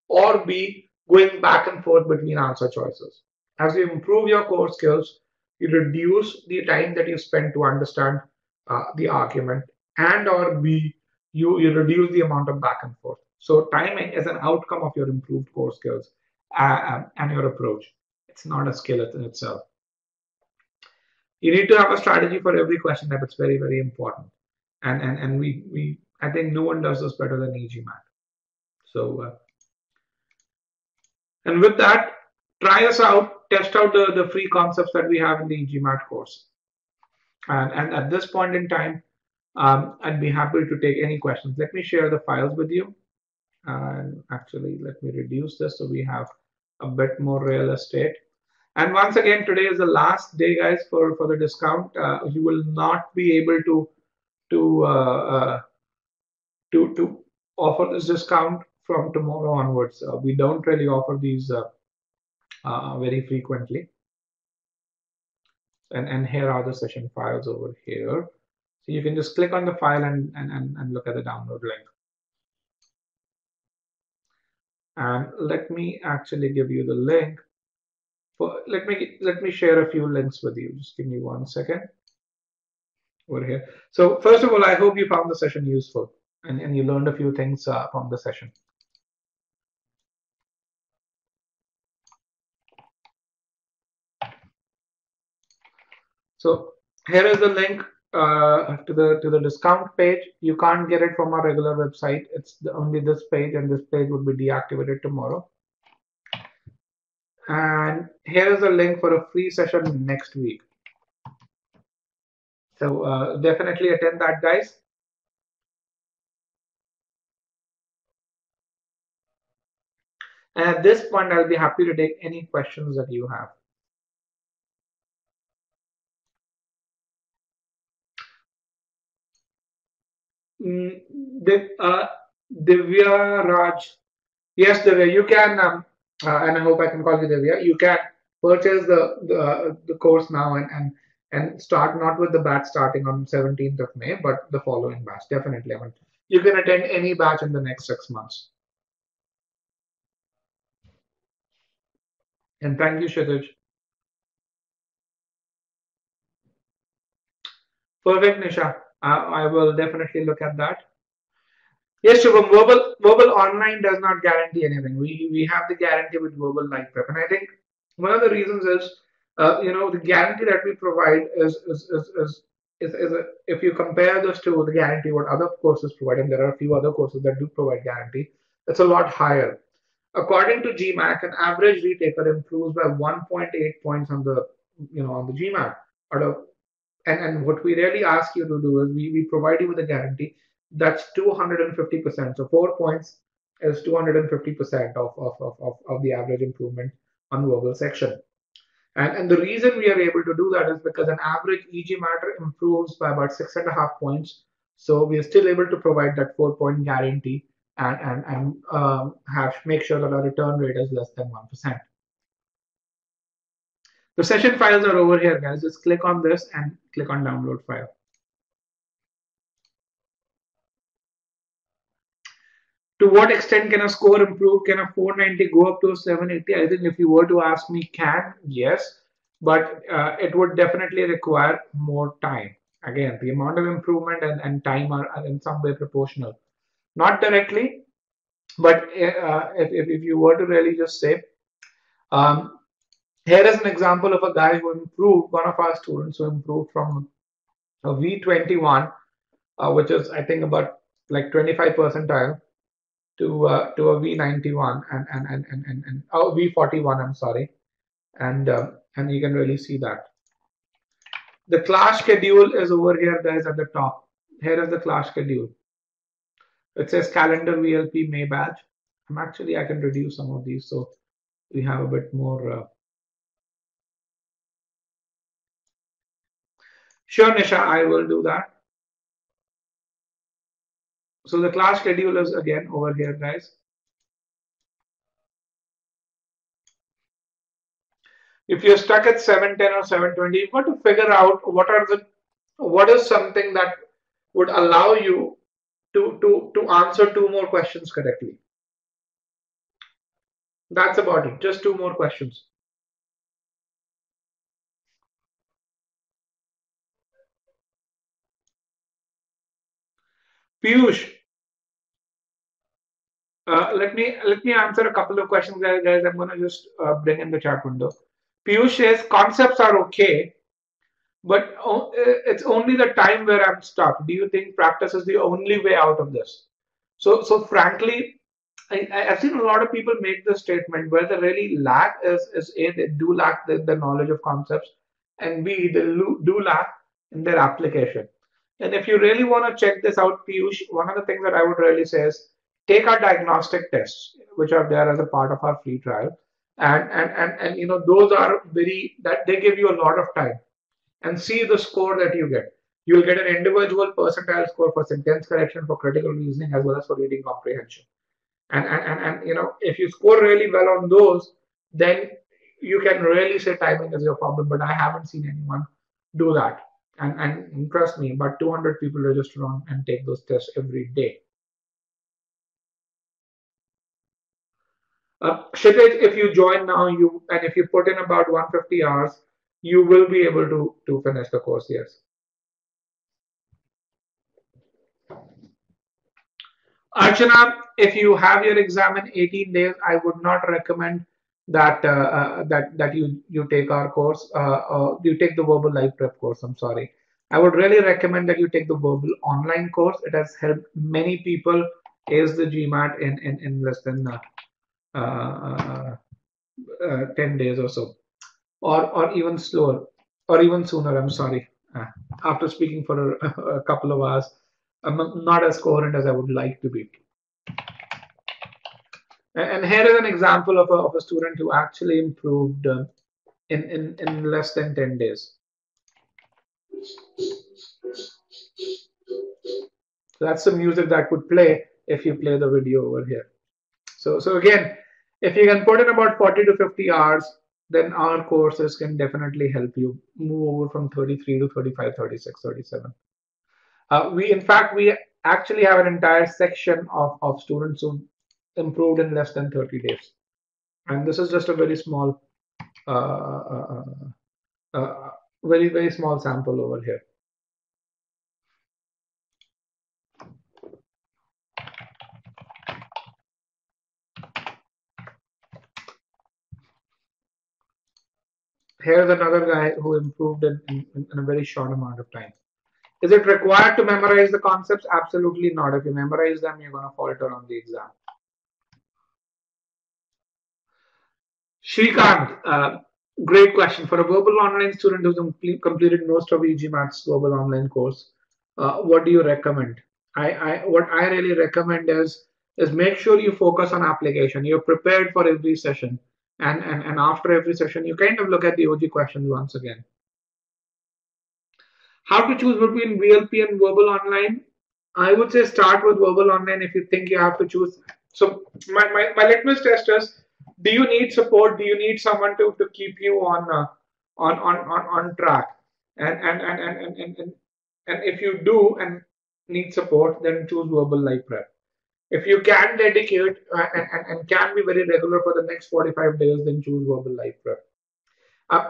S1: or B, going back and forth between answer choices. As you improve your core skills, you reduce the time that you spend to understand the argument, and or B, you reduce the amount of back and forth. So timing is an outcome of your improved core skills and your approach. It's not a skill in itself. You need to have a strategy for every question type. It's very, very important. And we I think no one does this better than e-GMAT. So and with that, try us out, test out the free concepts that we have in the e-GMAT course. And at this point in time, I'd be happy to take any questions. Let me share the files with you. And actually, let me reduce this so we have a bit more real estate. And once again, today is the last day, guys, for the discount. You will not be able to uh, uh, to offer this discount from tomorrow onwards. We don't really offer these very frequently. And here are the session files over here. So you can just click on the file and look at the download link. And let me actually give you the link. Let me share a few links with you. Just give me 1 second over here. So first of all, I hope you found the session useful and you learned a few things from the session. So here is the link to the discount page. You can't get it from our regular website. It's only this page, and this page would be deactivated tomorrow. And here is a link for a free session next week. So definitely attend that, guys. And at this point, I'll be happy to take any questions that you have. Mm, Divya Raj. Yes, Divya, you can, and I hope I can call you Divya. You can purchase the course now and start not with the batch starting on 17th of May, but the following batch. Definitely, I mean, you can attend any batch in the next 6 months. And thank you, Kshitij. Perfect, Nisha. I will definitely look at that. Yes, Shubham, verbal online does not guarantee anything. We have the guarantee with verbal live prep, and I think one of the reasons is, the guarantee that we provide is if you compare this to the guarantee what other courses provide, and there are a few other courses that do provide guarantee, it's a lot higher. According to GMAT, an average retaker improves by 1.8 points on the on the GMAT out of and what we really ask you to do is we provide you with a guarantee that's 250%. So 4 points is 250% of the average improvement on verbal section. And the reason we are able to do that is because an average EG matter improves by about 6.5 points. So we are still able to provide that 4 point guarantee and have make sure that our return rate is less than 1%. The session files are over here, guys. Just click on this and click on download file. To what extent can a score improve? Can a 490 go up to a 780? I think if you were to ask me, can, yes, but it would definitely require more time. Again, the amount of improvement and time are in some way proportional. Not directly, but if you were to really just say, um, here is an example of a guy who improved, one of our students who improved from a V21, which is, I think, about like 25 percentile to a V91 and oh, V41. I'm sorry, and you can really see that the class schedule is over here, guys, at the top. Here is the class schedule. It says calendar VLP May batch. I can reduce some of these so we have a bit more. Sure, Nisha, I will do that. So the class schedule is again over here, guys. If you're stuck at 710 or 720, you've got to figure out what is something that would allow you to answer two more questions correctly. That's about it. Just two more questions. Piyush, Let me answer a couple of questions, guys. I'm gonna just bring in the chat window. Piyush says concepts are okay, but it's only the time where I'm stuck. Do you think practice is the only way out of this? So frankly, I've seen a lot of people make this statement where they really lack is A, they do lack the knowledge of concepts, and B, they do lack in their application. And if you really want to check this out, Piyush, one of the things that I would really say is take our diagnostic tests, which are there as a part of our free trial. And you know, those are very that they give you a lot of time and see the score that you get. You'll get an individual percentile score for sentence correction, for critical reasoning, as well as for reading comprehension. And you know, if you score really well on those, then you can really say timing is your problem. But I haven't seen anyone do that. And trust me, about 200 people register on and take those tests every day. Kshitij, if you join now, you and if you put in about 150 hours, you will be able to finish the course. Yes. Archana, if you have your exam in 18 days, I would not recommend that you take our course. You take the verbal live prep course. I'm sorry. I would really recommend that you take the verbal online course. It has helped many people ace the GMAT in less than 10 days or so, or even slower, or even sooner. I'm sorry. After speaking for a couple of hours, I'm not as coherent as I would like to be. And here is an example of a student who actually improved in less than 10 days. So that's the music that would play if you play the video over here. So again, if you can put in about 40 to 50 hours, then our courses can definitely help you move over from 33 to 35, 36, 37. In fact, we actually have an entire section of students who improved in less than 30 days. And this is just a very small uh, very small sample over here. Here's another guy who improved in a very short amount of time. Is it required to memorize the concepts? Absolutely not. If you memorize them, you're going to falter on the exam. Shrikant, great question. For a verbal online student who's completed most of e-GMAT's global online course, what do you recommend? What I really recommend is make sure you focus on application. You're prepared for every session, and after every session, you kind of look at the OG questions once again. How to choose between VLP and verbal online? I would say start with verbal online if you think you have to choose. So my litmus test is: do you need support? Do you need someone to keep you on track? And if you do and need support, then choose verbal live prep. If you can dedicate and can be very regular for the next 45 days, then choose verbal live prep.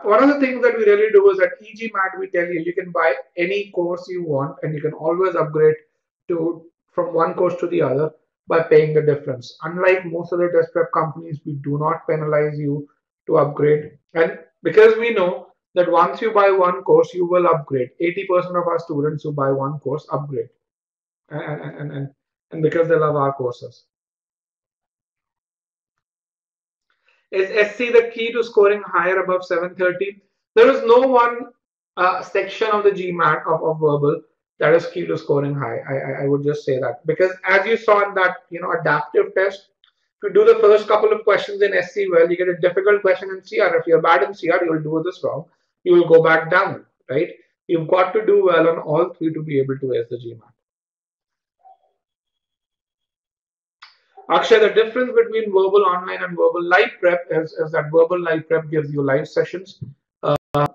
S1: One of the things that we really do is at e-GMAT, we tell you you can buy any course you want and you can always upgrade to from one course to the other by paying the difference. Unlike most other test prep companies, we do not penalize you to upgrade. And because we know that once you buy one course, you will upgrade. 80% of our students who buy one course upgrade. And because they love our courses. Is SC the key to scoring higher above 730? There is no one section of the GMAT of verbal that is key to scoring high. I would just say that because as you saw in that adaptive test, if you do the first couple of questions in SC well, you get a difficult question in CR. If you're bad in CR, you'll do this wrong. You will go back down, right? You've got to do well on all three to be able to ace the GMAT. Akshay, the difference between verbal online and verbal live prep is that verbal live prep gives you live sessions,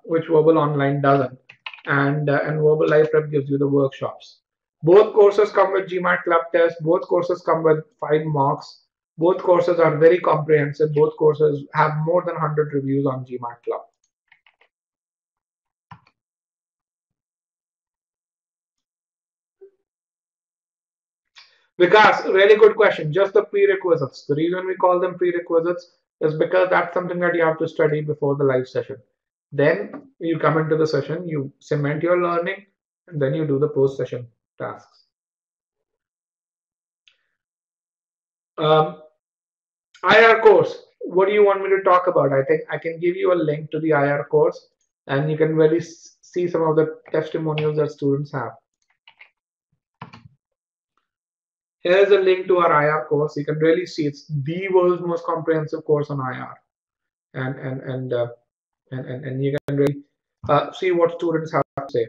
S1: which verbal online doesn't, and verbal live prep gives you the workshops. Both courses come with GMAT club test. Both courses come with 5 marks. Both courses are very comprehensive. Both courses have more than 100 reviews on GMAT club. Vikas, really good question. Just the prerequisites. The reason we call them prerequisites is because that's something that you have to study before the live session. Then you come into the session, you cement your learning, and then you do the post-session tasks. Um, IR course. What do you want me to talk about? I think I can give you a link to the IR course, and you can really see some of the testimonials that students have. Here's a link to our IR course. You can really see it's the world's most comprehensive course on IR, and you can really see what students have to say.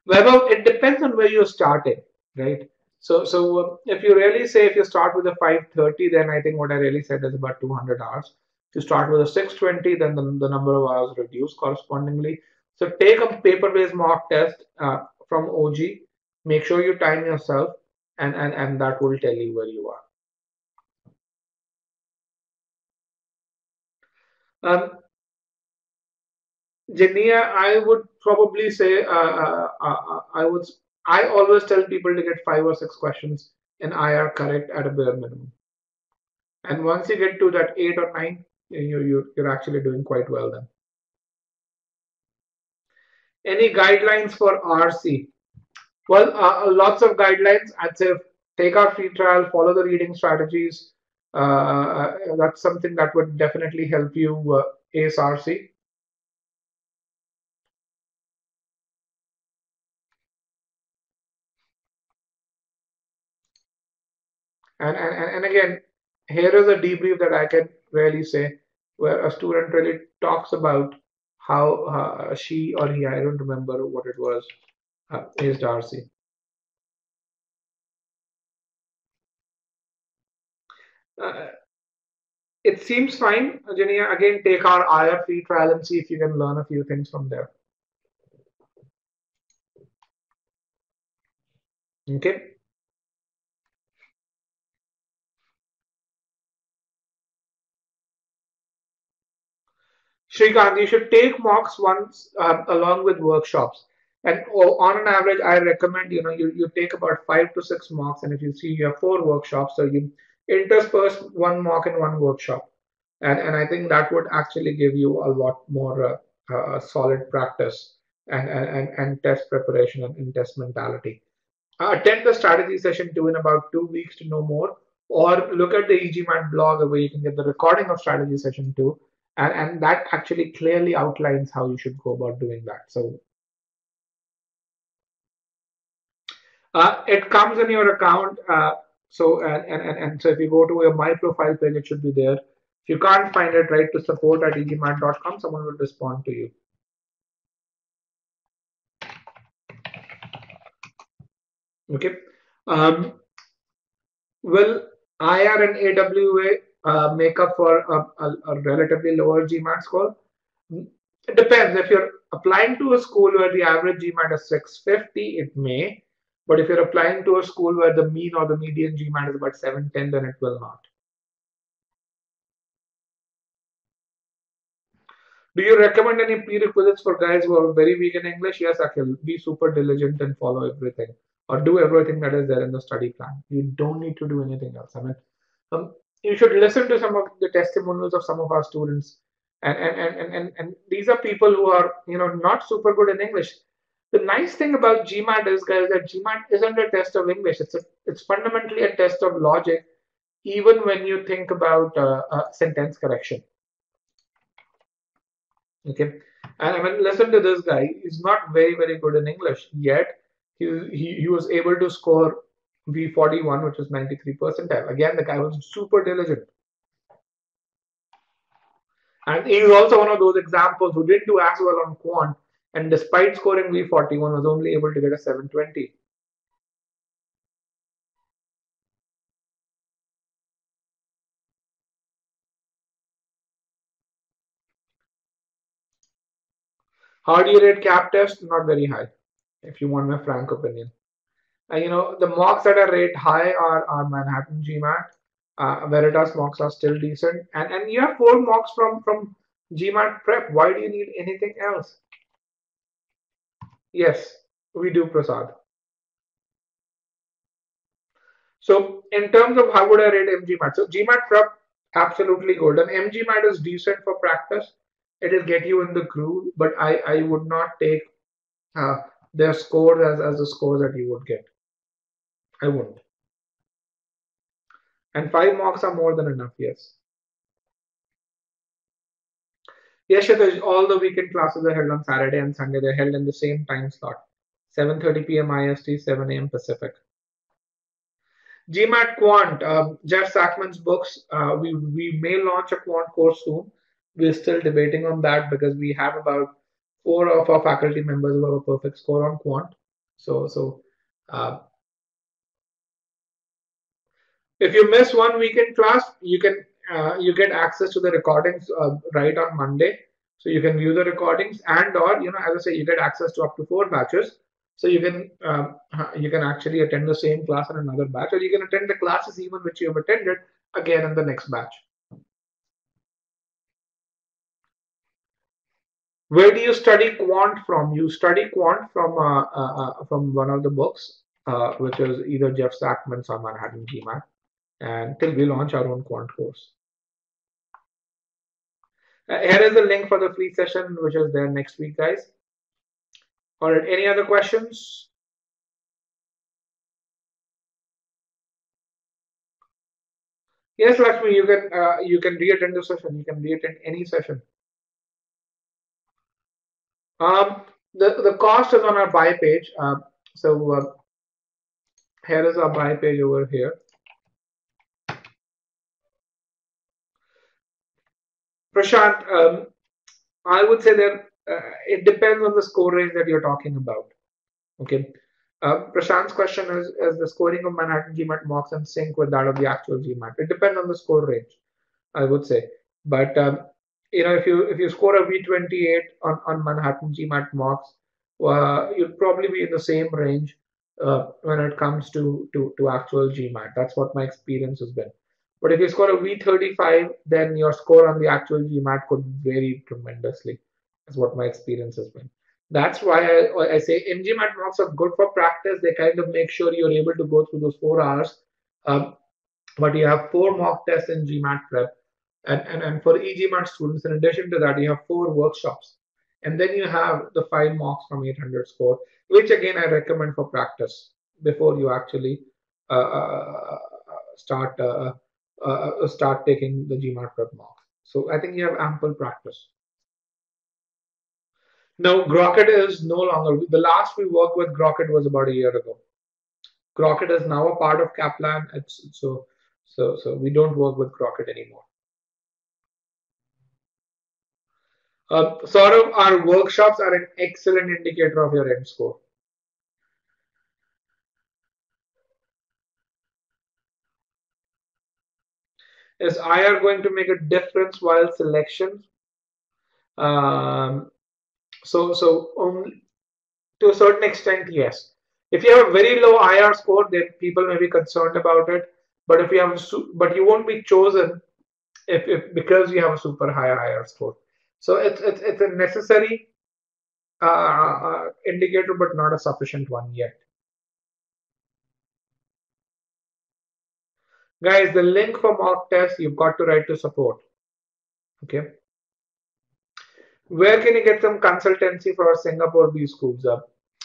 S1: Well, it depends on where you're starting, right? So if you really say if you start with a 530, then I think what I really said is about 200 hours. If you start with a 620, then the number of hours reduce correspondingly. So take a paper-based mock test from OG. Make sure you time yourself, and that will tell you where you are. Jania, I would probably say I always tell people to get 5 or 6 questions in IR correct at a bare minimum. And once you get to that 8 or 9, you're actually doing quite well then. Any guidelines for RC? Well, lots of guidelines. I'd say take our free trial, follow the reading strategies. That's something that would definitely help you ace RC. And again, here is a debrief that I can really say where a student really talks about how she or he, I don't remember what it was, is Darcy. Uh, it seems fine, Jania. Again, take our IR free trial and see if you can learn a few things from there. Okay. Shrikant, you should take mocks once along with workshops. And on an average, I recommend you take about 5 to 6 mocks, and if you see you have 4 workshops, so you intersperse one mock and one workshop, and I think that would actually give you a lot more solid practice and test preparation and test mentality. Attend the strategy session 2 in about 2 weeks to know more, or look at the e-GMAT blog where you can get the recording of strategy session 2, and that actually clearly outlines how you should go about doing that. So it comes in your account. So if you go to your my profile page, it should be there. If you can't find it, write to support@egmat.com. Someone will respond to you. Okay. Um, Will IR and AWA make up for a relatively lower GMAT score? It depends. If you're applying to a school where the average GMAT is 650, it may. But if you're applying to a school where the mean or the median GMAT is about 710, then it will not. Do you recommend any prerequisites for guys who are very weak in English? Yes, Akhil. Be super diligent and follow everything, or do everything that is there in the study plan. You don't need to do anything else. I mean, you should listen to some of the testimonials of some of our students, and these are people who are not super good in English. The nice thing about GMAT is, guys, that GMAT isn't a test of English. It's fundamentally a test of logic, even when you think about sentence correction. Okay, and I mean, listen to this guy. He's not very good in English yet. He was able to score V41, which is 93 percentile. Again, the guy was super diligent, and he's also one of those examples who didn't do as well on Quant, and despite scoring V41, was only able to get a 720. How do you rate CAP test? Not very high, if you want my frank opinion. The mocks that are rate high are Manhattan GMAT. Veritas mocks are still decent, and you have 4 mocks from GMAT prep. Why do you need anything else? Yes, we do, Prasad. So in terms of how would I rate MGMAT? So GMAT prep, absolutely good. And MGMAT is decent for practice. It'll get you in the groove, but I would not take uh, their scores as the scores that you would get. I wouldn't. And 5 marks are more than enough, yes. Yes, Shitesh, all the weekend classes are held on Saturday and Sunday. They're held in the same time slot, 7:30 p.m. IST, 7 a.m. Pacific. GMAT Quant, Jeff Sackman's books. We may launch a Quant course soon. We're still debating on that because we have about 4 of our faculty members who have a perfect score on Quant. So uh, if you miss one weekend class, you get access to the recordings right on Monday, so you can view the recordings and or as I say, you get access to up to 4 batches. So you can actually attend the same class in another batch, or you can attend the classes even which you have attended again in the next batch. Where do you study quant from? You study quant from one of the books, which is either Jeff Sackman's or Manhattan GMAT, and till we launch our own quant course. Here is the link for the free session, which is there next week, guys. All right, any other questions? Yes, Lakshmi, you can re-attend the session. You can re-attend any session. The cost is on our buy page. So here is our buy page over here. Prashant, I would say that it depends on the score range that you're talking about. Okay. Prashant's question is the scoring of Manhattan GMAT mocks in sync with that of the actual GMAT? It depends on the score range, I would say. But if you score a V28 on Manhattan GMAT mocks, you'll probably be in the same range when it comes to actual GMAT. That's what my experience has been. But if you score a V35, then your score on the actual GMAT could vary tremendously. That's what my experience has been. That's why I say MGMAT mocks are good for practice. They kind of make sure you're able to go through those 4 hours. But you have 4 mock tests in GMAT prep. And for e-GMAT students, in addition to that, you have 4 workshops. And then you have the 5 mocks from 800 score, which again I recommend for practice before you actually uh, uh, start start taking the GMAT prep mocks. So I think you have ample practice. No, Grocket is no longer. The last we worked with Grocket was about a year ago. Grocket is now a part of Kaplan. So we don't work with Grocket anymore. Sort of our workshops are an excellent indicator of your end score. Is IR going to make a difference while selection? Um, so only to a certain extent, yes. If you have a very low IR score, then people may be concerned about it. But if you have, but you won't be chosen if because you have a super high IR score. So it's a necessary indicator, but not a sufficient one yet. Guys, the link for mock test you've got to write to support. Okay. Where can you get some consultancy for our Singapore B schools?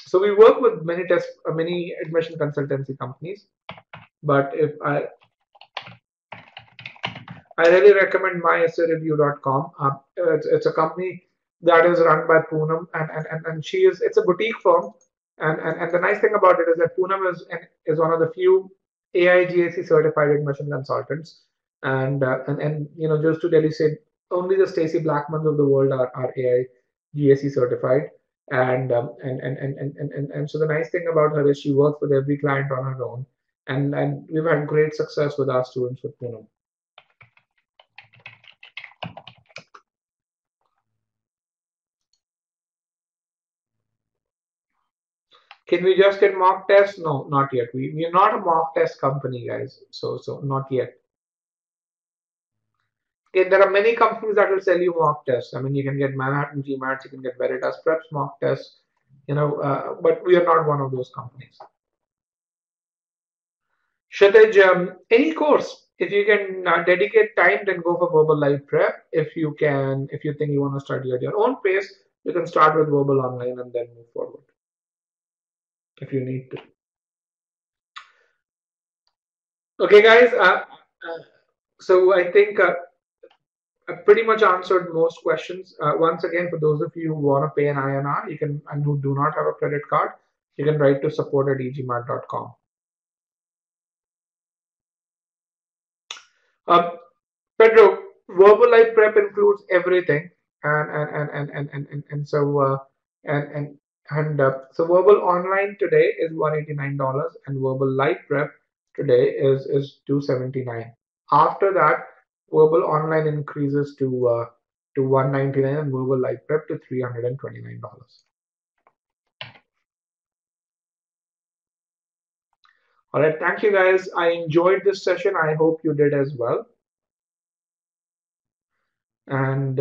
S1: So we work with many admission consultancy companies, but if I really recommend myessayreview.com. It's a company that is run by Poonam, and it's a boutique firm. And the nice thing about it is that Poonam is one of the few AIGAC certified admission consultants. And just to tell you, say only the Stacy Blackmans of the world are AIGAC certified. And so the nice thing about her is she works with every client on her own. And we've had great success with our students with Poonam. Can we just get mock tests? No, not yet. We're not a mock test company, guys. So not yet. Okay, there are many companies that will sell you mock tests. I mean, you can get Manhattan GMATs, you can get Veritas Preps mock tests.
S2: but we are not one of those companies. Kshitij, any course, if you can dedicate time, then go for Verbal Live Prep. If you think you want to study at your own pace, you can start with Verbal Online and then move forward if you need to. Okay, guys. So I think I pretty much answered most questions. Once again, for those of you who want to pay an INR, you can, and who do not have a credit card, you can write to support@egmat.com. Um, Pedro, verbal life prep includes everything, and so so verbal online today is $189, and verbal life prep today is $279. After that, verbal online increases to $199, and verbal life prep to $329. All right, thank you guys. I enjoyed this session. I hope you did as well. And